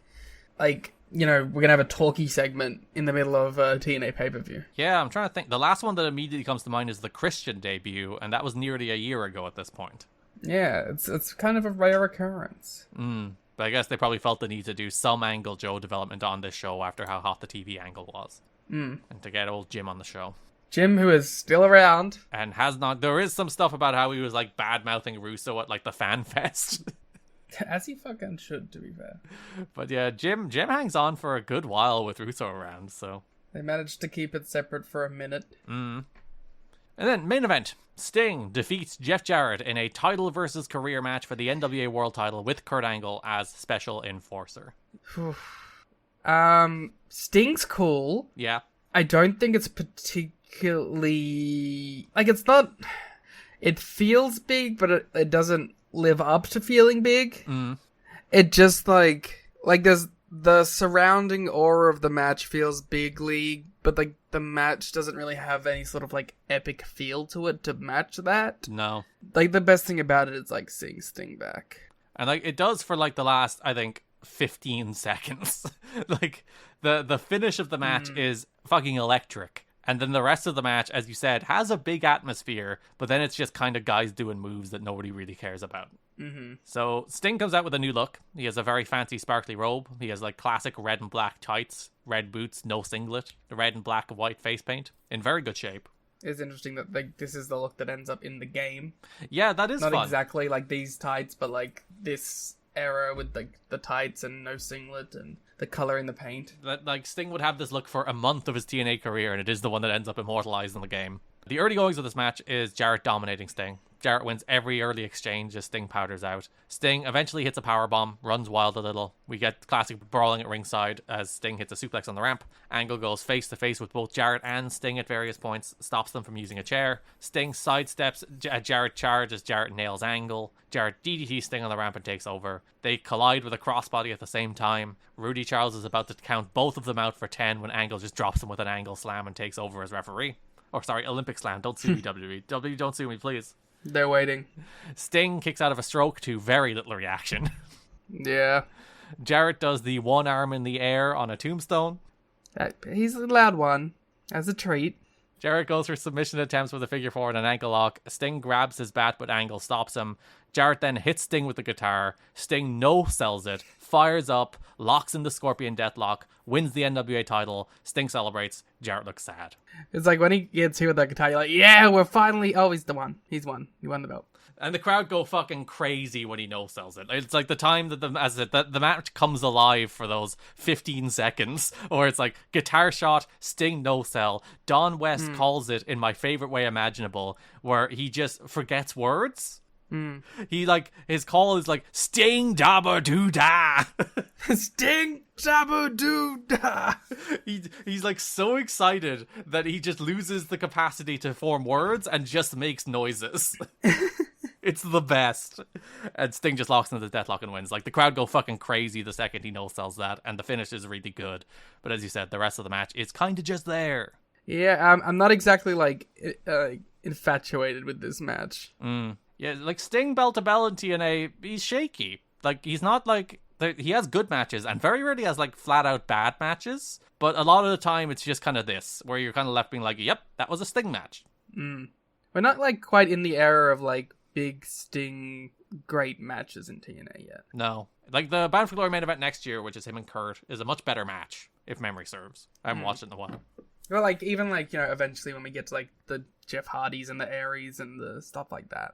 we're going to have a talkie segment in the middle of a TNA pay-per-view. Yeah, I'm trying to think. The last one that immediately comes to mind is the Christian debut, and that was nearly a year ago at this point. Yeah, it's kind of a rare occurrence. But I guess they probably felt the need to do some Angle Joe development on this show after how hot the TV angle was. And to get old Jim on the show. Jim, who is still around. And has not... There is some stuff about how he was, bad-mouthing Russo at, the Fan Fest. As he fucking should, to be fair. But yeah, Jim hangs on for a good while with Russo around, so... They managed to keep it separate for a minute. And then, main event. Sting defeats Jeff Jarrett in a title versus career match for the NWA World title with Kurt Angle as special enforcer. Sting's cool. Yeah. I don't think it's particularly... it's not... It feels big, but it doesn't live up to feeling big. It just, there's... The surrounding aura of the match feels big league, but, the match doesn't really have any sort of, epic feel to it to match that. No. The best thing about it is, seeing Sting back. And, it does for, the last, I think, 15 seconds. The finish of the match is fucking electric. And then the rest of the match, as you said, has a big atmosphere, but then it's just kind of guys doing moves that nobody really cares about. So Sting comes out with a new look. He has a very fancy sparkly robe. He has classic red and black tights, red boots, no singlet, the red and black and white face paint, in very good shape. It's interesting that this is the look that ends up in the game. Yeah, that is not fun. Exactly like these tights, but this era with the tights and no singlet and the color in the paint. That Sting would have this look for a month of his TNA career, and it is the one that ends up immortalized in the game. The early goings of this match is Jarrett dominating Sting. Jarrett wins every early exchange as Sting powders out. Sting eventually hits a powerbomb, runs wild a little. We get classic brawling at ringside as Sting hits a suplex on the ramp. Angle goes face to face with both Jarrett and Sting at various points, stops them from using a chair. Sting sidesteps a Jarrett charge as Jarrett nails Angle. Jarrett DDTs Sting on the ramp and takes over. They collide with a crossbody at the same time. Rudy Charles is about to count both of them out for 10 when Angle just drops him with an Angle slam and takes over as referee. Or sorry, Olympic slam. Don't sue me, WWE. WWE, don't sue me, please. They're waiting. Sting kicks out of a stroke to very little reaction. Yeah. Jarrett does the one arm in the air on a tombstone. He's a loud one. As a treat. Jarrett goes for submission attempts with a figure four and an ankle lock. Sting grabs his bat, but Angle stops him. Jarrett then hits Sting with the guitar. Sting no-sells it, fires up, locks in the Scorpion Deathlock, wins the NWA title. Sting celebrates. Jarrett looks sad. It's like when he gets hit with that guitar, you're like, yeah, we're finally... Oh, he's the one. He's won. He won the belt. And the crowd go fucking crazy when he no-sells it. It's like the time that the match comes alive for those 15 seconds, or it's like guitar shot, Sting no-sell. Don West calls it in my favorite way imaginable, where he just forgets words. He his call is like Sting dabba doo da. Sting dabba doo da. He's so excited that he just loses the capacity to form words and just makes noises. It's the best. And Sting just locks into the Deathlock and wins. The crowd go fucking crazy the second he no-sells that, and the finish is really good. But as you said, the rest of the match is kind of just there. Yeah, I'm not exactly infatuated with this match. Yeah, Sting bell to bell in TNA, he's shaky. He's not he has good matches and very rarely has flat out bad matches. But a lot of the time it's just kind of this, where you're kind of left being yep, that was a Sting match. We're not quite in the era of big Sting great matches in TNA yet. No. The Bound for Glory main event next year, which is him and Kurt, is a much better match, if memory serves. I haven't watched it in a while. Well, even eventually when we get to the Jeff Hardys and the Aries and the stuff like that.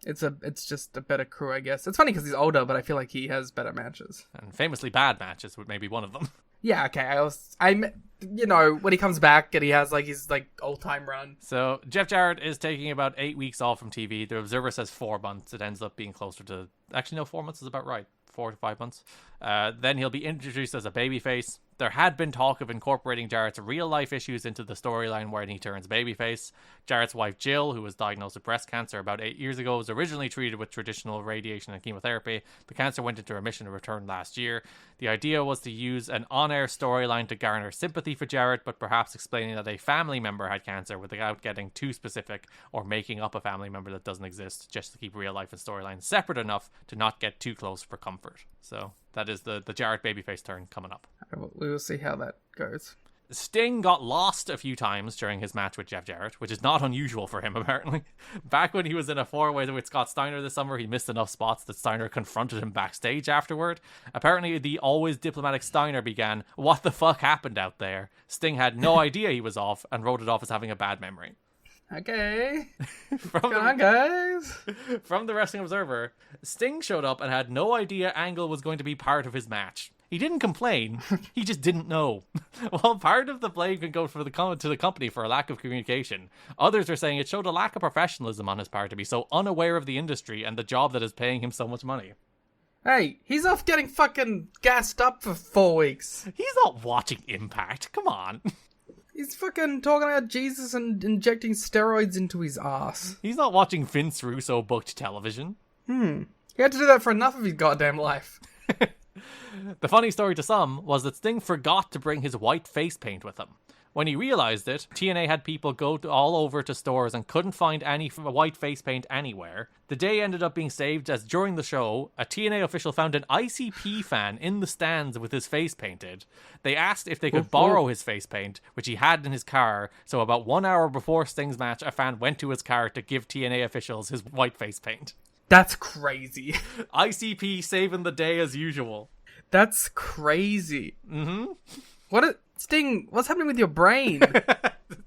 It's just a better crew, I guess. It's funny because he's older, but I feel like he has better matches. And famously bad matches would maybe one of them. Yeah, okay. When he comes back and he has his all-time run. So Jeff Jarrett is taking about 8 weeks off from TV. The Observer says 4 months. It ends up being closer to... Actually, no, 4 months is about right. 4 to 5 months. Then he'll be introduced as a babyface. There had been talk of incorporating Jarrett's real-life issues into the storyline when he turns babyface. Jarrett's wife Jill, who was diagnosed with breast cancer about 8 years ago, was originally treated with traditional radiation and chemotherapy. The cancer went into remission and returned last year. The idea was to use an on-air storyline to garner sympathy for Jarrett, but perhaps explaining that a family member had cancer without getting too specific or making up a family member that doesn't exist, just to keep real life and storylines separate enough to not get too close for comfort. So that is the Jarrett babyface turn coming up. We will see how that goes. Sting got lost a few times during his match with Jeff Jarrett, which is not unusual for him, apparently. Back when he was in a four-way with Scott Steiner this summer, he missed enough spots that Steiner confronted him backstage afterward. Apparently, the always diplomatic Steiner began, "What the fuck happened out there?" Sting had no idea he was off and wrote it off as having a bad memory. Okay. Come on, guys. From the Wrestling Observer, Sting showed up and had no idea Angle was going to be part of his match. He didn't complain. He just didn't know. While part of the blame can go to the company for a lack of communication, others are saying it showed a lack of professionalism on his part to be so unaware of the industry and the job that is paying him so much money. Hey, he's off getting fucking gassed up for 4 weeks. He's not watching Impact. Come on. He's fucking talking about Jesus and injecting steroids into his ass. He's not watching Vince Russo booked television. He had to do that for enough of his goddamn life. The funny story to some was that Sting forgot to bring his white face paint with him. When he realized it, TNA had people go all over to stores and couldn't find any white face paint anywhere. The day ended up being saved as during the show, a TNA official found an ICP fan in the stands with his face painted. They asked if they could borrow his face paint, which he had in his car, so about 1 hour before Sting's match, a fan went to his car to give TNA officials his white face paint. That's crazy. ICP saving the day as usual. That's crazy. Mm-hmm. Sting, what's happening with your brain?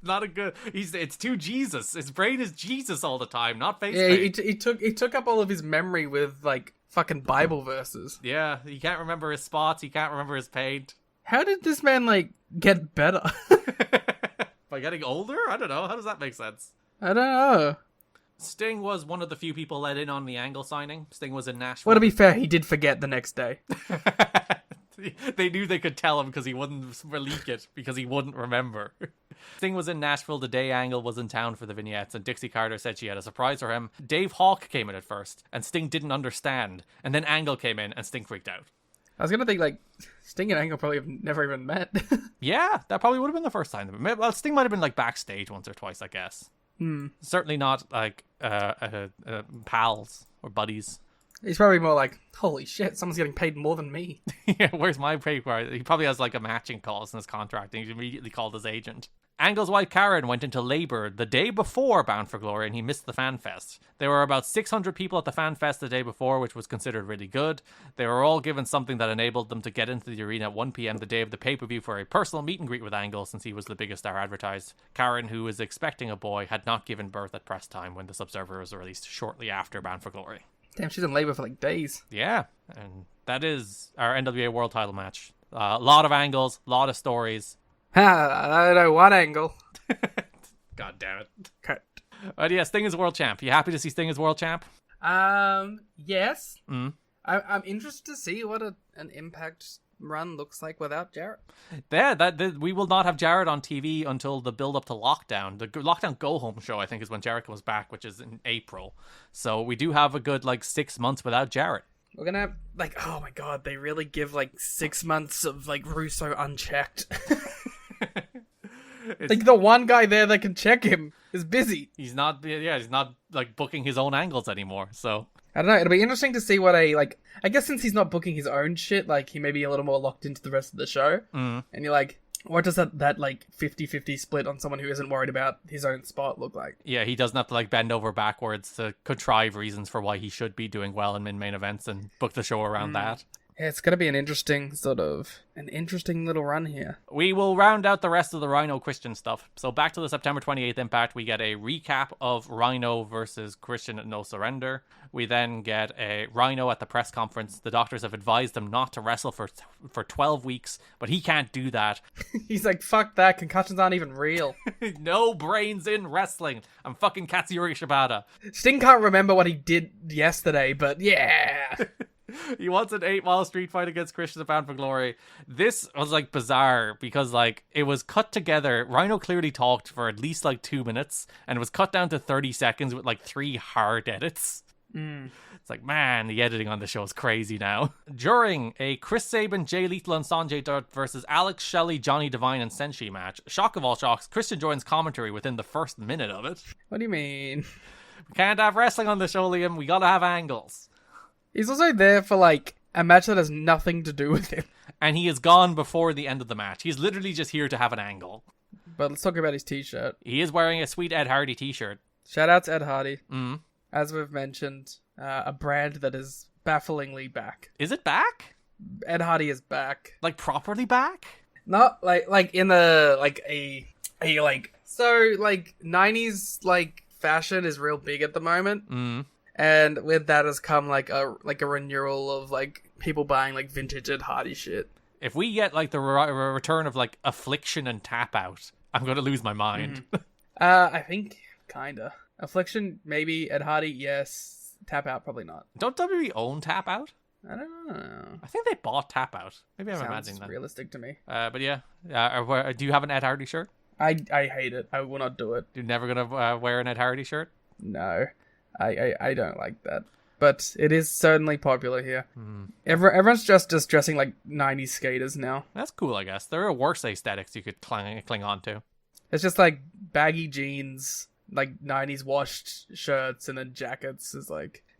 Not a good... It's too Jesus. His brain is Jesus all the time, not face paint. Yeah, he took up all of his memory with, like, fucking Bible verses. Yeah, he can't remember his spots, he can't remember his paint. How did this man, like, get better? By getting older? I don't know. How does that make sense? I don't know. Sting was one of the few people let in on the Angle signing. Sting was in Nashville. Well, to be fair, he did forget the next day. They knew they could tell him because he wouldn't leak it, because he wouldn't remember. Sting was in Nashville the day Angle was in town for the vignettes, and Dixie Carter said she had a surprise for him. Dave Hawk came in at first, and Sting didn't understand. And then Angle came in, and Sting freaked out. I was going to think, like, Sting and Angle probably have never even met. Yeah, that probably would have been the first time. Well, Sting might have been, like, backstage once or twice, I guess. Certainly not, like, pals or buddies. He's probably more like, holy shit, someone's getting paid more than me. Yeah, where's my paper? He probably has, like, a matching clause in his contract, and he's immediately called his agent. Angle's wife Karen went into labor the day before Bound for Glory, and he missed the Fan Fest. There were about 600 people at the Fan Fest the day before, which was considered really good. They were all given something that enabled them to get into the arena at 1 p.m. the day of the pay-per-view for a personal meet and greet with Angle, since he was the biggest star advertised. Karen, who was expecting a boy, had not given birth at press time when this Observer was released shortly after Bound for Glory. Damn, she's in labor for like days. Yeah, and that is our NWA World Title match. A lot of angles, a lot of stories. I don't know what angle. God damn it. Cut. But yeah, Sting is world champ. You happy to see Sting as world champ? Yes. I'm interested to see what an Impact run looks like without Jarrett. Yeah, we will not have Jarrett on TV until the build up to Lockdown. The Lockdown Go Home show, I think, is when Jarrett comes back, which is in April. So we do have a good, 6 months without Jarrett. We're gonna have, oh my god, they really give, 6 months of, Russo unchecked. The one guy there that can check him is busy. He's not booking his own angles anymore, so... I don't know, it'll be interesting to see what I guess since he's not booking his own shit, he may be a little more locked into the rest of the show. And you're like, what does that 50-50 split on someone who isn't worried about his own spot look like? Yeah, he doesn't have to, bend over backwards to contrive reasons for why he should be doing well in main events and book the show around that. Yeah, it's going to be an interesting little run here. We will round out the rest of the Rhino Christian stuff. So back to the September 28th Impact, we get a recap of Rhino versus Christian at No Surrender. We then get a Rhino at the press conference. The doctors have advised him not to wrestle for 12 weeks, but he can't do that. He's like, fuck that, concussions aren't even real. No brains in wrestling. I'm fucking Katsuyori Shibata. Sting can't remember what he did yesterday, but yeah. He wants an 8-mile street fight against Christian at Bound for Glory. This was like bizarre because like it was cut together. Rhino clearly talked for at least like 2 minutes and it was cut down to 30 seconds with like 3 hard edits. It's like, man, the editing on the show is crazy now. During a Chris Sabin, Jay Lethal, and Sanjay Dutt versus Alex Shelley, Johnny Devine, and Senshi match, shock of all shocks, Christian joins commentary within the first minute of it. What do you mean? We can't have wrestling on the show, Liam. We gotta have angles. He's also there for, like, a match that has nothing to do with him. And he is gone before the end of the match. He's literally just here to have an angle. But let's talk about his t-shirt. He is wearing a sweet Ed Hardy t-shirt. Shout out to Ed Hardy. Mm. As we've mentioned, a brand that is bafflingly back. Is it back? Ed Hardy is back. Like, properly back? Not, like in the, like, so, like, 90s, like, fashion is real big at the moment. Mm. And with that has come like a renewal of like people buying like vintage Ed Hardy shit. If we get like the return of like Affliction and Tap Out, I'm gonna lose my mind. I think kinda. Affliction, maybe. Ed Hardy, yes. Tap Out, probably not. Don't WWE own Tap Out? I don't know. I think they bought Tap Out. Maybe I'm Sounds imagining that. realistic to me. But yeah. Do you have an Ed Hardy shirt? I hate it. I will not do it. You're never gonna wear an Ed Hardy shirt? No. I don't like that. But it is certainly popular here. Everyone's just dressing like 90s skaters now. That's cool, I guess. There are worse aesthetics you could cling on to. It's just like baggy jeans, like 90s washed shirts, and then jackets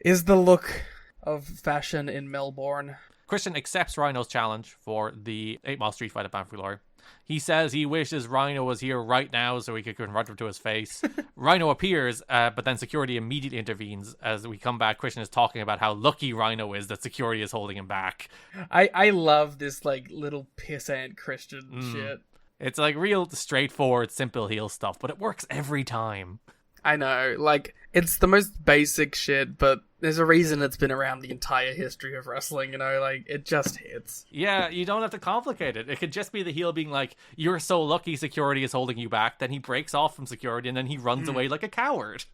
is the look of fashion in Melbourne. Christian accepts Rhino's challenge for the 8-mile street fight at Bound for Glory. He says he wishes Rhino was here right now so he could confront him to his face. Rhino appears, but then security immediately intervenes. As we come back, Christian is talking about how lucky Rhino is that security is holding him back. I love this like little pissant Christian shit. It's like real straightforward, simple heel stuff, but it works every time. I know, like, it's the most basic shit, but there's a reason it's been around the entire history of wrestling, you know, like, it just hits. Yeah, you don't have to complicate it. It could just be the heel being like, you're so lucky security is holding you back, then he breaks off from security, and then he runs away like a coward.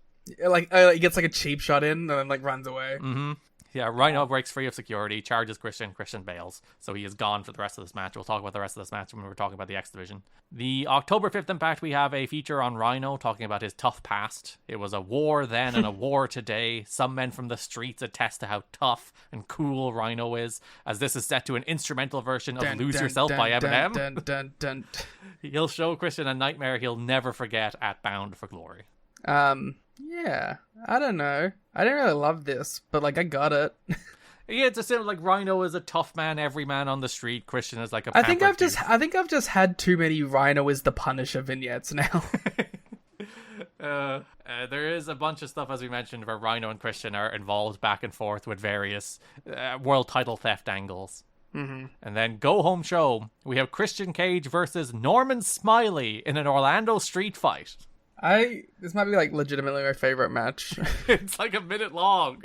Like, he gets like a cheap shot in, and then like runs away. Mm-hmm. Yeah, Rhino breaks free of security, charges Christian bails, so he is gone for the rest of this match. We'll talk about the rest of this match when we're talking about the X Division. The October 5th Impact, we have a feature on Rhino talking about his tough past. It was a war then and a war today. Some men from the streets attest to how tough and cool Rhino is, as this is set to an instrumental version of Lose Yourself by Eminem. He'll show Christian a nightmare he'll never forget at Bound for Glory. Yeah, I don't know. I don't really love this, but like I got it. Yeah, it's a simple like Rhino is a tough man, every man on the street. Christian is like a. I think I've just had too many Rhino is the Punisher vignettes now. There is a bunch of stuff, as we mentioned, where Rhino and Christian are involved back and forth with various world title theft angles. Mm-hmm. And then go home show, we have Christian Cage versus Norman Smiley in an Orlando street fight. This might be like legitimately my favorite match. It's like a minute long.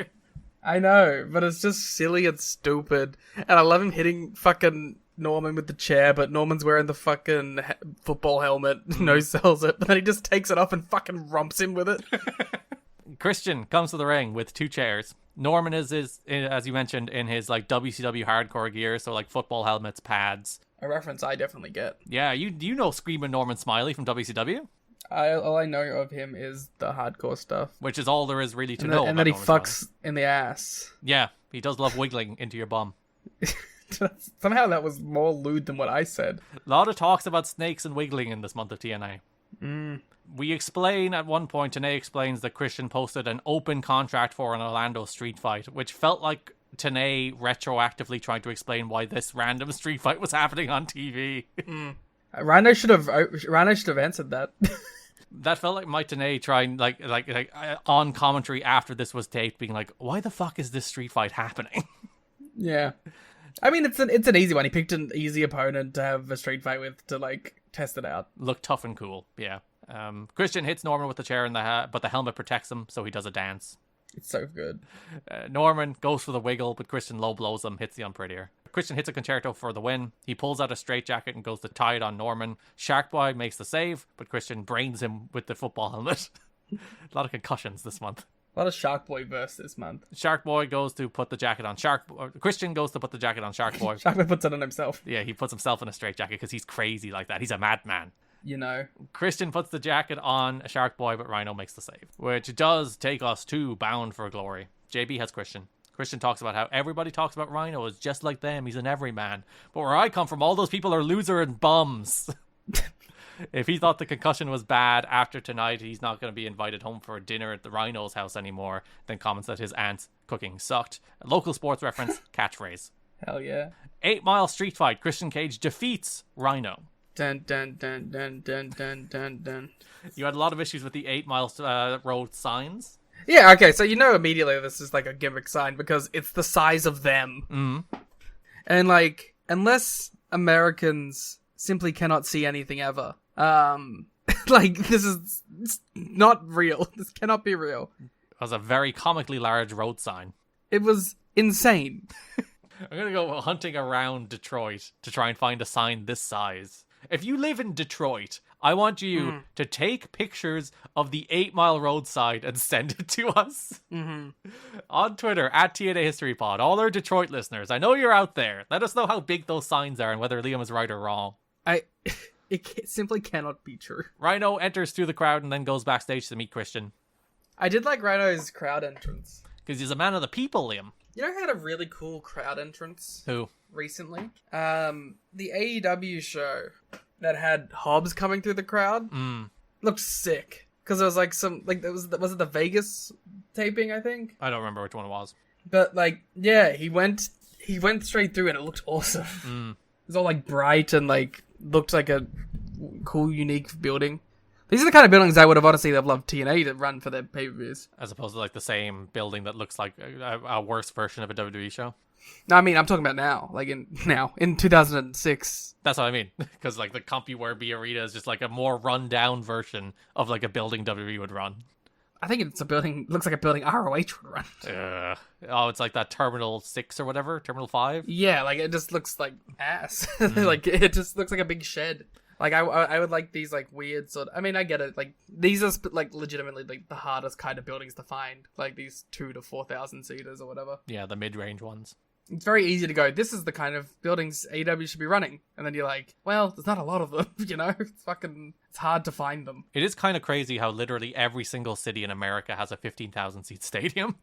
I know, but it's just silly and stupid. And I love him hitting fucking Norman with the chair, but Norman's wearing the fucking football helmet, no sells it, but then he just takes it off and fucking romps him with it. Christian comes to the ring with 2 chairs. Norman is, as you mentioned, in his like WCW hardcore gear, so like football helmets, pads. A reference I definitely get. Yeah, you know Screaming Norman Smiley from WCW? All I know of him is the hardcore stuff. Which is all there is really to know. And then he fucks in the ass. Yeah, he does love wiggling into your bum. Somehow that was more lewd than what I said. A lot of talks about snakes and wiggling in this month of TNA. We explain at one point, TNA explains that Christian posted an open contract for an Orlando street fight, which felt like TNA retroactively trying to explain why this random street fight was happening on TV. Rhino should have answered that. That felt like my TNA trying like on commentary after this was taped, being like, "Why the fuck is this street fight happening?" Yeah, I mean it's an easy one. He picked an easy opponent to have a street fight with to like test it out. Look tough and cool, yeah. Christian hits Norman with the chair in the hat, but the helmet protects him, so he does a dance. It's so good. Norman goes for the wiggle, but Christian low blows him, hits the unprettier. Christian hits a concerto for the win. He pulls out a straitjacket and goes to tie it on Norman. Sharkboy makes the save, but Christian brains him with the football helmet. A lot of concussions this month. A lot of Shark Boy verse this month. Shark Boy goes to put the jacket on Christian goes to put the jacket on Shark Boy. Shark Boy puts it on himself. Yeah, he puts himself in a straitjacket because he's crazy like that. He's a madman. You know. Christian puts the jacket on Shark Boy, but Rhino makes the save, which does take us to Bound for Glory. JB has Christian. Christian talks about how everybody talks about Rhino as just like them. He's an everyman. But where I come from, all those people are loser and bums. If he thought the concussion was bad after tonight, he's not going to be invited home for dinner at the Rhino's house anymore. Then comments that his aunt's cooking sucked. A local sports reference, catchphrase. Hell yeah. 8 Mile street fight. Christian Cage defeats Rhino. Dun dun dun dun dun dun dun dun. You had a lot of issues with the 8 Mile road signs. Yeah, okay, so you know immediately this is like a gimmick sign because it's the size of them. Mm. And like, unless Americans simply cannot see anything ever, like this is not real. This cannot be real. It was a very comically large road sign. It was insane. I'm gonna go hunting around Detroit to try and find a sign this size. If you live in Detroit, I want you to take pictures of the 8 Mile road sign and send it to us. On Twitter, at TNA History Pod. All our Detroit listeners, I know you're out there. Let us know how big those signs are and whether Liam is right or wrong. It simply cannot be true. Rhino enters through the crowd and then goes backstage to meet Christian. I did like Rhino's crowd entrance. Because he's a man of the people, Liam. You know who had a really cool crowd entrance? Who? Recently? The AEW show that had Hobbs coming through the crowd looked sick. Because it was like some, like, was it the Vegas taping, I think? I don't remember which one it was. But, like, yeah, he went straight through and it looked awesome. It was all, like, bright and, like, looked like a cool, unique building. These are the kind of buildings I would have honestly loved TNA to run for their pay-per-views. As opposed to, like, the same building that looks like a worse version of a WWE show. No, I mean, I'm talking about now. Like, in 2006. That's what I mean. Because, like, the CompuWare Arena is just, like, a more run-down version of, like, a building WWE would run. I think it's looks like a building ROH would run. Oh, it's like that Terminal 6 or whatever? Terminal 5? Yeah, like, it just looks like ass. Like, it just looks like a big shed. Like, I would like these, like, weird sort of... I mean, I get it. Like, these are, like, legitimately, like, the hardest kind of buildings to find. Like, these 2,000 to 4,000 seaters or whatever. Yeah, the mid-range ones. It's very easy to go, this is the kind of buildings AEW should be running. And then you're like, well, there's not a lot of them, you know? It's hard to find them. It is kind of crazy how literally every single city in America has a 15,000-seat stadium.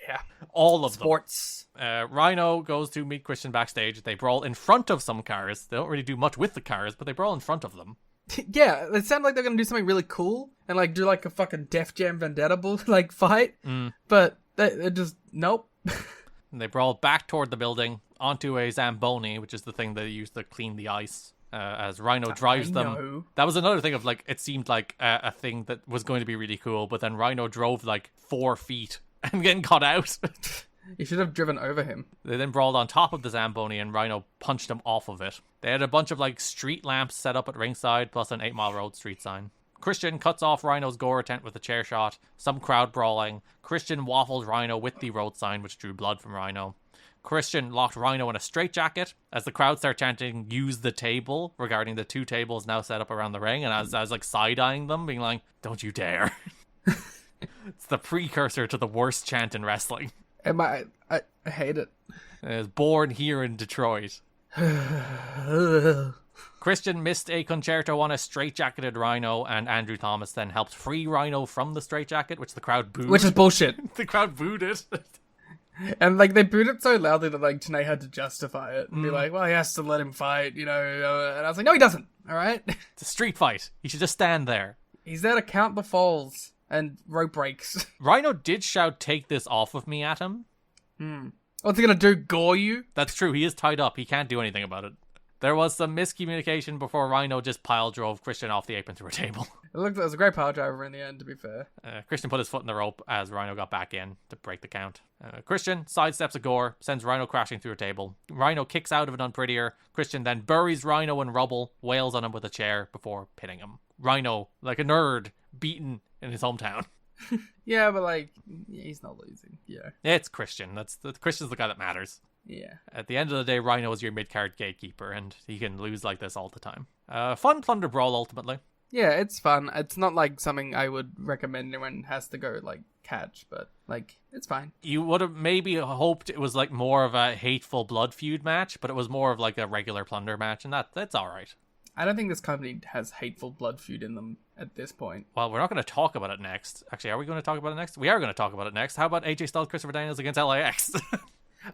Yeah. All of Sports. them. Rhino goes to meet Christian backstage. They brawl in front of some cars. They don't really do much with the cars, but they brawl in front of them. Yeah, it sounds like they're going to do something really cool and, like, do, like, a fucking Def Jam Vendetta, like, fight. But they just, nope. And they brawl back toward the building onto a Zamboni, which is the thing they use to clean the ice, as Rhino drives them. That was another thing of, like, it seemed like a thing that was going to be really cool, but then Rhino drove, like, 4 feet and getting caught out. You should have driven over him. They then brawled on top of the Zamboni and Rhino punched him off of it. They had a bunch of, like, street lamps set up at ringside, plus an 8 Mile Road street sign. Christian cuts off Rhino's gore tent with a chair shot, some crowd brawling. Christian waffled Rhino with the road sign, which drew blood from Rhino. Christian locked Rhino in a straitjacket as the crowd start chanting, use the table, regarding the 2 tables now set up around the ring, and I was like side-eyeing them, being like, don't you dare. It's the precursor to the worst chant in wrestling. I hate it. It was born here in Detroit. Christian missed a concerto on a straitjacketed Rhino, and Andrew Thomas then helped free Rhino from the straitjacket, which the crowd booed. Which is bullshit. The crowd booed it. And, like, they booed it so loudly that, like, Tenay had to justify it and be like, well, he has to let him fight, you know. And I was like, no, he doesn't, all right? It's a street fight. He should just stand there. He's there to count the falls and rope breaks. Rhino did shout, take this off of me at him. What's he gonna do, gore you? That's true. He is tied up. He can't do anything about it. There was some miscommunication before Rhino just pile drove Christian off the apron through a table. It was a great pile driver in the end, to be fair. Christian put his foot in the rope as Rhino got back in to break the count. Christian sidesteps a gore, sends Rhino crashing through a table. Rhino kicks out of it unprettier. Christian then buries Rhino in rubble, wails on him with a chair before pinning him. Rhino, like a nerd, beaten in his hometown. Yeah, but, like, he's not losing. Yeah. It's Christian. Christian's the guy that matters. Yeah. At the end of the day, Rhino is your mid-card gatekeeper, and he can lose like this all the time. Fun plunder brawl, ultimately. Yeah, it's fun. It's not like something I would recommend anyone has to go like catch, but like it's fine. You would have maybe hoped it was like more of a hateful blood feud match, but it was more of like a regular plunder match, and that's all right. I don't think this company has hateful blood feud in them at this point. Well, we're not going to talk about it next. Actually, are we going to talk about it next? We are going to talk about it next. How about AJ Styles, Christopher Daniels against LAX?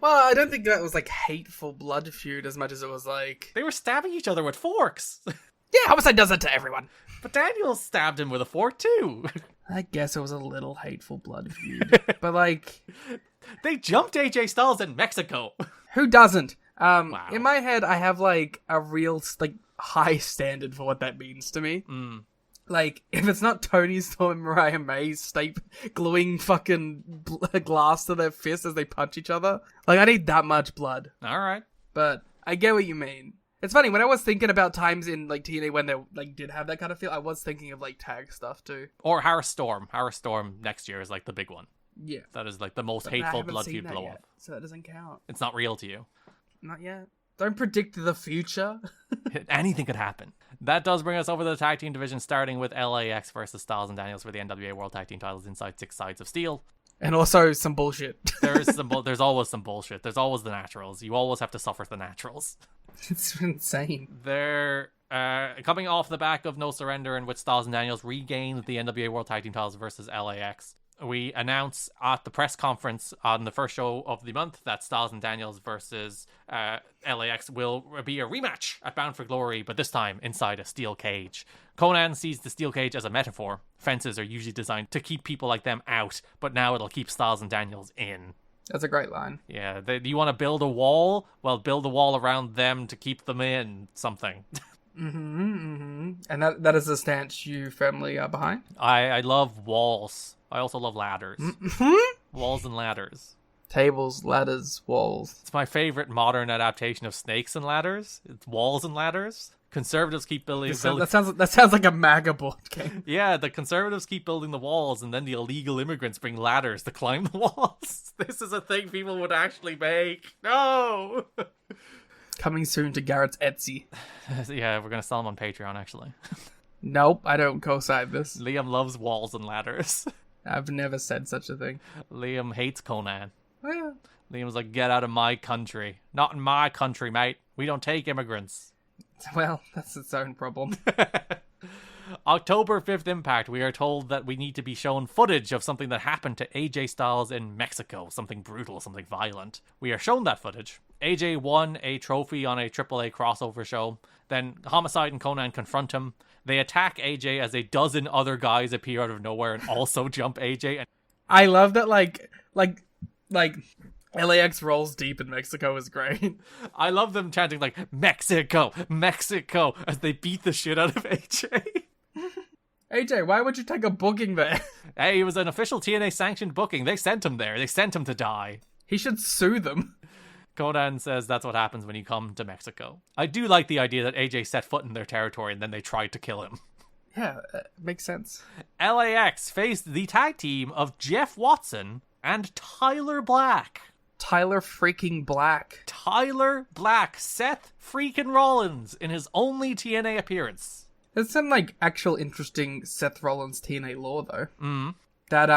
Well, I don't think that was like hateful blood feud as much as it was like they were stabbing each other with forks. Yeah, Homicide does that to everyone. But Daniels stabbed him with a fork too. I guess it was a little hateful blood feud. But like they jumped AJ Styles in Mexico. Who doesn't? Wow. In my head I have like a real like high standard for what that means to me. Like, if it's not Tony Storm and Mariah May gluing fucking glass to their fists as they punch each other, like, I need that much blood. Alright. But I get what you mean. It's funny, when I was thinking about times in, like, TNA when they, like, did have that kind of feel, I was thinking of, like, tag stuff, too. Or Harris Storm. Harris Storm next year is, like, the big one. Yeah. That is, like, the most hateful blood feud blow up. So that doesn't count. It's not real to you. Not yet. Don't predict the future. Anything could happen. That does bring us over to the tag team division, starting with LAX versus Styles and Daniels for the NWA World Tag Team titles inside 6 Sides of Steel. And also some bullshit. There's always some bullshit. There's always the naturals. You always have to suffer the naturals. It's insane. They're coming off the back of No Surrender, in which Styles and Daniels regained the NWA World Tag Team titles versus LAX. We announce at the press conference on the first show of the month that Styles and Daniels versus LAX will be a rematch at Bound for Glory, but this time inside a steel cage. Conan sees the steel cage as a metaphor. Fences are usually designed to keep people like them out, but now it'll keep Styles and Daniels in. That's a great line. Yeah, you want to build a wall? Well, build a wall around them to keep them in something. And that is the stance you firmly are behind? I love walls. I also love ladders. Walls and ladders. Tables, ladders, walls. It's my favorite modern adaptation of Snakes and Ladders. It's walls and ladders. Conservatives keep building... That sounds like a MAGA board game. Yeah, the conservatives keep building the walls, and then the illegal immigrants bring ladders to climb the walls. This is a thing people would actually make. No! Coming soon to Garrett's Etsy. Yeah, we're going to sell them on Patreon, actually. Nope, I don't co-sign this. Liam loves walls and ladders. I've never said such a thing. Liam hates Conan. Oh, yeah. Liam's like, get out of my country. Not in my country, mate. We don't take immigrants. Well, that's its own problem. October 5th Impact, we are told that we need to be shown footage of something that happened to AJ Styles in Mexico. Something brutal, something violent. We are shown that footage. AJ won a trophy on a AAA crossover show. Then Homicide and Conan confront him. They attack AJ as a dozen other guys appear out of nowhere and also jump AJ. I love that, like LAX rolls deep in Mexico is great. I love them chanting like, Mexico, Mexico, as they beat the shit out of AJ. AJ, why would you take a booking there? Hey, it was an official TNA sanctioned booking. They sent him there. They sent him to die. He should sue them. Conan says that's what happens when you come to Mexico. I do like the idea that AJ set foot in their territory and then they tried to kill him. Yeah, makes sense. LAX faced the tag team of Jeff Watson and Tyler Black. Tyler freaking Black. Tyler Black. Seth freaking Rollins in his only TNA appearance. There's some, like, actual interesting Seth Rollins TNA lore, though. That,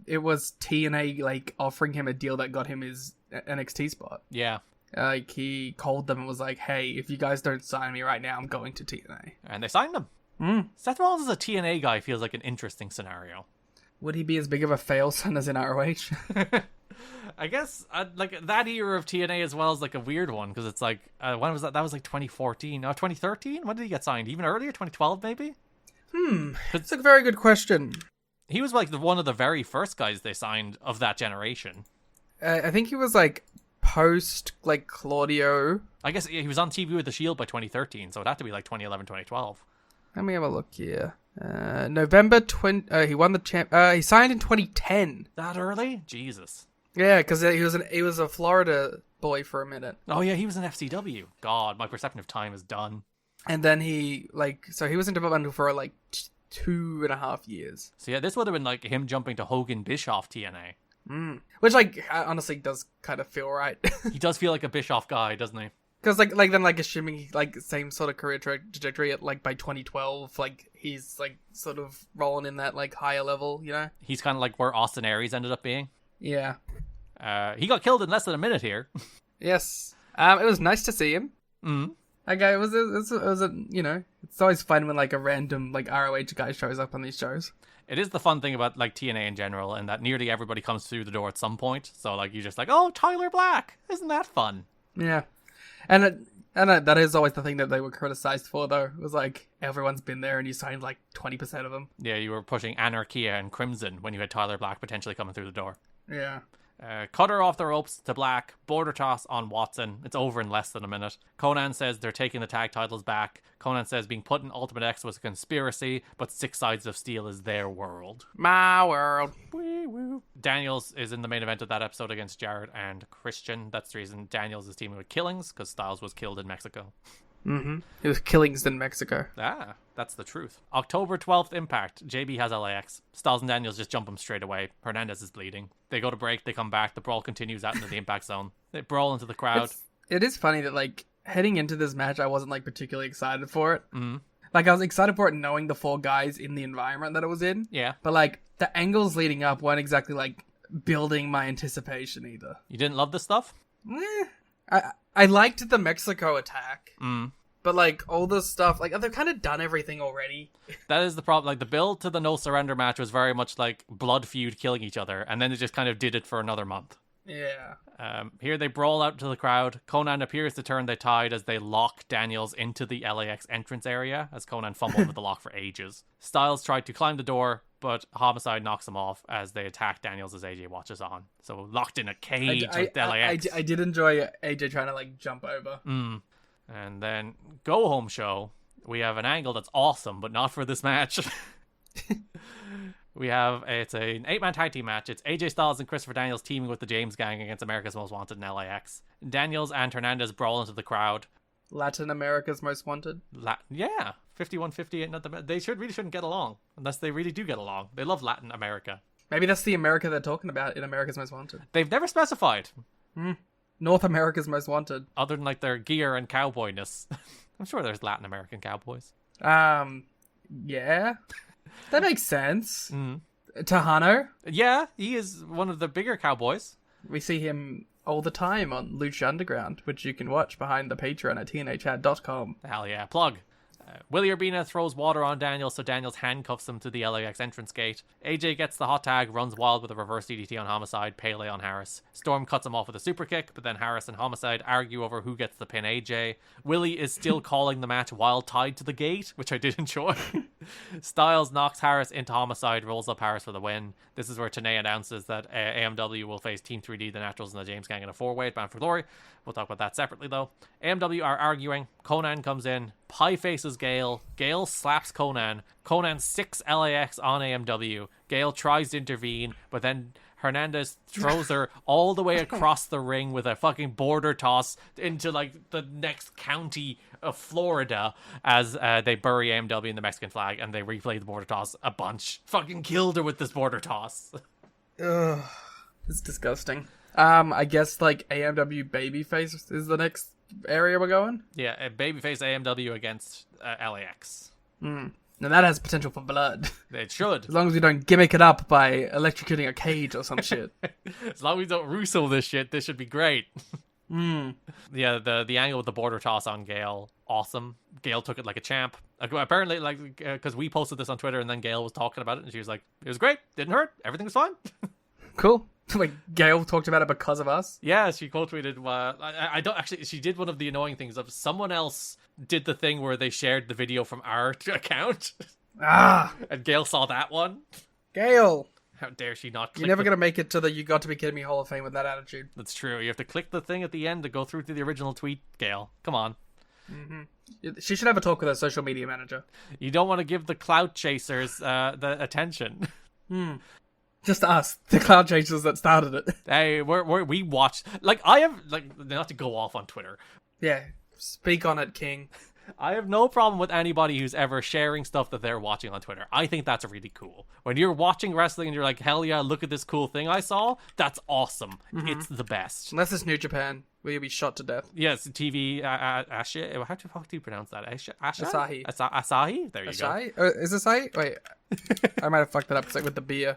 it was TNA, like, offering him a deal that got him his NXT spot. Yeah. Like, he called them and was like, hey, if you guys don't sign me right now, I'm going to TNA. And they signed him. Seth Rollins as a TNA guy feels like an interesting scenario. Would he be as big of a fail son as in ROH? I guess, like, that era of TNA as well is, like, a weird one, because it's, like, when was that? That was, like, 2014. No, 2013? When did he get signed? Even earlier? 2012, maybe? That's a very good question. He was, like, one of the very first guys they signed of that generation. I think he was, like, post, like, Claudio. I guess he was on TV with The Shield by 2013, so it'd have to be, like, 2011, 2012. Let me have a look here. November 20... he won the he signed in 2010. That early? Jesus. Yeah, because he was a Florida boy for a minute. Oh, yeah, he was in FCW. God, my perception of time is done. And then he, like... So he was in development for, like, 2.5 years. So, yeah, this would have been, like, him jumping to Hogan Bischoff TNA. Which, like, honestly does kind of feel right. He does feel like a Bischoff guy, doesn't he? Because then assuming same sort of career trajectory at by 2012, he's sort of rolling in that higher level, you know. He's kind of like where Austin Aries ended up being. Yeah. He got killed in less than a minute here. Yes. It was nice to see him. Mm. It was a you know, it's always fun when a random ROH guy shows up on these shows. It is the fun thing about TNA in general, and that nearly everybody comes through the door at some point. So you're just oh, Tyler Black, isn't that fun? Yeah, and that is always the thing that they were criticized for, though. It was everyone's been there, and you signed 20% of them. Yeah, you were pushing Anarchia and Crimson when you had Tyler Black potentially coming through the door. Yeah. Cutter off the ropes to Black, border toss on Watson. It's over in less than a minute. Conan says they're taking the tag titles back. Conan says being put in Ultimate X was a conspiracy, but Six Sides of Steel is their world. My world. Woo-woo. Daniels is in the main event of that episode against Jarrett and Christian. That's the reason Daniels is teaming with Killings, because Styles was killed in Mexico. Mm-hmm. It was Killings in Mexico. Ah, that's the truth. October 12th Impact. JB has LAX. Styles and Daniels just jump him straight away. Hernandez is bleeding. They go to break. They come back. The brawl continues out into the Impact Zone. They brawl into the crowd. It is funny that heading into this match, I wasn't particularly excited for it. Mm-hmm. I was excited for it knowing the four guys in the environment that it was in. Yeah. But the angles leading up weren't exactly building my anticipation either. You didn't love this stuff? I liked the Mexico attack. Mm. But all this stuff, they've kind of done everything already. That is the problem. The build to the No Surrender match was very much blood feud killing each other, and then they just kind of did it for another month. Yeah. Here they brawl out to the crowd. Conan appears to turn the tide as they lock Daniels into the LAX entrance area, as Conan fumbled with the lock for ages. Styles tried to climb the door, but Homicide knocks him off as they attack Daniels as AJ watches on. So locked in a cage with LAX. I did enjoy AJ trying to jump over. Mm. And then Go Home Show. We have an angle that's awesome, but not for this match. It's an 8-man tag team match. It's AJ Styles and Christopher Daniels teaming with the James Gang against America's Most Wanted in LAX. Daniels and Hernandez brawl into the crowd. Latin America's Most Wanted? Yeah. 51-50 ain't not the... They really shouldn't get along, unless they really do get along. They love Latin America. Maybe that's the America they're talking about in America's Most Wanted. They've never specified. North America's Most Wanted. Other than their gear and cowboyness. I'm sure there's Latin American cowboys. Yeah. That makes sense. Tejano? Yeah, he is one of the bigger cowboys. We see him all the time on Lucha Underground, which you can watch behind the Patreon at tnachat.com. Hell yeah, plug. Willie Urbina throws water on Daniels, so Daniels handcuffs him to the LAX entrance gate. AJ gets the hot tag, runs wild with a reverse DDT on Homicide, Pele on Harris. Storm cuts him off with a super kick, but then Harris and Homicide argue over who gets the pin AJ. Willie is still calling the match while tied to the gate, which I did enjoy. Styles knocks Harris into Homicide, rolls up Harris for the win. This is where Tenay announces that AMW will face Team 3D, the Naturals, and the James Gang in a 4-way at Bound for Glory. We'll talk about that separately, though. AMW are arguing. Conan comes in. Pie faces Gale. Gale slaps Conan. Conan 6 LAX on AMW. Gale tries to intervene, but then Hernandez throws her all the way across the ring with a fucking border toss into the next county of Florida as they bury AMW in the Mexican flag, and they replay the border toss a bunch. Fucking killed her with this border toss. Ugh, it's disgusting. I guess AMW babyface is the next area we're going. Yeah, babyface AMW against LAX. Now that has potential for blood. It should. As long as we don't gimmick it up by electrocuting a cage or some shit. As long as we don't Russo this shit, this should be great. Yeah, the angle with the border toss on Gale, awesome. Gale took it like a champ. Apparently, because we posted this on Twitter, and then Gale was talking about it, and she was like, "It was great, didn't hurt, everything was fine." Cool. Gail talked about it because of us? Yeah, she quote tweeted. I don't actually. She did one of the annoying things of someone else did the thing where they shared the video from our account. And Gail saw that one. Gail, how dare she not? You're never gonna make it to the "You Got to Be Kidding Me" Hall of Fame with that attitude. That's true. You have to click the thing at the end to go through to the original tweet. Gail, come on. She should have a talk with her social media manager. You don't want to give the clout chasers the attention. Just us, the cloud chasers that started it. Hey, we watched. I have not to go off on Twitter. Yeah, speak on it, King. I have no problem with anybody who's ever sharing stuff that they're watching on Twitter. I think that's really cool. When you're watching wrestling and you're like, hell yeah, look at this cool thing I saw. That's awesome. It's the best. Unless it's New Japan, where you'll be shot to death. Yes, TV. How the fuck do you pronounce that? Asahi. Asahi. There you Asahi? go. Is it Asahi? Wait, I might have fucked that up. It's like with the beer.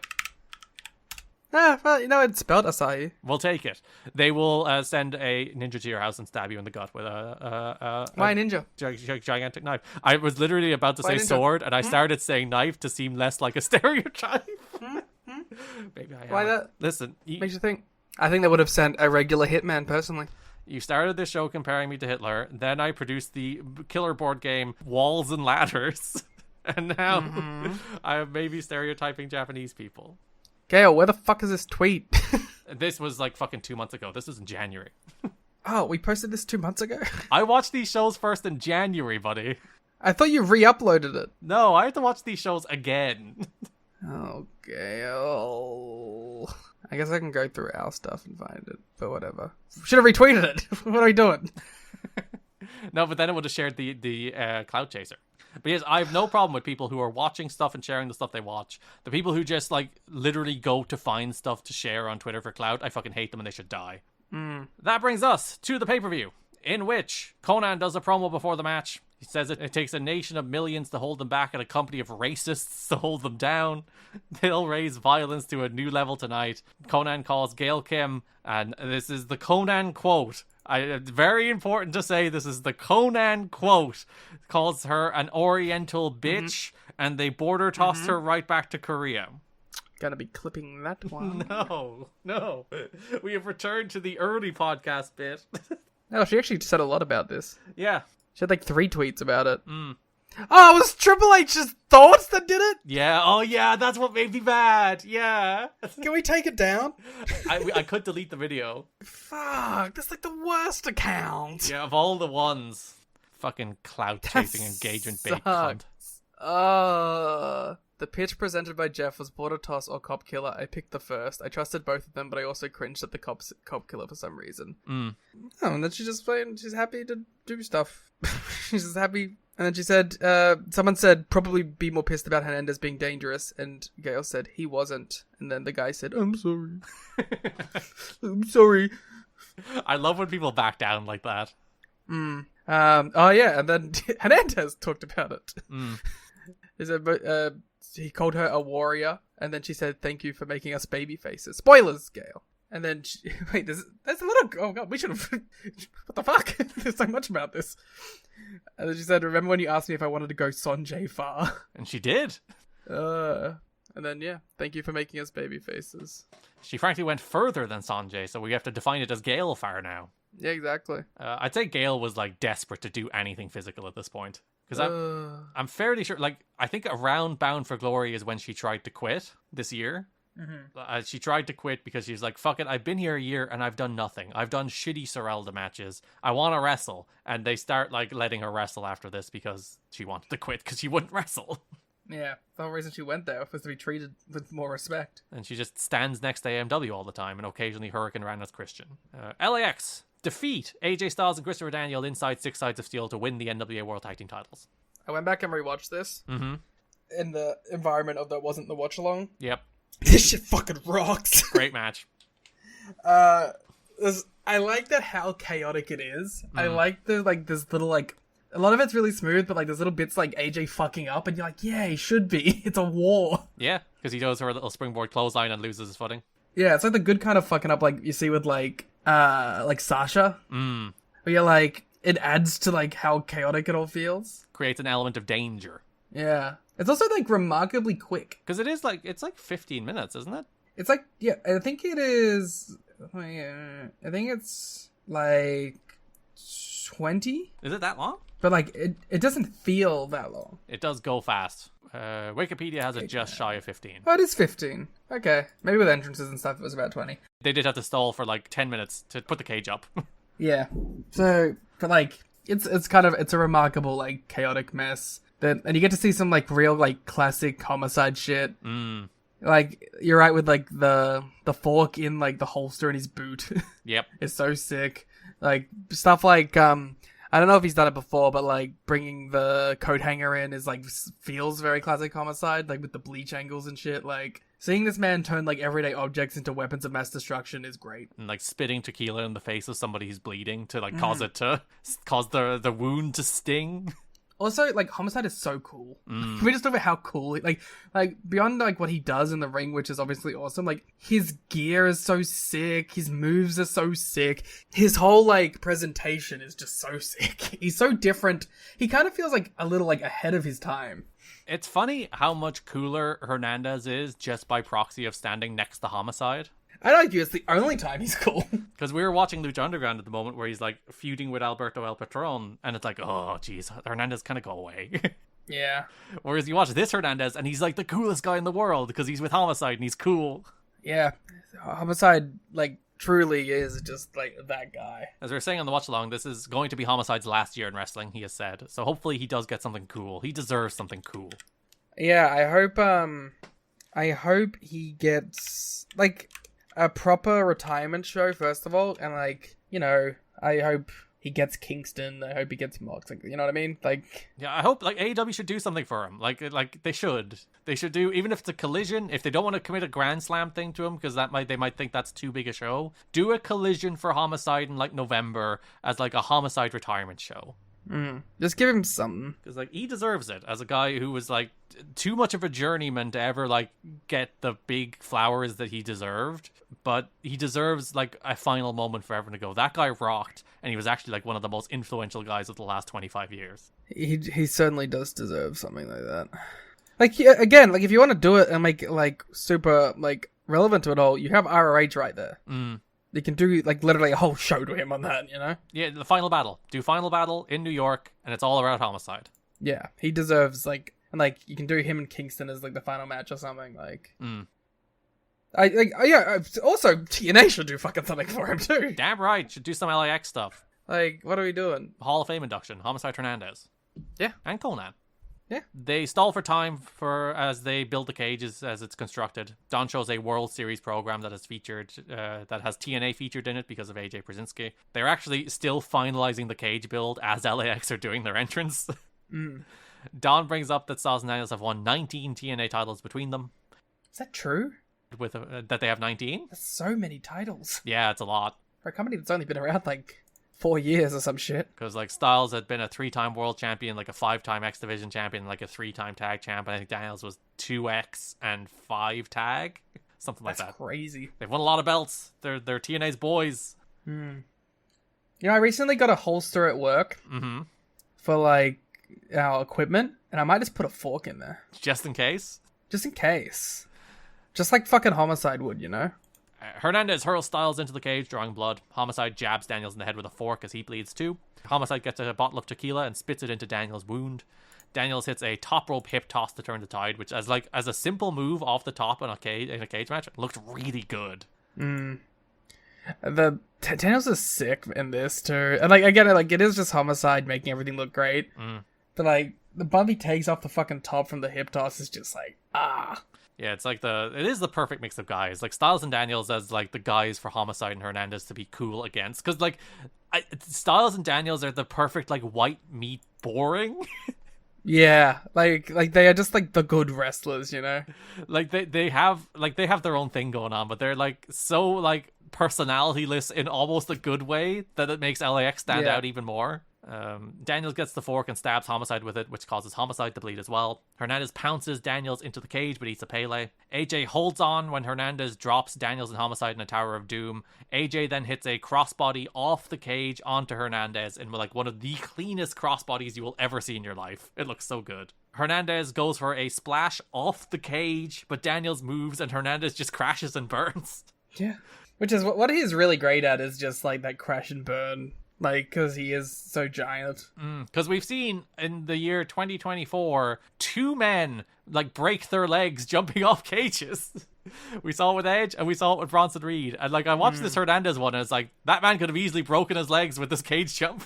Well, it's spelled Asahi. We'll take it. They will send a ninja to your house and stab you in the gut with Why ninja? Gigantic knife. I was literally about to say ninja? sword, and I started saying knife to seem less like a stereotype. Maybe I Why that? Listen, Makes you think. I think they would have sent a regular hitman, personally. you started this show comparing me to Hitler. Then I produced the killer board game Walls and Ladders. And now I am maybe stereotyping Japanese people. Gail, where the fuck is this tweet? This was like fucking 2 months ago. This was in January. Oh, we posted this 2 months ago? I watched these shows first in January, buddy. I thought you re-uploaded it. No, I have to watch these shows again. Oh, Gail. I guess I can go through our stuff and find it, but whatever. Should have retweeted it. What are we doing? No, but then it would have shared the Cloud Chaser. But yes, I have no problem with people who are watching stuff and sharing the stuff they watch. The people who just like literally go to find stuff to share on Twitter for clout, I fucking hate them and they should die. That brings us to the pay-per-view, in which Conan does a promo before the match. He says it takes a nation of millions to hold them back and a company of racists to hold them down. They'll raise violence to a new level tonight. Conan calls Gail Kim, and this is the Conan quote. It's very important to say this is the Conan quote. Calls her an Oriental bitch, and they border tossed her right back to Korea. Gotta be clipping that one. No. We have returned to the early podcast bit. No, she actually said a lot about this. Yeah. She had like 3 tweets about it. Oh, it was Triple H's thoughts that did it? Yeah, oh yeah, that's what made me mad. Yeah. Can we take it down? I could delete the video. Fuck, that's like the worst account. Yeah, of all the ones. Fucking clout-chasing engagement bait cunt. The pitch presented by Jeff was border toss or cop killer. I picked the first. I trusted both of them, but I also cringed at the cop killer for some reason. Oh, and then she's just playing. She's happy to do stuff. She's just happy. And then she said, someone said, probably be more pissed about Hernandez being dangerous. And Gail said, he wasn't. And then the guy said, I'm sorry. I'm sorry. I love when people back down like that. Oh, yeah. And then Hernandez talked about it. He said, he called her a warrior. And then she said, thank you for making us baby faces. Spoilers, Gail. And then, wait, there's a lot of, oh god, we should have, what the fuck? There's so much about this. And then she said, remember when you asked me if I wanted to go Sanjay far? And she did. And then, yeah, thank you for making us baby faces. She frankly went further than Sanjay, so we have to define it as Gale far now. Yeah, exactly. I'd say Gale was, like, desperate to do anything physical at this point. Because I'm fairly sure, like, I think around Bound for Glory is when she tried to quit this year. She tried to quit because she's like, fuck it, I've been here a year and I've done nothing. I've done shitty Serralda matches. I want to wrestle. And they start like letting her wrestle after this because she wanted to quit because she wouldn't wrestle. Yeah, the whole reason she went there was to be treated with more respect. And she just stands next to AMW all the time and occasionally Hurricane ran as Christian. LAX defeat AJ Styles and Christopher Daniel inside 6 Sides of Steel to win the NWA World Tag Team titles. I went back and rewatched this. In the environment of that wasn't the watch along. Yep. This shit fucking rocks. Great match. I like that how chaotic it is. I like the this little like a lot of it's really smooth, but like there's little bits like AJ fucking up, and you're like, yeah, he should be. It's a war. Yeah, because he does her little springboard clothesline and loses his footing. Yeah, it's like the good kind of fucking up, like you see with like Sasha. Where you're like, it adds to like how chaotic it all feels. Creates an element of danger. Yeah. It's also, like, remarkably quick. Because it is, like, it's like 15 minutes, isn't it? It's like, yeah, I think it is, I think it's, like, 20? Is it that long? But, like, it doesn't feel that long. It does go fast. Wikipedia has it just shy of 15. Oh, it is 15. Okay. Maybe with entrances and stuff, it was about 20. They did have to stall for, like, 10 minutes to put the cage up. Yeah. So, but, like, it's kind of, it's a remarkable, like, chaotic mess. And you get to see some, like, real, like, classic homicide shit. Like, you're right with, like, the fork in, like, the holster in his boot. Yep. It's so sick. Like, stuff like, I don't know if he's done it before, but like bringing the coat hanger in is like feels very classic Homicide, like with the bleach angles and shit. Like seeing this man turn like everyday objects into weapons of mass destruction is great. And like spitting tequila in the face of somebody who's bleeding to like cause the wound to sting. Also, like, Homicide is so cool. Can we just talk about how cool, like, beyond, like, what he does in the ring, which is obviously awesome, like, his gear is so sick, his moves are so sick, his whole, like, presentation is just so sick. He's so different. He kind of feels, like, a little, like, ahead of his time. It's funny how much cooler Hernandez is just by proxy of standing next to Homicide. I'd argue it's the only time he's cool. Because we were watching Lucha Underground at the moment where he's like feuding with Alberto El Patron, and it's like, oh, geez, Hernandez kind of go away. Yeah. Whereas you watch this Hernandez, and he's like the coolest guy in the world because he's with Homicide and he's cool. Yeah. Homicide, like, truly is just, like, that guy. As we were saying on the watch along, this is going to be Homicide's last year in wrestling, he has said. So hopefully he does get something cool. He deserves something cool. Yeah, I hope he gets, like, a proper retirement show, first of all, and, like, you know, I hope he gets Kingston, I hope he gets Mox, like, you know what I mean? Like, yeah, I hope, like, AEW should do something for him. Like they should do, even if it's a Collision, if they don't want to commit a Grand Slam thing to him, because they might think that's too big a show, do a Collision for Homicide in, like, November as, like, a Homicide retirement show. Just give him something. Because, like, he deserves it as a guy who was, like, too much of a journeyman to ever, like, get the big flowers that he deserved. But he deserves, like, a final moment for everyone to go, that guy rocked, and he was actually, like, one of the most influential guys of the last 25 years. He certainly does deserve something like that. Like, again, like, if you want to do it and make it, like, super, like, relevant to it all, you have ROH right there. They can do, like, literally a whole show to him on that, you know? Yeah, the Final Battle. Do Final Battle in New York, and it's all about Homicide. Yeah, he deserves, like, and, like, you can do him and Kingston as, like, the final match or something, like... Also, TNA should do fucking something for him, too. Damn right, should do some LAX stuff. Like, what are we doing? Hall of Fame induction, Homicide Hernandez. Yeah. And Conan. Yeah. They stall for time as they build the cages as it's constructed. Don shows a World Series program that has TNA featured in it because of AJ Brzezinski. They're actually still finalizing the cage build as LAX are doing their entrance. Don brings up that Styles and Daniels have won 19 TNA titles between them. Is that true? With that they have 19? That's so many titles. Yeah, it's a lot. For a company that's only been around, like, 4 years or some shit. Because, like, Styles had been a 3-time world champion, like a 5-time X Division champion, like a 3-time tag champion. I think Daniels was 2X and 5 tag. Something like that. That's crazy. They've won a lot of belts. They're TNA's boys. You know, I recently got a holster at work for, like, our equipment, and I might just put a fork in there. Just in case? Just in case. Just like fucking Homicide would, you know? Hernandez hurls Styles into the cage, drawing blood. Homicide jabs Daniels in the head with a fork as he bleeds too. Homicide gets a bottle of tequila and spits it into Daniels' wound. Daniels hits a top rope hip toss to turn the tide, which as a simple move off the top in a cage match, looked really good. The Daniels is sick in this too, and like again, like it is just Homicide making everything look great. But like the bump he takes off the fucking top from the hip toss is just like Yeah, it's like it is the perfect mix of guys. Like Styles and Daniels as like the guys for Homicide and Hernandez to be cool against. Because like Styles and Daniels are the perfect like white meat boring. Yeah, like they are just like the good wrestlers, you know. Like they have their own thing going on, but they're like so like personalityless in almost a good way that it makes LAX stand out even more. Daniels gets the fork and stabs Homicide with it, which causes Homicide to bleed as well. Hernandez pounces Daniels into the cage but eats a Pele. AJ holds on when Hernandez drops Daniels and Homicide in a Tower of Doom. AJ then hits a crossbody off the cage onto Hernandez in like one of the cleanest crossbodies you will ever see in your life. It looks so good. Hernandez goes for a splash off the cage, but Daniels moves and Hernandez just crashes and burns. Yeah. Which is what he's really great at, is just like that crash and burn. Like, because he is so giant. Because we've seen in the year 2024, 2 men, like, break their legs jumping off cages. We saw it with Edge, and we saw it with Bronson Reed. And, like, I watched this Hernandez one, and it's like, that man could have easily broken his legs with this cage jump.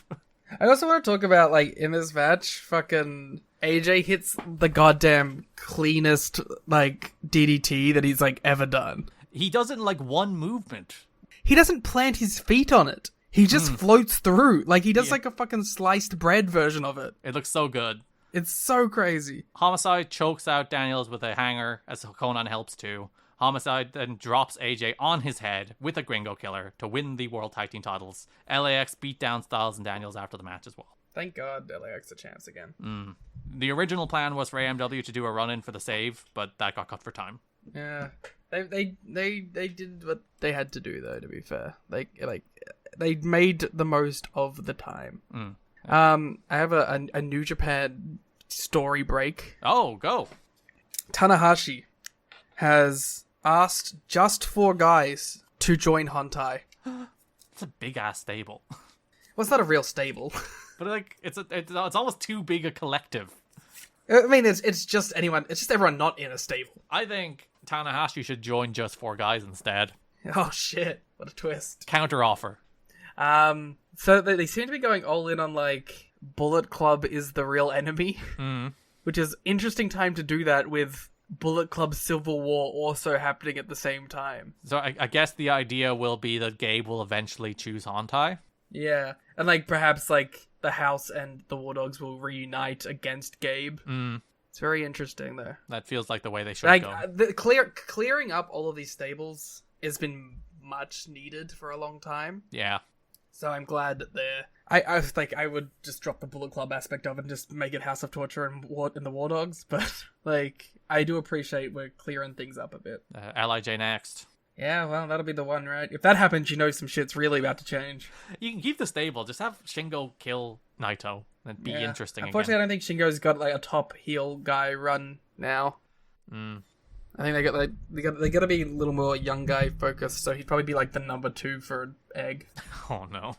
I also want to talk about, like, in this match, fucking AJ hits the goddamn cleanest, like, DDT that he's, like, ever done. He does it in, like, one movement. He doesn't plant his feet on it. He just floats through. Like, he does like a fucking sliced bread version of it. It looks so good. It's so crazy. Homicide chokes out Daniels with a hanger, as Conan helps too. Homicide then drops AJ on his head with a Gringo Killer to win the World Tag Team titles. LAX beat down Styles and Daniels after the match as well. Thank God LAX a chance again. The original plan was for AMW to do a run-in for the save, but that got cut for time. Yeah. They did what they had to do, though, to be fair. They made the most of the time. I have a New Japan story break. Oh, go. Tanahashi has asked just 4 guys to join Hontai. It's a big-ass stable. Well, it's not a real stable. But like, it's almost too big a collective. I mean, it's just anyone. It's just everyone not in a stable. I think Tanahashi should join just 4 guys instead. Oh shit! What a twist. Counter offer. So they seem to be going all in on like Bullet Club is the real enemy, which is interesting time to do that with Bullet Club Civil War also happening at the same time. So I guess the idea will be that Gabe will eventually choose Hontai. Yeah, and like perhaps like the House and the War Dogs will reunite against Gabe. It's very interesting though. That feels like the way they should go. Clearing up all of these stables has been much needed for a long time. Yeah. So I'm glad that they're... I would just drop the Bullet Club aspect of it and just make it House of Torture and the War Dogs, but like I do appreciate we're clearing things up a bit. LIJ next. Yeah, well, that'll be the one, right? If that happens, you know some shit's really about to change. You can keep the stable. Just have Shingo kill Naito. That'd be interesting. Unfortunately, I don't think Shingo's got like a top heel guy run now. I think they gotta be a little more young guy focused. So he'd probably be like the number 2 for Egg. Oh no.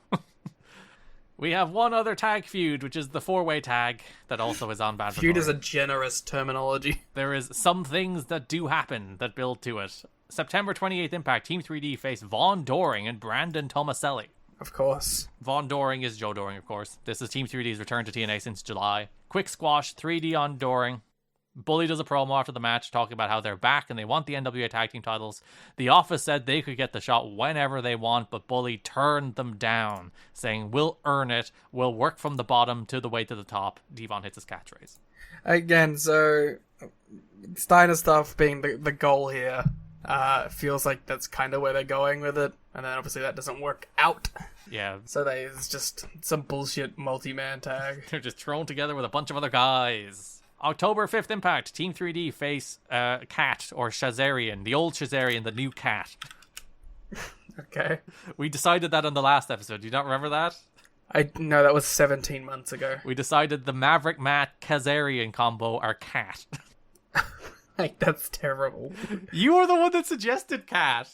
We have one other tag feud, which is the 4-way tag that also is on Bad for Feud Glory. is a generous terminology. There is some things that do happen that build to it. September 28th Impact, Team 3D face Vaughn Doring and Brandon Tomaselli. Of course. Vaughn Doring is Joe Doring, of course. This is Team 3D's return to TNA since July. Quick squash, 3D on Doring. Bully does a promo after the match talking about how they're back and they want the NWA Tag Team titles. The Office said they could get the shot whenever they want, but Bully turned them down, saying, "We'll earn it. We'll work from the bottom to the way to the top." Devon hits his catchphrase. Again, so Steiner stuff being the goal here. Feels like that's kind of where they're going with it, and then obviously that doesn't work out. Yeah. So it's just some bullshit multi-man tag. They're just thrown together with a bunch of other guys. October 5th Impact, Team 3D face Cat, or Shazarian, the old Shazarian, the new Cat. Okay. We decided that on the last episode. Do you not remember that? No, that was 17 months ago. We decided the Maverick Matt Kazarian combo are Cat. Like, that's terrible. You were the one that suggested Cat.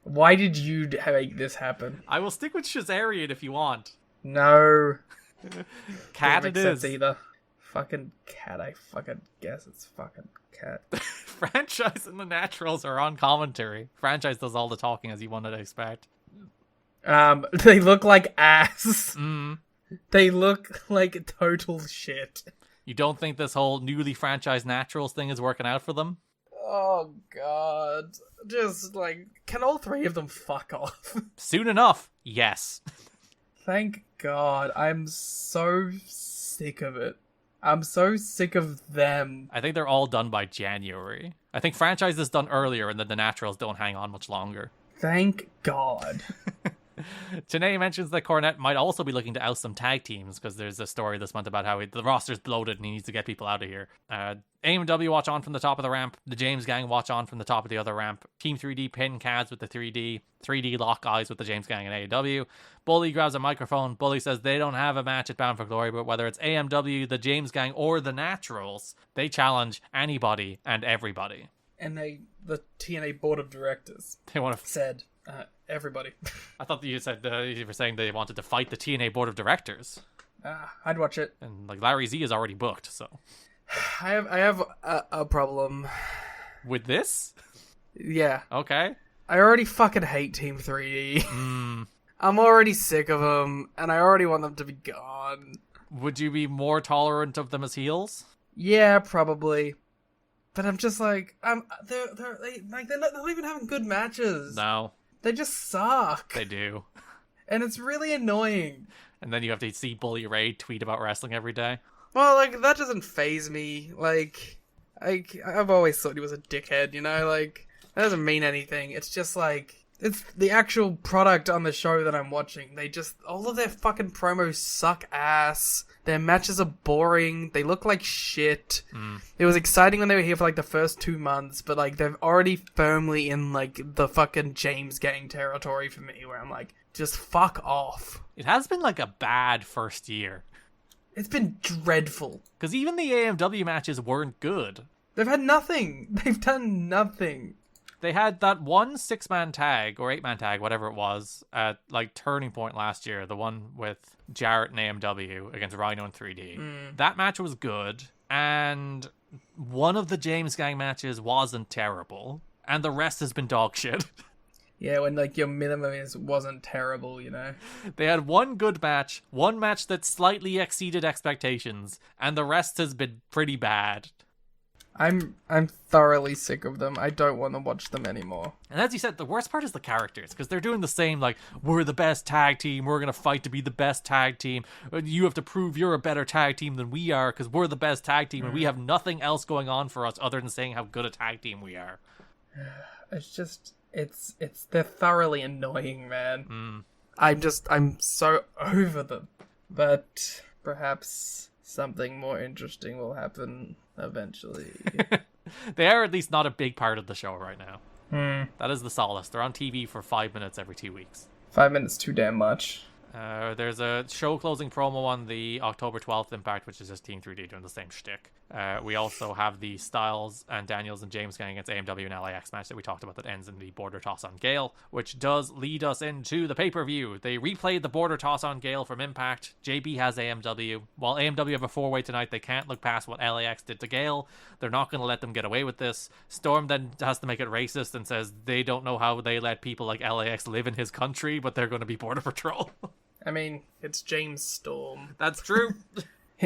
Why did you make this happen? I will stick with Shazarian if you want. No. Cat it is. Either. Fucking Cat, I fucking guess it's fucking Cat. Franchise and the Naturals are on commentary. Franchise does all the talking, as you wanted to expect. They look like ass. They look like total shit. You don't think this whole newly franchised Naturals thing is working out for them? Oh, God. Just, like, can all 3 of them fuck off? Soon enough, yes. Thank God. I'm so sick of it. I'm so sick of them. I think they're all done by January. I think franchise is done earlier, and then the Naturals don't hang on much longer. Thank God. Tenay mentions that Cornette might also be looking to oust some tag teams, because there's a story this month about how the roster's bloated and he needs to get people out of here. AMW watch on from the top of the ramp. The James Gang watch on from the top of the other ramp. Team 3D pin Kaz with the 3D. 3D lock eyes with the James Gang and AEW. Bully grabs a microphone. Bully says they don't have a match at Bound for Glory, but whether it's AMW, the James Gang, or the Naturals, they challenge anybody and everybody. And the TNA board of directors they want to said everybody. I thought that you said you were saying they wanted to fight the TNA board of directors. I'd watch it. And like Larry Z is already booked, so I have a problem with this. Yeah. Okay. I already fucking hate Team 3D. I'm already sick of them, and I already want them to be gone. Would you be more tolerant of them as heels? Yeah, probably. But I'm just like, they're not even having good matches. No. They just suck. They do. And it's really annoying. And then you have to see Bully Ray tweet about wrestling every day. Well, like, that doesn't faze me. Like, I've always thought he was a dickhead, you know? Like, that doesn't mean anything. It's just, like, it's the actual product on the show that I'm watching. All of their fucking promos suck ass. Their matches are boring. They look like shit. It was exciting when they were here for, like, the first 2 months, but, like, they're already firmly in, like, the fucking James Gang territory for me, where I'm like, just fuck off. It has been, like, a bad first year. It's been dreadful. Because even the AMW matches weren't good. They've had nothing. They've done nothing. They had that one 6-man tag, or 8-man tag, whatever it was, at, like, Turning Point last year. The one with Jarrett and AMW against Rhino and 3D. That match was good. And one of the James Gang matches wasn't terrible. And the rest has been dog shit. Yeah, when, like, your minimum wasn't terrible, you know? They had one good match, one match that slightly exceeded expectations, and the rest has been pretty bad. I'm thoroughly sick of them. I don't want to watch them anymore. And as you said, the worst part is the characters, because they're doing the same, like, we're the best tag team, we're going to fight to be the best tag team, you have to prove you're a better tag team than we are, because we're the best tag team, and we have nothing else going on for us other than saying how good a tag team we are. It's just... they're thoroughly annoying, man. I'm so over them. But perhaps something more interesting will happen eventually. They are at least not a big part of the show right now. That is the solace. They're on TV for 5 minutes every 2 weeks. 5 minutes too damn much. There's a show closing promo on the October 12th Impact, which is just Team 3D doing the same shtick. We also have the Styles and Daniels and James Gang against AMW and LAX match that we talked about that ends in the border toss on Gale, which does lead us into the pay-per-view. They replayed the border toss on Gale from Impact. JB has AMW. While AMW have a 4-way tonight, they can't look past what LAX did to Gale. They're not going to let them get away with this. Storm then has to make it racist and says they don't know how they let people like LAX live in his country, but they're going to be border patrol. I mean, it's James Storm. That's true.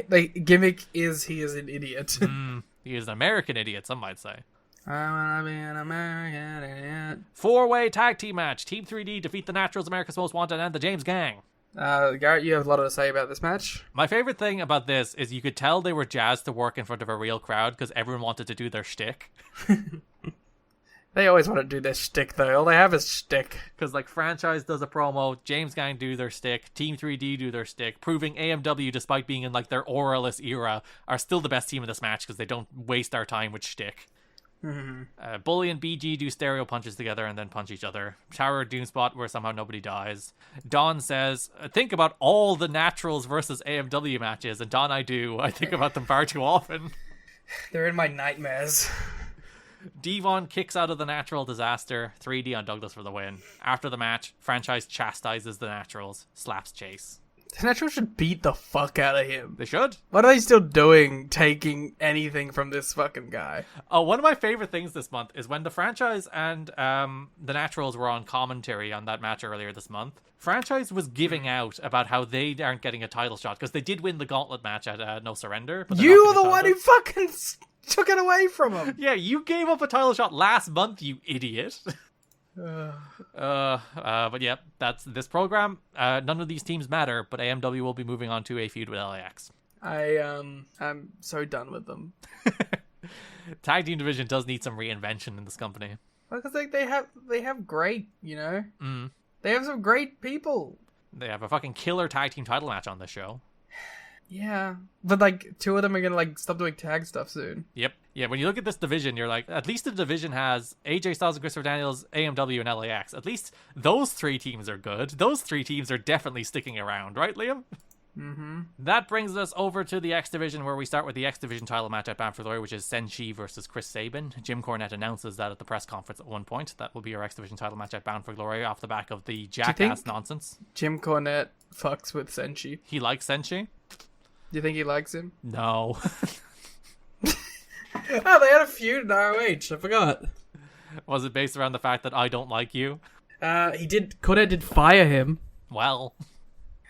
The gimmick is he is an idiot. He is an American idiot, some might say. I wanna be an American idiot. 4-way tag team match. Team 3D defeat the Naturals, America's Most Wanted, and the James Gang. Garrett, you have a lot to say about this match. My favorite thing about this is you could tell they were jazzed to work in front of a real crowd because everyone wanted to do their shtick. They always want to do their shtick, though. All they have is shtick. Because, like, Franchise does a promo, James Gang do their shtick, Team 3D do their shtick, proving AMW, despite being in, like, their Auralist era, are still the best team in this match because they don't waste our time with shtick. Bully and BG do stereo punches together and then punch each other. Tower Doom Spot where somehow nobody dies. Don says, think about all the Naturals versus AMW matches, and Don, I do. I think about them far too often. They're in my nightmares. Devon kicks out of the Natural disaster. 3D on Douglas for the win. After the match, Franchise chastises the Naturals, slaps Chase. The Naturals should beat the fuck out of him. They should. What are they still doing, taking anything from this fucking guy? Oh, one of my favorite things this month is when the Franchise and the Naturals were on commentary on that match earlier this month. Franchise was giving out about how they aren't getting a title shot because they did win the gauntlet match at No Surrender. But you were the one who fucking took it away from him. Yeah, you gave up a title shot last month, you idiot. But yeah, that's this program. None of these teams matter, but AMW will be moving on to a feud with LAX. I'm so done with them. Tag team division does need some reinvention in this company. Because they have great, you know. They have some great people. They have a fucking killer tag team title match on this show. Yeah, but like 2 of them are gonna like stop doing tag stuff soon. Yep. Yeah, when you look at this division, you're like, at least the division has AJ Styles and Christopher Daniels, AMW, and LAX. At least those 3 teams are good. Those 3 teams are definitely sticking around, right, Liam? That brings us over to the X Division, where we start with the X Division title match at Bound for Glory, which is Senshi versus Chris Sabin. Jim Cornette announces that at the press conference at one point. That will be our X Division title match at Bound for Glory off the back of the jackass nonsense. Jim Cornette fucks with Senshi. He likes Senshi? Do you think he likes him? No. Oh, they had a feud in ROH. I forgot. Was it based around the fact that I don't like you? Cornette did fire him. Well,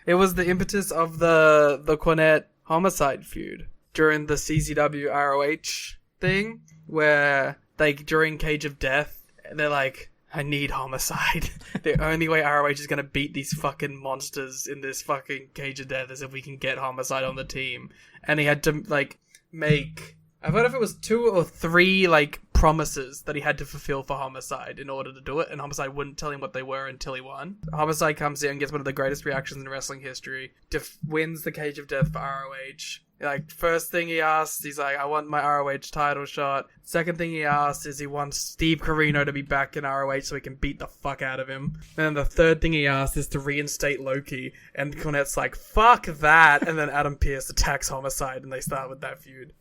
it was the impetus of the Cornette homicide feud during the CZW ROH thing, where like during Cage of Death, they're like, I need Homicide. The only way ROH is going to beat these fucking monsters in this fucking Cage of Death is if we can get Homicide on the team. And he had to, like, make... I don't know if it was 2 or 3, like, promises that he had to fulfill for Homicide in order to do it, and Homicide wouldn't tell him what they were until he won. Homicide comes in and gets one of the greatest reactions in wrestling history, wins the Cage of Death for ROH. Like, first thing he asks, he's like, I want my ROH title shot. Second thing he asks is he wants Steve Corino to be back in ROH so he can beat the fuck out of him. And then the third thing he asks is to reinstate Loki. And Cornette's like, fuck that. And then Adam Pearce attacks Homicide and they start with that feud.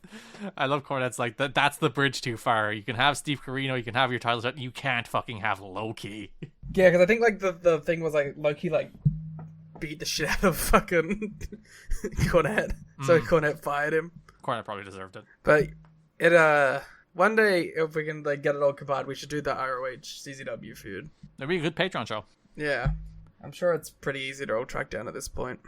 I love Cornette's like, that's the bridge too far. You can have Steve Corino, you can have your title shot, you can't fucking have Loki. Yeah, because I think, like, the thing was, like, Loki, like, beat the shit out of fucking Cornette. So Cornette fired him. Cornette probably deserved it. But it one day if we can like get it all combined, we should do the ROH CZW feud. It'd be a good Patreon show. Yeah. I'm sure it's pretty easy to all track down at this point.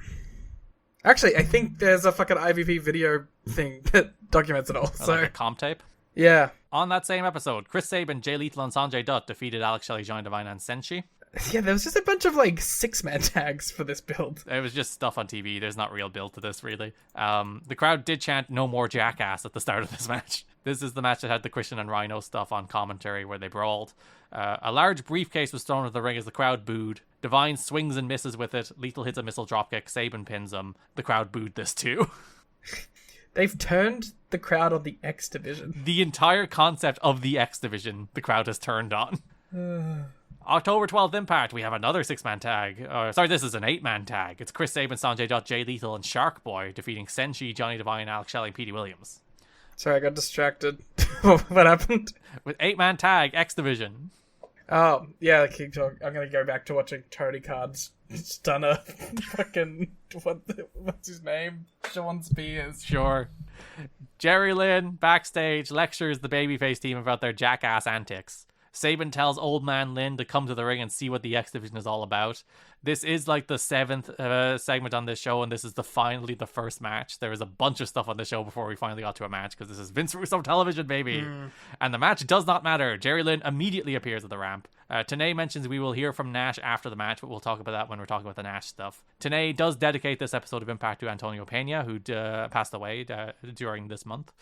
Actually, I think there's a fucking IVP video thing that documents it all. So like a comp tape? Yeah. On that same episode, Chris Sabin, Jay Lethal, and Sanjay Dutt defeated Alex Shelley, Johnny Devine, and Senshi. Yeah, there was just a bunch of, like, 6-man tags for this build. It was just stuff on TV. There's not real build to this, really. The crowd did chant "No more jackass" at the start of this match. This is the match that had the Christian and Rhino stuff on commentary where they brawled. A large briefcase was thrown into the ring as the crowd booed. Devine swings and misses with it. Lethal hits a missile dropkick. Sabin pins him. The crowd booed this too. They've turned the crowd on the X Division. The entire concept of the X Division, the crowd has turned on. October 12th Impact, we have another 6-man tag. This is an 8-man tag. It's Chris Sabin, Sanjay Dutt, Jay Lethal, and Shark Boy defeating Senshi, Johnny Devine, Alex Shelley, and Petey Williams. Sorry, I got distracted. What happened? With 8-man tag, X Division. Oh, yeah, King Talk. I'm going to go back to watching Tony Khan's stunner. Fucking, what's his name? Sean Spears. Sure. Jerry Lynn, backstage, lectures the babyface team about their jackass antics. Sabin tells Old Man Lynn to come to the ring and see what the X Division is all about. This is like the 7th segment on this show, and this is finally the first match. There is a bunch of stuff on the show before we finally got to a match, because this is Vince Russo television, baby. And the match does not matter. Jerry Lynn immediately appears at the ramp. Tenay mentions we will hear from Nash after the match, but we'll talk about that when we're talking about the Nash stuff. Tenay does dedicate this episode of Impact to Antonio Pena, who passed away during this month.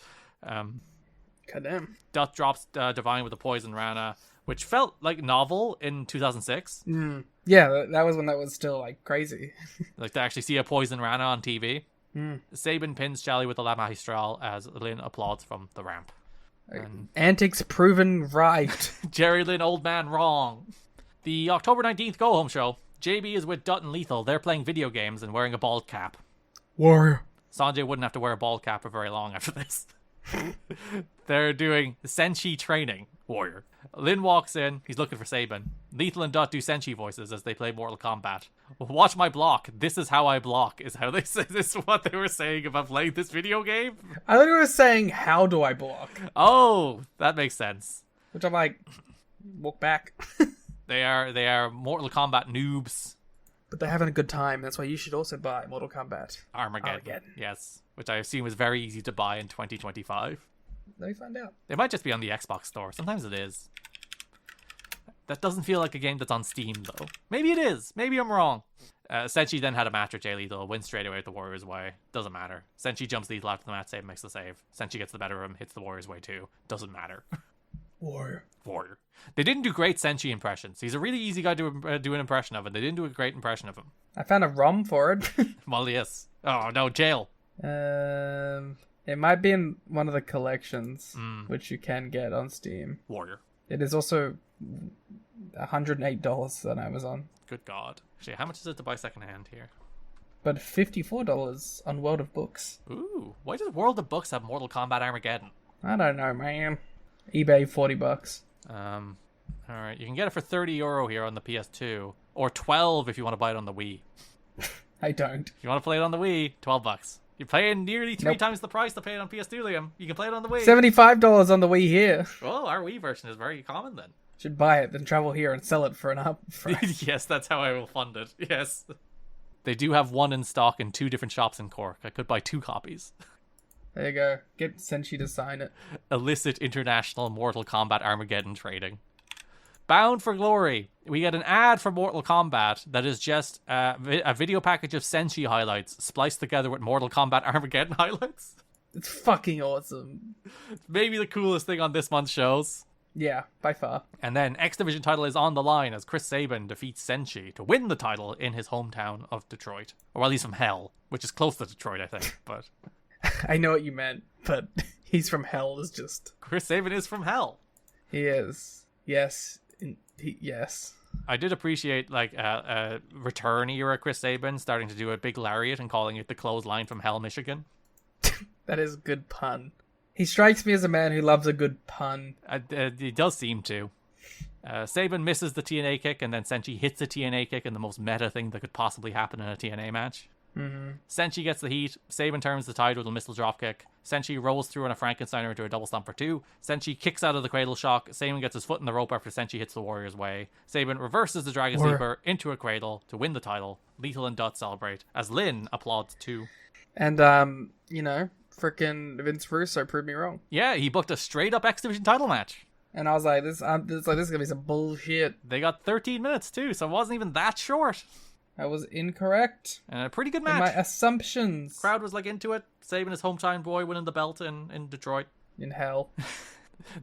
Goddamn. Dutt drops Devine with a poison rana, which felt like novel in 2006. Yeah, that was when that was still like crazy. Like to actually see a poison rana on TV. Sabin pins Shelley with a La Magistral as Lynn applauds from the ramp. Antics proven right. Jerry Lynn, old man, wrong. The October 19th Go Home show. JB is with Dutt and Lethal. They're playing video games and wearing a bald cap. Warrior. Sanjay wouldn't have to wear a bald cap for very long after this. They're doing Senshi training. Warrior. Lynn walks in. He's looking for Sabin. Lethal and Dutt do Senshi voices as they play Mortal Kombat. Watch my block. This is how I block, is how they say this. Is what they were saying about playing this video game. I thought they were saying, how do I block? Oh, that makes sense. Which I'm like, walk back. They are Mortal Kombat noobs. But they're having a good time. That's why you should also buy Mortal Kombat Armageddon. Yes. Which I assume is very easy to buy in 2025. Let me find out. It might just be on the Xbox store. Sometimes it is. That doesn't feel like a game that's on Steam, though. Maybe it is. Maybe I'm wrong. Senshi then had a match with Jay Lethal. Wins straight away with the Warriors Way. Doesn't matter. Senshi jumps Lethal after the match save, makes the save. Senshi gets the better of him, hits the Warriors Way too. Doesn't matter. Warrior. They didn't do great Senshi impressions. He's a really easy guy to do an impression of, and they didn't do a great impression of him. I found a ROM for it. Well, yes. Oh, no, jail. It might be in one of the collections, which you can get on Steam. Warrior. It is also $108 on Amazon. Good God. Actually, how much is it to buy secondhand here? But $54 on World of Books. Ooh, why does World of Books have Mortal Kombat Armageddon? I don't know, man. eBay, $40. Alright, you can get it for €30 here on the PS2, or $12 if you want to buy it on the Wii. I don't. If you want to play it on the Wii, $12. You're paying nearly three times the price to play it on PS2, Liam. You can play it on the Wii. $75 on the Wii here. Well, our Wii version is very common then. Should buy it, then travel here and sell it for an up price. Yes, that's how I will fund it. Yes. They do have one in stock in 2 different shops in Cork. I could buy 2 copies. There you go. Get Senshi to sign it. Illicit international Mortal Kombat Armageddon trading. Bound for Glory. We get an ad for Mortal Kombat that is just a video package of Senshi highlights spliced together with Mortal Kombat Armageddon highlights. It's fucking awesome. It's maybe the coolest thing on this month's shows. Yeah, by far. And then X Division title is on the line as Chris Sabin defeats Senshi to win the title in his hometown of Detroit. Or well, he's from Hell, which is close to Detroit, I think. But I know what you meant, but he's from Hell is just... Chris Sabin is from Hell. He is. Yes. Yes. I did appreciate like a return era Chris Sabin starting to do a big lariat and calling it the clothesline from Hell, Michigan. That is a good pun. He strikes me as a man who loves a good pun. He does seem to. Sabin misses the TNA kick, and then Senshi hits a TNA kick in the most meta thing that could possibly happen in a TNA match. Mm-hmm. Senshi gets the heat. Sabin turns the tide with a missile dropkick. Senshi rolls through on a Frankensteiner into a double stomp for 2. Senshi kicks out of the cradle shock. Sabin gets his foot in the rope after Senshi hits the Warrior's Way. Sabin reverses the Dragon Sleeper into a cradle to win the title. Lethal and Dutt celebrate as Lynn applauds too. And, frickin' Vince Russo proved me wrong. Yeah, he booked a straight up X Division title match. And I was like, this is gonna be some bullshit. They got 13 minutes too, so it wasn't even that short. I was incorrect. And a pretty good match. In my assumptions. Crowd was like into it. Sabin, his hometown boy, winning the belt in Detroit. In Hell.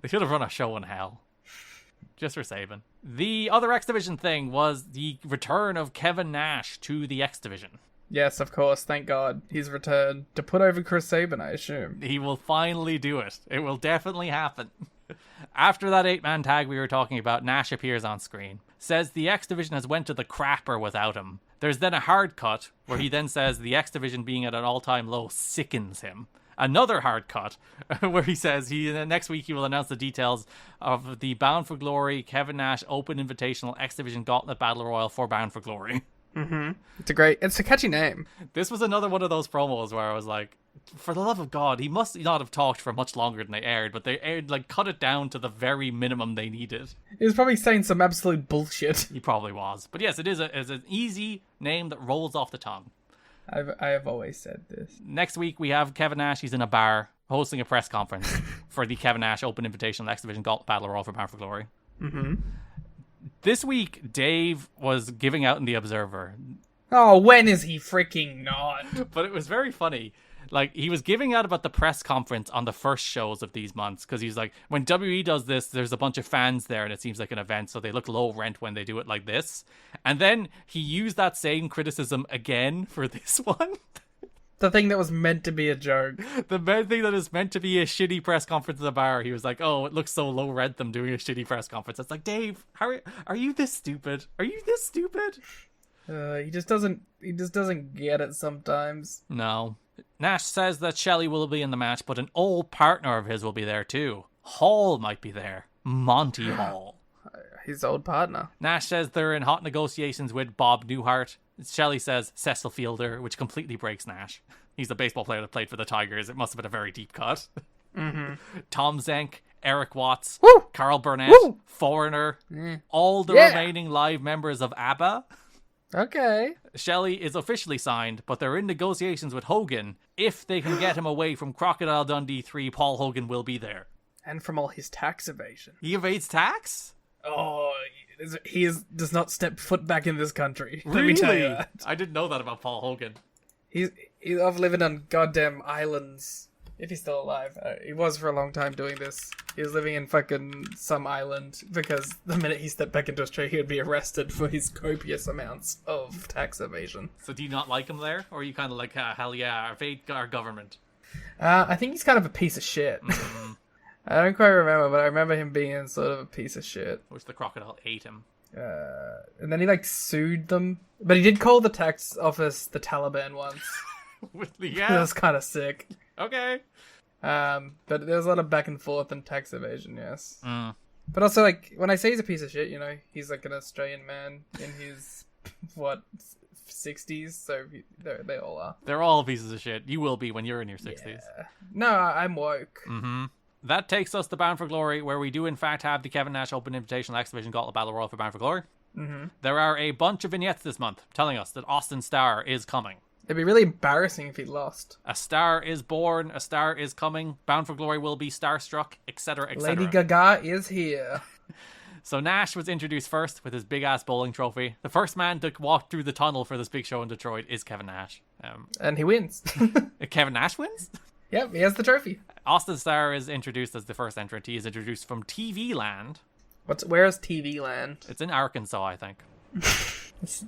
They should have run a show in Hell. Just for Sabin. The other X Division thing was the return of Kevin Nash to the X Division. Yes, of course. Thank God. He's returned to put over Chris Sabin, I assume. He will finally do it. It will definitely happen. After that 8-man tag we were talking about, Nash appears on screen. Says the X Division has went to the crapper without him. There's then a hard cut where he then says the X Division being at an all-time low sickens him. Another hard cut where he says next week he will announce the details of the Bound for Glory Kevin Nash Open Invitational X Division Gauntlet Battle Royal for Bound for Glory. Mm-hmm. It's a catchy name. This was another one of those promos where I was like, for the love of God, he must not have talked for much longer than they aired, but they aired, like, cut it down to the very minimum they needed. He was probably saying some absolute bullshit. He probably was. But yes, it is an easy name that rolls off the tongue. I have always said this. Next week, we have Kevin Nash. He's in a bar hosting a press conference for the Kevin Nash Open Invitational X Division Gauntlet Battle Royal for Bound for Glory. Mm-hmm. This week, Dave was giving out in The Observer. Oh, when is he freaking not? But it was very funny. Like, he was giving out about the press conference on the first shows of these months, because he's like, when WE does this, there's a bunch of fans there, and it seems like an event, so they look low rent when they do it like this. And then he used that same criticism again for this one. The thing that was meant to be a joke. The main thing that is meant to be a shitty press conference at the bar. He was like, oh, it looks so low rent them doing a shitty press conference. It's like, Dave, are you this stupid? Are you this stupid? He just doesn't get it sometimes. No. Nash says that Shelley will be in the match, but an old partner of his will be there too. Hall might be there. Monty Hall. His old partner. Nash says they're in hot negotiations with Bob Newhart. Shelley says Cecil Fielder, which completely breaks Nash. He's a baseball player that played for the Tigers. It must have been a very deep cut. Mm-hmm. Tom Zenk, Eric Watts, Woo! Carl Burnett, Woo! Foreigner, all the remaining live members of ABBA. Okay. Shelley is officially signed, but they're in negotiations with Hogan. If they can get him away from Crocodile Dundee 3, Paul Hogan will be there. And from all his tax evasion. He evades tax? Oh, he does not step foot back in this country. Really? Let me tell you that. I didn't know that about Paul Hogan. He's off living on goddamn islands. If he's still alive. He was for a long time doing this. He was living in fucking some island because the minute he stepped back into Australia, he would be arrested for his copious amounts of tax evasion. So do you not like him there? Or are you kind of like, hell yeah, evade our government? I think he's kind of a piece of shit. Mm-hmm. I don't quite remember, but I remember him being sort of a piece of shit. Which the crocodile ate him. And then he sued them. But he did call the tax office the Taliban once. Yeah. That was kind of sick. Okay. But there's a lot of back and forth and tax evasion, yes. But also, when I say he's a piece of shit, he's an Australian man in his, 60s, so they all are. They're all pieces of shit. You will be when you're in your 60s. Yeah. No, I'm woke. Mm-hmm. That takes us to Bound for Glory, where we do in fact have the Kevin Nash Open Invitational X Division Gauntlet Battle Royal for Bound for Glory. Mm-hmm. There are a bunch of vignettes this month telling us that Austin Starr is coming. It'd be really embarrassing if he lost. A star is born, a star is coming, Bound for Glory will be starstruck, etc., etc. Lady Gaga is here. So Nash was introduced first with his big-ass bowling trophy. The first man to walk through the tunnel for this big show in Detroit is Kevin Nash. And he wins. Kevin Nash wins? Yep, he has the trophy. Austin Starr is introduced as the first entrant. He is introduced from TV Land. Where's TV Land? It's in Arkansas, I think.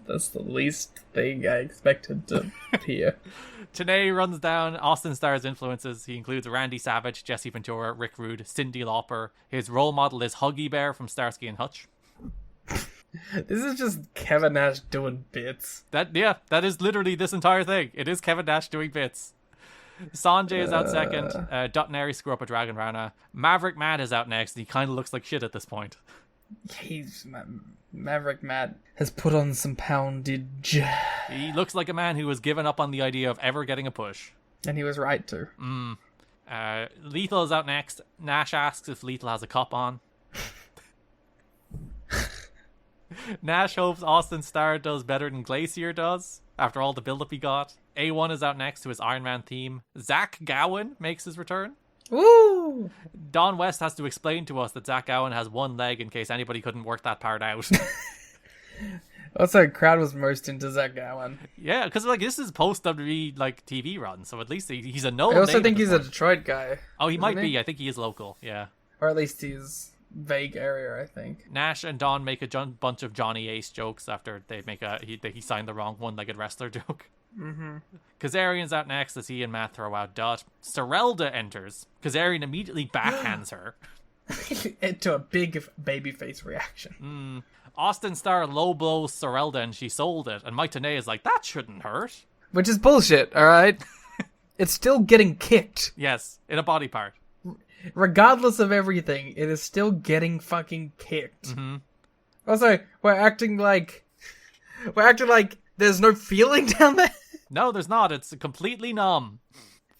That's the least thing I expected to hear. Tenay runs down Austin Starr's influences. He includes Randy Savage, Jesse Ventura, Rick Rude, Cyndi Lauper. His role model is Huggy Bear from Starsky and Hutch. This is just Kevin Nash doing bits. That is literally this entire thing. It is Kevin Nash doing bits. Sanjay is out second. Duttonary screw up a Dragon Rana. Maverick Matt is out next. And he kind of looks like shit at this point. Maverick Matt has put on some poundage. He looks like a man who has given up on the idea of ever getting a push. And he was right to. Lethal is out next. Nash asks if Lethal has a cup on. Nash hopes Austin Starr does better than Glacier does after all the build-up he got. A1 is out next to his Iron Man theme. Zach Gowen makes his return. Woo! Don West has to explain to us that Zach Gowen has one leg in case anybody couldn't work that part out. Also, crowd was most into Zach Gowen. Yeah, because this is post WWE TV run, so at least he's a known. I also name think he's a Detroit guy. Oh, he might be. I think he is local. Yeah, or at least he's vague area. I think Nash and Don make a bunch of Johnny Ace jokes after they make he signed the wrong one-legged wrestler joke. Mm-hmm. Kazarian's out next as he and Matt throw out Dot. Sorelda enters. Kazarian immediately backhands her. Into a big babyface reaction. Austin Starr low blows Sorelda and she sold it. And Mike Tenay is like, that shouldn't hurt. Which is bullshit, alright? It's still getting kicked. Yes, in a body part. Regardless of everything, it is still getting fucking kicked. Mm-hmm. Also, we're acting like there's no feeling down there. No, there's not. It's completely numb.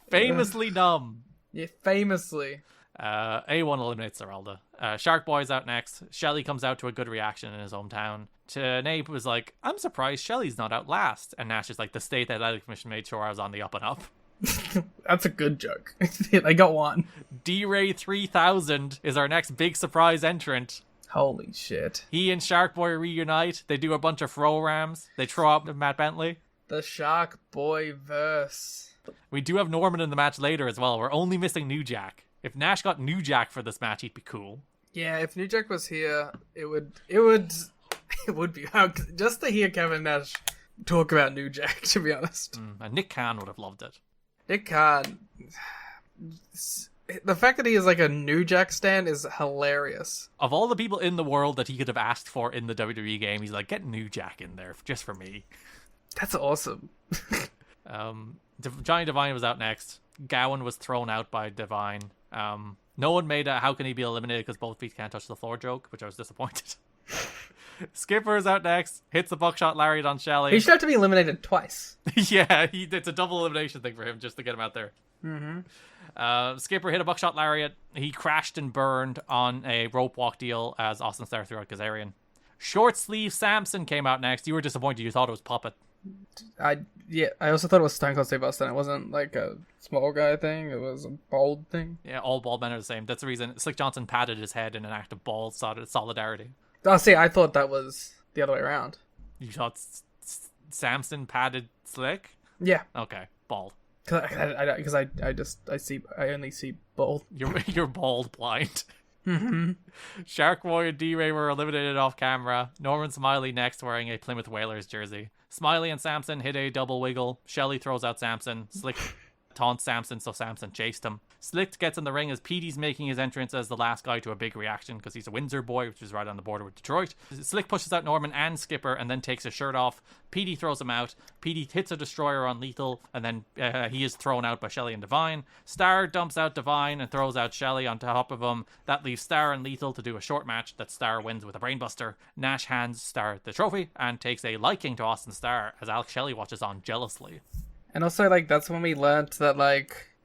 Famously numb. Yeah, famously. A1 eliminates Sorelda. Shark Boy's out next. Shelley comes out to a good reaction in his hometown. Tenay was like, I'm surprised Shelley's not out last. And Nash is like, the State Athletic Commission made sure I was on the up and up. That's a good joke. I got one. D-Ray 3000 is our next big surprise entrant. Holy shit. He and Shark Boy reunite. They do a bunch of throw rams. They throw out Matt Bentley. The Shark Boy verse. We do have Norman in the match later as well. We're only missing New Jack. If Nash got New Jack for this match, he'd be cool. Yeah, if New Jack was here, it would be just to hear Kevin Nash talk about New Jack, to be honest. And Nick Khan would have loved it. Nick Khan, the fact that he is like a New Jack stan is hilarious. Of all the people in the world that he could have asked for in the WWE game, he's like, get New Jack in there just for me. That's awesome. Johnny Devine was out next. Gowen was thrown out by Devine. No one made a how can he be eliminated because both feet can't touch the floor joke, which I was disappointed. Skipper's out next. Hits the buckshot lariat on Shelley. He should have to be eliminated twice. Yeah, it's a double elimination thing for him just to get him out there. Mm-hmm. Skipper hit a buckshot lariat. He crashed and burned on a rope walk deal as Austin Starr threw out Kazarian. Short sleeve Samson came out next. You were disappointed. You thought it was Puppet. I also thought it was Stone Cold Steve Austin. It wasn't like a small guy thing. It was a bald thing. Yeah, all bald men are the same. That's the reason Slick Johnson patted his head in an act of bald solidarity. Oh, see, I thought that was the other way around. You thought Samson patted Slick? Yeah. Okay, bald. Because I only see bald. You're bald blind. Mm-hmm. Shark Boy and D-Ray were eliminated off camera. Norman Smiley next wearing a Plymouth Whalers jersey. Smiley and Samson hit a double wiggle. Shelley throws out Samson. Slick taunts Samson, so Samson chased him. Slick gets in the ring as Petey's making his entrance as the last guy to a big reaction because he's a Windsor boy, which is right on the border with Detroit. Slick pushes out Norman and Skipper and then takes his shirt off. Petey throws him out. Petey hits a destroyer on Lethal and then he is thrown out by Shelley and Devine. Starr dumps out Devine and throws out Shelley on top of him. That leaves Starr and Lethal to do a short match that Starr wins with a brainbuster. Nash hands Starr the trophy and takes a liking to Austin Starr as Alex Shelley watches on jealously. And also, that's when we learned that,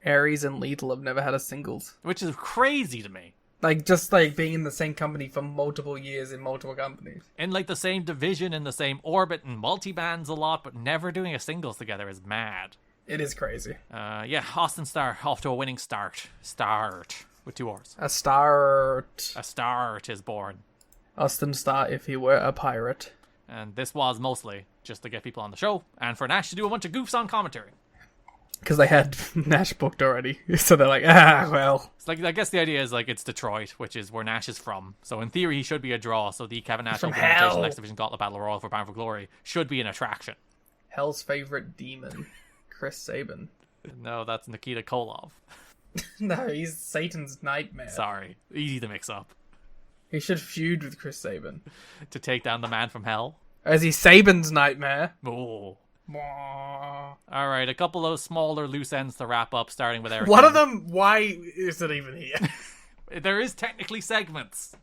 Aries and Lethal have never had a singles. Which is crazy to me. Just being in the same company for multiple years in multiple companies. In, the same division, in the same orbit, and multi-bands a lot, but never doing a singles together is mad. It is crazy. Austin Starr off to a winning start. Start. With 2 R's. A start. A start is born. Austin Starr if he were a pirate. And this was mostly just to get people on the show and for Nash to do a bunch of goofs on commentary. Because they had Nash booked already. So they're like, well. It's like, I guess the idea is like it's Detroit, which is where Nash is from. So in theory, he should be a draw. So the Kevin Nash Open Invitation X Division Gauntlet Battle Royal for Bound for Glory should be an attraction. Hell's favorite demon, Chris Sabin. No, that's Nikita Koloff. No, he's Satan's nightmare. Sorry, easy to mix up. He should feud with Chris Sabin. To take down the man from hell? Or is he Sabin's nightmare? Oh. Alright, a couple of smaller loose ends to wrap up, starting with Eric. One of them, why is it even here? There is technically segments.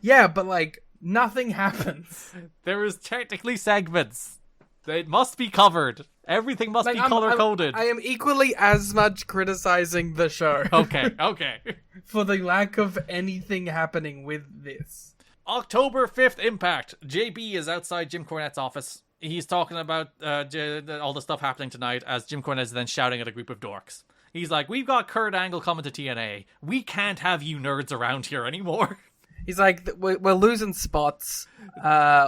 Yeah, but like, nothing happens. There is technically segments. It must be covered. Everything must be color-coded. I am equally as much criticizing the show. Okay. For the lack of anything happening with this. October 5th Impact. JB is outside Jim Cornette's office. He's talking about all the stuff happening tonight as Jim Cornette is then shouting at a group of dorks. He's like, we've got Kurt Angle coming to TNA. We can't have you nerds around here anymore. He's like, we're losing spots.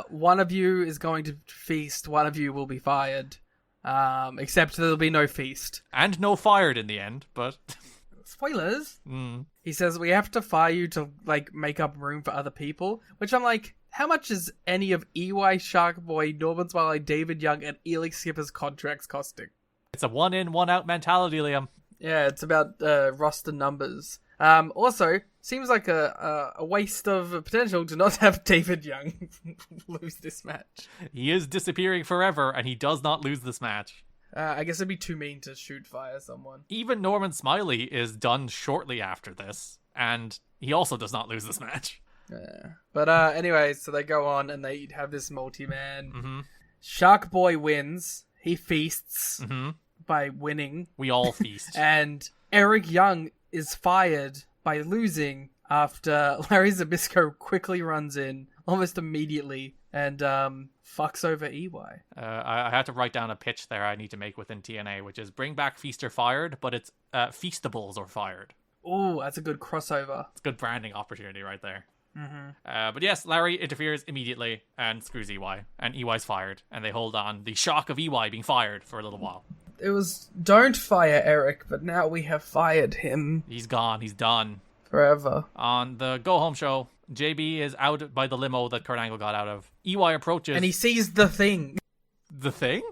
One of you is going to feast. One of you will be fired. Except there'll be no feast. And no fired in the end, but... Spoilers. He says we have to fire you to like make up room for other people, which I'm like, how much is any of EY, Sharkboy, Norman Smiley, David Young, and Elix Skipper's contracts costing? It's a one in, one out mentality, Liam. Yeah, it's about roster numbers. Also, seems like a waste of potential to not have David Young lose this match. He is disappearing forever, and he does not lose this match. I guess it'd be too mean to shoot fire someone. Even Norman Smiley is done shortly after this, and he also does not lose this match. Yeah. But anyway, so they go on and they have this multi-man. Mm-hmm. Shark Boy wins. He feasts by winning. We all feast. And Eric Young is fired by losing after Larry Zbyszko quickly runs in almost immediately and fucks over EY. I had to write down a pitch there I need to make within TNA, which is bring back Feast or Fired, but it's Feastables or Fired. Oh, that's a good crossover. It's a good branding opportunity right there. Mm-hmm. But yes, Larry interferes immediately and screws EY, and EY's fired, and they hold on the shock of EY being fired for a little while. It was, don't fire Eric, but now we have fired him. He's gone, he's done. Forever. On the go-home show, JB is out by the limo that Kurt Angle got out of. EY approaches. And he sees the Thing. The Thing?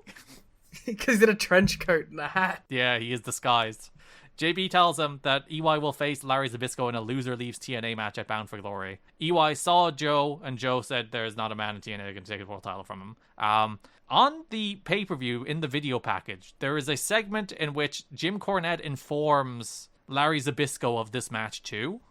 Because he's in a trench coat and a hat. Yeah, he is disguised. JB tells him that EY will face Larry Zbyszko in a loser leaves TNA match at Bound for Glory. EY saw Joe, and Joe said there's not a man in TNA who can take a world title from him. On the pay-per-view, in the video package, there is a segment in which Jim Cornette informs Larry Zbyszko of this match too,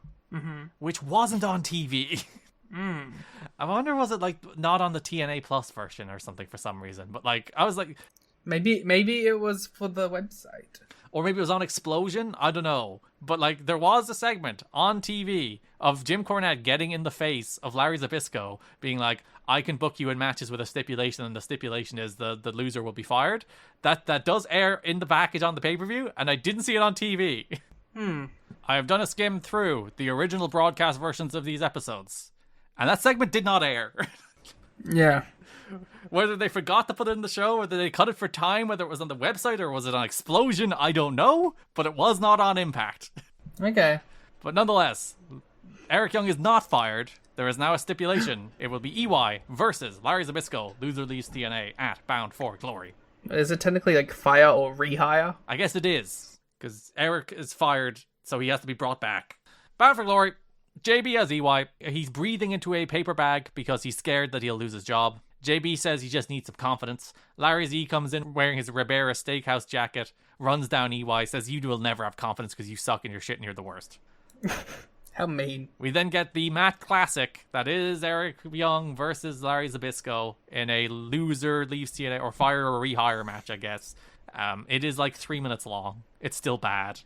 which wasn't on TV. I wonder, was it like not on the TNA Plus version or something for some reason? But like, I was like, maybe it was for the website. Or maybe it was on Explosion? I don't know. But, like, there was a segment on TV of Jim Cornette getting in the face of Larry Zbyszko, being like, I can book you in matches with a stipulation, and the stipulation is the loser will be fired. That does air in the package on the pay-per-view, and I didn't see it on TV. I have done a skim through the original broadcast versions of these episodes, and that segment did not air. Yeah. Whether they forgot to put it in the show, whether they cut it for time, whether it was on the website or was it on Explosion, I don't know, but it was not on Impact. Okay. But nonetheless, Eric Young is not fired. There is now a stipulation. It will be EY versus Larry Zbyszko. Loser leaves TNA at Bound for Glory. Is it technically like fire or rehire? I guess it is, because Eric is fired, so he has to be brought back. Bound for Glory. JB has EY. He's breathing into a paper bag because he's scared that he'll lose his job. JB says he just needs some confidence. Larry Z comes in wearing his Ribera Steakhouse jacket, runs down EY, says you will never have confidence because you suck and you're shit and you're the worst. How mean. We then get the Matt Classic, that is Eric Young versus Larry Zbyszko in a loser leaves TNA or fire or rehire match, I guess. It is like 3 minutes long. It's still bad.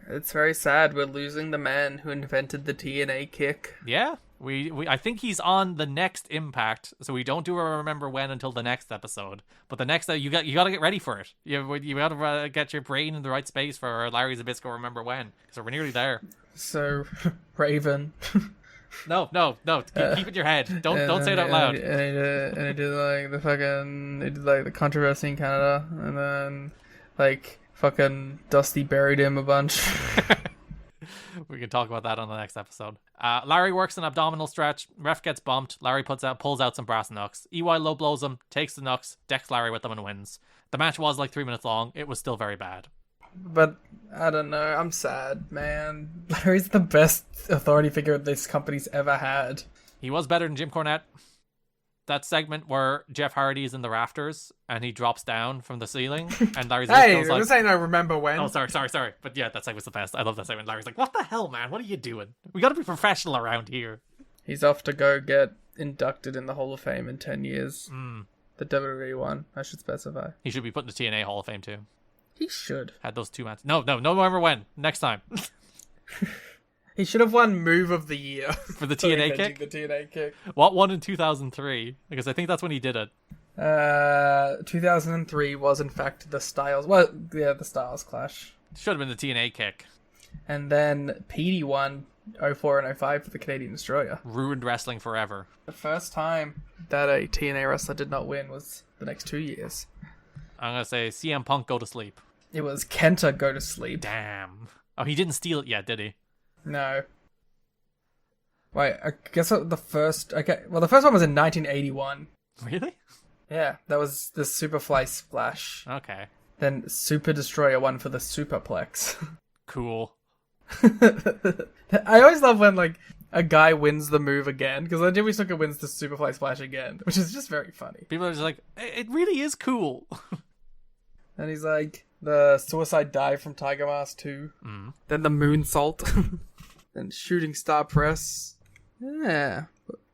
It's very sad. We're losing the man who invented the TNA kick. Yeah. I think he's on the next Impact, so we don't do a Remember When until the next episode. But the next, you got to get ready for it. You got to get your brain in the right space for Larry Zbyszko Remember When, because we're nearly there. So, Raven, No. Keep it in your head. Don't say it out loud. And he did like the controversy in Canada, and then like fucking Dusty buried him a bunch. We can talk about that on the next episode. Larry works an abdominal stretch. Ref gets bumped. Larry pulls out some brass knucks. EY low blows him, takes the knucks, decks Larry with them, and wins. The match was like 3 minutes long. It was still very bad. But I don't know. I'm sad, man. Larry's the best authority figure this company's ever had. He was better than Jim Cornette. That segment where Jeff Hardy is in the rafters and he drops down from the ceiling and Larry's hey, like, this ain't I remember when. Oh, sorry. But yeah, that segment's the best. I love that segment. Larry's like, what the hell, man? What are you doing? We gotta be professional around here. He's off to go get inducted in the Hall of Fame in 10 years. The WWE one, I should specify. He should be put in the TNA Hall of Fame too. He should. Had those 2 matches. No, remember when. Next time. He should have won Move of the Year. For the TNA kick? The TNA kick. What won in 2003? Because I think that's when he did it. 2003 was in fact the Styles... Well, yeah, the Styles Clash. Should have been the TNA kick. And then Petey won 04 and 05 for the Canadian Destroyer. Ruined wrestling forever. The first time that a TNA wrestler did not win was the next 2 years. I'm going to say CM Punk go to sleep. It was Kenta go to sleep. Damn. Oh, he didn't steal it yet, did he? No. Wait, I guess the first... Okay, well, the first one was in 1981. Really? Yeah, that was the Superfly Splash. Okay. Then Super Destroyer won for the Superplex. Cool. I always love when, like, a guy wins the move again, because then Jimmy Snuka wins the Superfly Splash again, which is just very funny. People are just like, it really is cool. And he's like, the Suicide Dive from Tiger Mask 2. Then the Moonsault. Then Shooting Star Press. Yeah.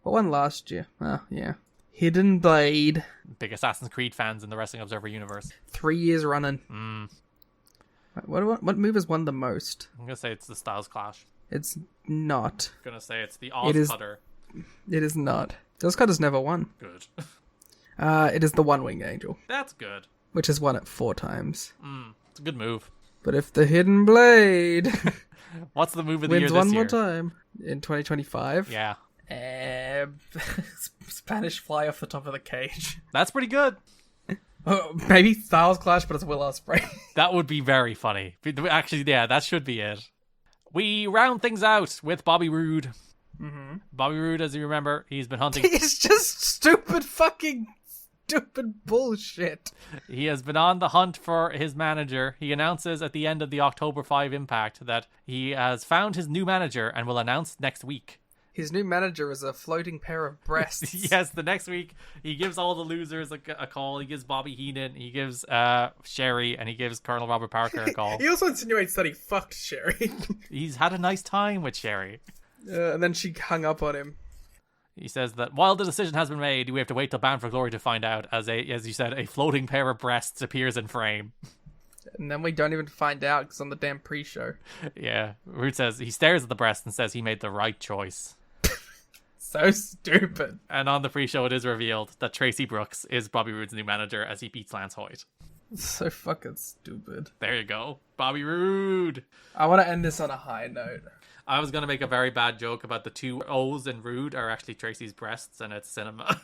What one last year? Oh, yeah. Hidden Blade. Big Assassin's Creed fans in the Wrestling Observer universe. 3 years running. What move has won the most? I'm going to say it's the Styles Clash. It's not. I'm going to say it's the Oz Cutter. It is not. Oz Cutter's never won. Good. It is the One Winged Angel. That's good. Which has won it 4 times. It's a good move. But if the Hidden Blade... What's the move of the year wins this one year? more time in 2025. Yeah. Spanish Fly off the top of the cage. That's pretty good. Maybe Styles Clash, but it's Will Ospreay. That would be very funny. Actually, yeah, that should be it. We round things out with Bobby Roode. Bobby Roode, as you remember, he's been hunting... It's just stupid bullshit. He has been on the hunt for his manager. He announces at the end of the October 5 Impact that he has found his new manager and will announce next week. His new manager is a floating pair of breasts. Yes, the next week he gives all the losers a call. He gives Bobby Heenan, he gives Sherry, and he gives Colonel Robert Parker a call. He also insinuates that he fucked Sherry. He's had a nice time with Sherry. And then she hung up on him. He says that while the decision has been made, we have to wait till Bound for Glory to find out, as you said, a floating pair of breasts appears in frame. And then we don't even find out because on the damn pre-show. Yeah, Roode says he stares at the breast and says he made the right choice. So stupid. And on the pre-show, it is revealed that Tracy Brooks is Bobby Roode's new manager as he beats Lance Hoyt. So fucking stupid. There you go, Bobby Roode. I want to end this on a high note. I was going to make a very bad joke about the 2 O's in Rude are actually Tracy's breasts, and it's cinema.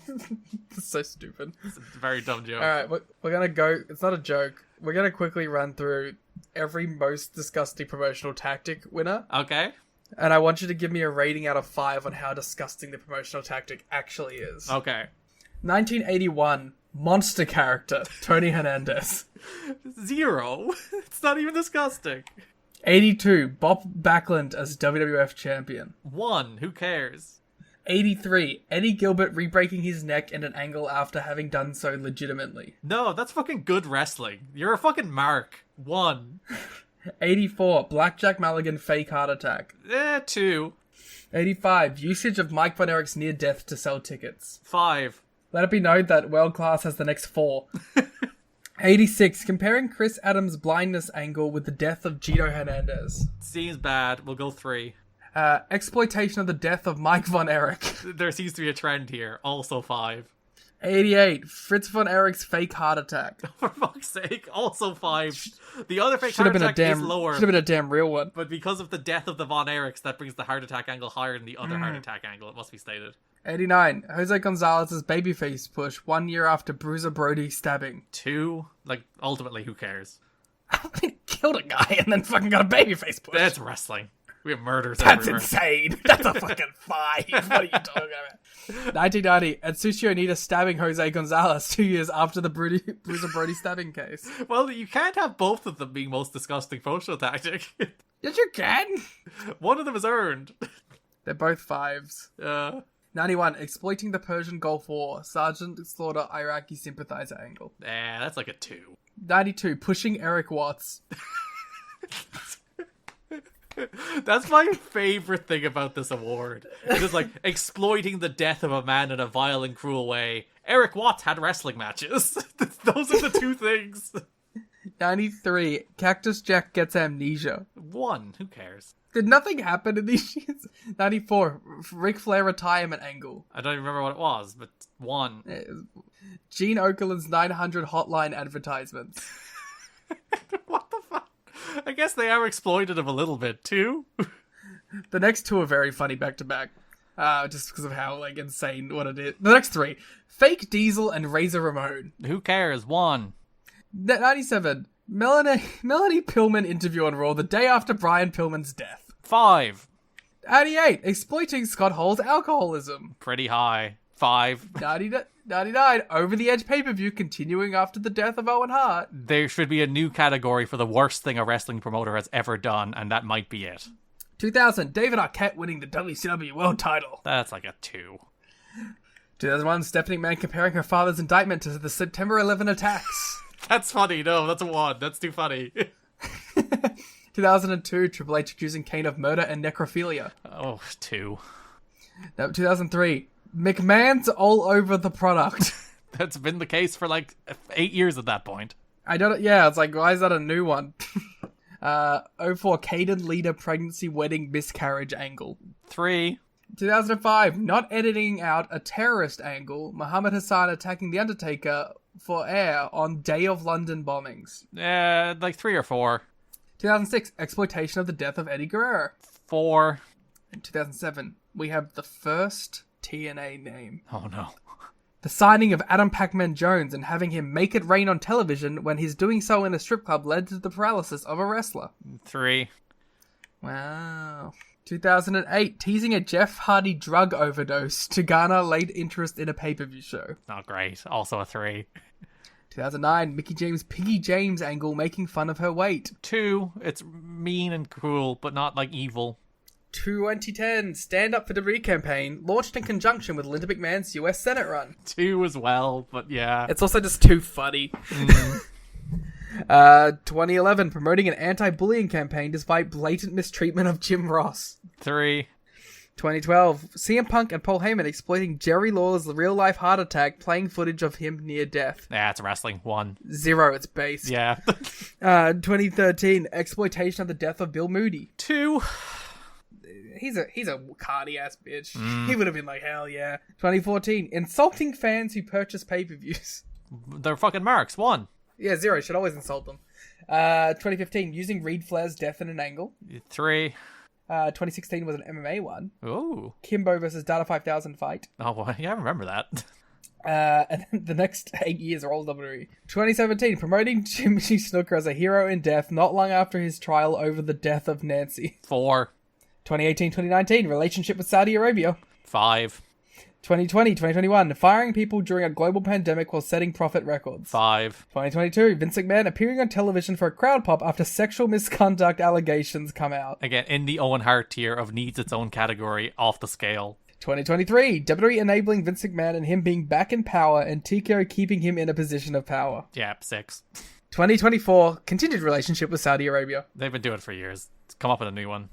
It's so stupid. It's a very dumb joke. Alright, we're going to go... It's not a joke. We're going to quickly run through every most disgusting promotional tactic winner. Okay. And I want you to give me a rating out of 5 on how disgusting the promotional tactic actually is. Okay. 1981, monster character, Tony Hernandez. 0. It's not even disgusting. 82, Bob Backlund as WWF champion. 1, who cares? 83, Eddie Gilbert re-breaking his neck at an angle after having done so legitimately. No, that's fucking good wrestling. You're a fucking mark. 1. 84, Blackjack Mulligan fake heart attack. 2. 85, usage of Mike Von Erich's near death to sell tickets. 5. Let it be known that World Class has the next 4. 86, comparing Chris Adams' blindness angle with the death of Gino Hernandez. Seems bad. We'll go 3. Exploitation of the death of Mike Von Erich. There seems to be a trend here. Also 5. 88. Fritz von Erich's fake heart attack. For fuck's sake. Also 5. The other fake Should heart have been attack is lower. Should have been a damn real one. But because of the death of the Von Erichs, that brings the heart attack angle higher than the other heart attack angle, it must be stated. 89. Jose Gonzalez's babyface push 1 year after Bruiser Brody stabbing. 2. Like, ultimately, who cares? He killed a guy and then fucking got a babyface push. That's wrestling. We have murders That's everywhere. insane. That's a fucking 5. What are you talking about? 1990. Atsushi Onita stabbing Jose Gonzalez 2 years after the Bruiser Brody stabbing case. Well, you can't have both of them being most disgusting promotional tactic. Yes, you can. One of them is earned. They're both 5s. 91. Exploiting the Persian Gulf War. Sergeant Slaughter Iraqi sympathizer angle. That's like a 2. 92. Pushing Eric Watts. That's my favorite thing about this award. It's just like exploiting the death of a man in a vile and cruel way. Eric Watts had wrestling matches. Those are the 2 things. 93. Cactus Jack gets amnesia. 1. Who cares? Did nothing happen in these years? 94. Ric Flair retirement angle. I don't even remember what it was, but 1. Gene Okerlund's 900 hotline advertisements. What the fuck? I guess they are exploitative a little bit, too. The next 2 are very funny back-to-back. Just because of how, like, insane what it is. The next 3. Fake Diesel and Razor Ramon. Who cares? 1. 97. Melanie Pillman interview on Raw the day after Brian Pillman's death. 5. 98. Exploiting Scott Hall's alcoholism. Pretty high. 5. 99. Over the Edge pay-per-view continuing after the death of Owen Hart. There should be a new category for the worst thing a wrestling promoter has ever done, and that might be it. 2000. David Arquette winning the WCW World title. That's like a 2. 2001. Stephanie Mann comparing her father's indictment to the September 11 attacks. That's funny. No, that's a 1. That's too funny. 2002. Triple H accusing Kane of murder and necrophilia. Oh, 2. No, 2003. McMahon's all over the product. That's been the case for like 8 years at that point. It's like, why is that a new one? 04. Caden Leader pregnancy wedding miscarriage angle. 3. 2005. Not editing out a terrorist angle. Muhammad Hassan attacking The Undertaker for air on Day of London bombings. Like 3 or 4. 2006. Exploitation of the death of Eddie Guerrero. 4. In 2007. We have the first TNA name. Oh no. The signing of Adam Pac-Man Jones and having him make it rain on television when his doing so in a strip club led to the paralysis of a wrestler. 3. Wow. 2008. Teasing a Jeff Hardy drug overdose to garner late interest in a pay-per-view show. Not great. Also a 3. 2009. Mickey James' Piggy James angle making fun of her weight. 2. It's mean and cruel, but not like evil. 2010. Stand Up for WWE campaign launched in conjunction with Linda McMahon's US Senate run. 2 as well, but yeah. It's also just too funny. 2011. Promoting an anti-bullying campaign despite blatant mistreatment of Jim Ross. 3. 2012. CM Punk and Paul Heyman exploiting Jerry Lawler's real-life heart attack, playing footage of him near death. Yeah, it's wrestling. 1. 0. It's based. Yeah. 2013. Exploitation of the death of Bill Moody. 2. He's a carny ass bitch. He would have been like, hell yeah. 2014. Insulting fans who purchase pay-per-views. They're fucking marks. 1. Yeah, 0. Should always insult them. 2015. Using Reed Flair's death in an angle. 3. 2016 was an MMA one. Ooh. Kimbo versus Data 5000 fight. Oh, well, yeah, I remember that. And then the next 8 years are all WWE. 2017, promoting Jimmy Snuka as a hero in death not long after his trial over the death of Nancy. 4. 2018-2019, relationship with Saudi Arabia. 5. 2020-2021, firing people during a global pandemic while setting profit records. 5. 2022, Vince McMahon appearing on television for a crowd pop after sexual misconduct allegations come out. Again, in the Owen Hart tier of needs its own category, off the scale. 2023, WWE enabling Vince McMahon and him being back in power and TKO keeping him in a position of power. Yeah, 6. 2024, continued relationship with Saudi Arabia. They've been doing it for years. Come up with a new one.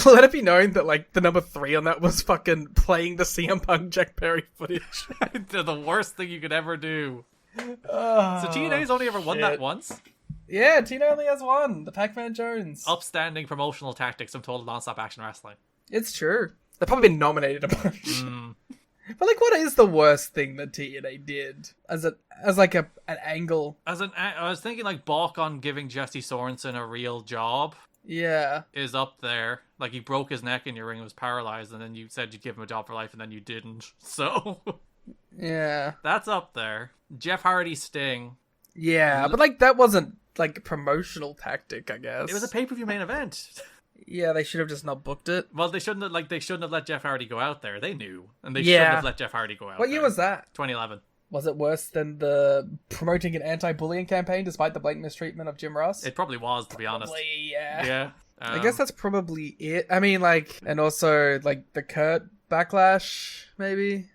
Let it be known that, like, the number 3 on that was fucking playing the CM Punk Jack Perry footage. They're the worst thing you could ever do. So TNA's only ever won that once? Yeah, TNA only has one. The Pac-Man Jones. Upstanding promotional tactics from Total Nonstop Action Wrestling. It's true. They've probably been nominated a bunch. But like, what is the worst thing that TNA did as an angle? I was thinking like balk on giving Jesse Sorensen a real job. Yeah, is up there. Like, he broke his neck in your ring and was paralyzed, and then you said you'd give him a job for life, and then you didn't. So yeah, that's up there. Jeff Hardy Sting. Yeah, but like that wasn't like a promotional tactic, I guess. It was a pay-per-view main event. Yeah, they should have just not booked it. Well, they shouldn't have let Jeff Hardy go out there. They knew, and they shouldn't have let Jeff Hardy go out. What year was that? 2011. Was it worse than the promoting an anti-bullying campaign despite the blatant mistreatment of Jim Ross? It probably was, to be honest. Yeah. Yeah. I guess that's probably it. I mean, like, and also like the Kurt backlash, maybe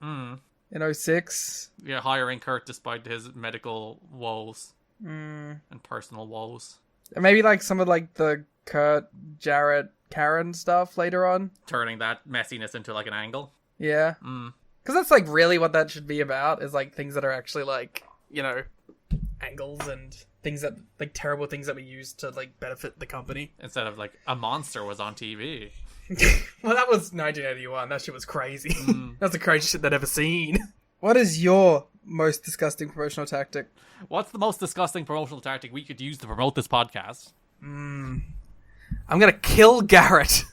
in 06. Yeah, hiring Kurt despite his medical woes and personal woes. And maybe like some of like the Kurt, Jarrett, Karen stuff later on. Turning that messiness into like an angle. Yeah. Because that's like really what that should be about, is like things that are actually like, you know, angles and things that like terrible things that we use to like benefit the company. Instead of like a monster was on TV. Well, that was 1981. That shit was crazy. That's the craziest shit I'd ever seen. What is your most disgusting promotional tactic? What's the most disgusting promotional tactic we could use to promote this podcast? I'm gonna kill Garrett.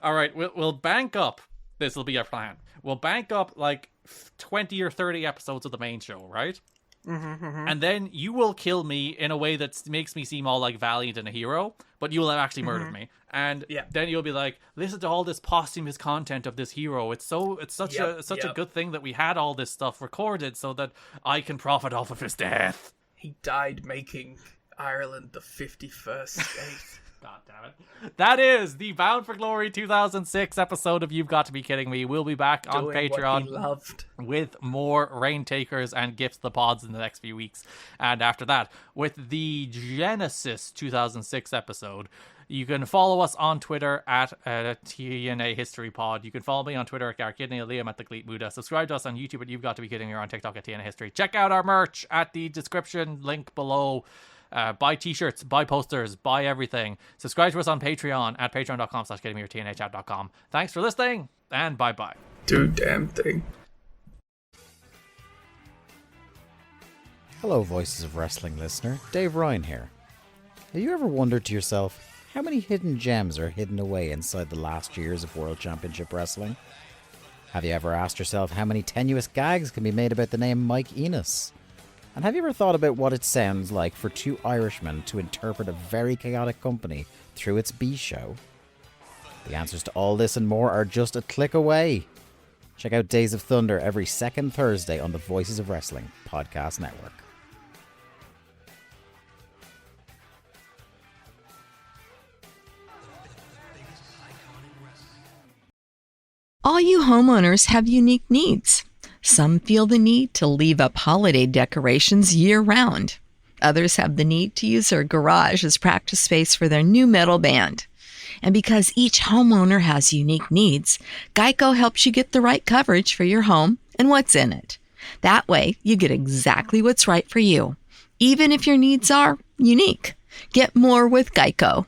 All right, we'll bank up. This will be our plan. We'll bank up like 20 or 30 episodes of the main show, right? And then you will kill me in a way that makes me seem all like valiant and a hero, but you will have actually murdered me. And then you'll be like, listen to all this posthumous content of this hero. It's such a good thing that we had all this stuff recorded so that I can profit off of his death. He died making Ireland the 51st state. God damn it. That is the Bound for Glory 2006 episode of You've Got to Be Kidding Me. We'll be back on Patreon with more Rain Takers and Gifts to the Pods in the next few weeks. And after that, with the Genesis 2006 episode, you can follow us on Twitter at TNA History Pod. You can follow me on Twitter at Garrett Kidney, Liam at The Cleat Muda. Subscribe to us on YouTube at You've Got to Be Kidding Me, or on TikTok at TNA History. Check out our merch at the description link below. Buy t-shirts, buy posters, buy everything. Subscribe to us on Patreon at patreon.com/kiddingme or tnachat.com. Thanks for listening, and bye-bye. Do damn thing. Hello, Voices of Wrestling listener. Dave Ryan here. Have you ever wondered to yourself how many hidden gems are hidden away inside the last years of World Championship Wrestling? Have you ever asked yourself how many tenuous gags can be made about the name Mike Enos? And have you ever thought about what it sounds like for two Irishmen to interpret a very chaotic company through its B-show? The answers to all this and more are just a click away. Check out Days of Thunder every second Thursday on the Voices of Wrestling podcast network. All you homeowners have unique needs. Some feel the need to leave up holiday decorations year-round. Others have the need to use their garage as practice space for their new metal band. And because each homeowner has unique needs, Geico helps you get the right coverage for your home and what's in it. That way, you get exactly what's right for you, even if your needs are unique. Get more with Geico.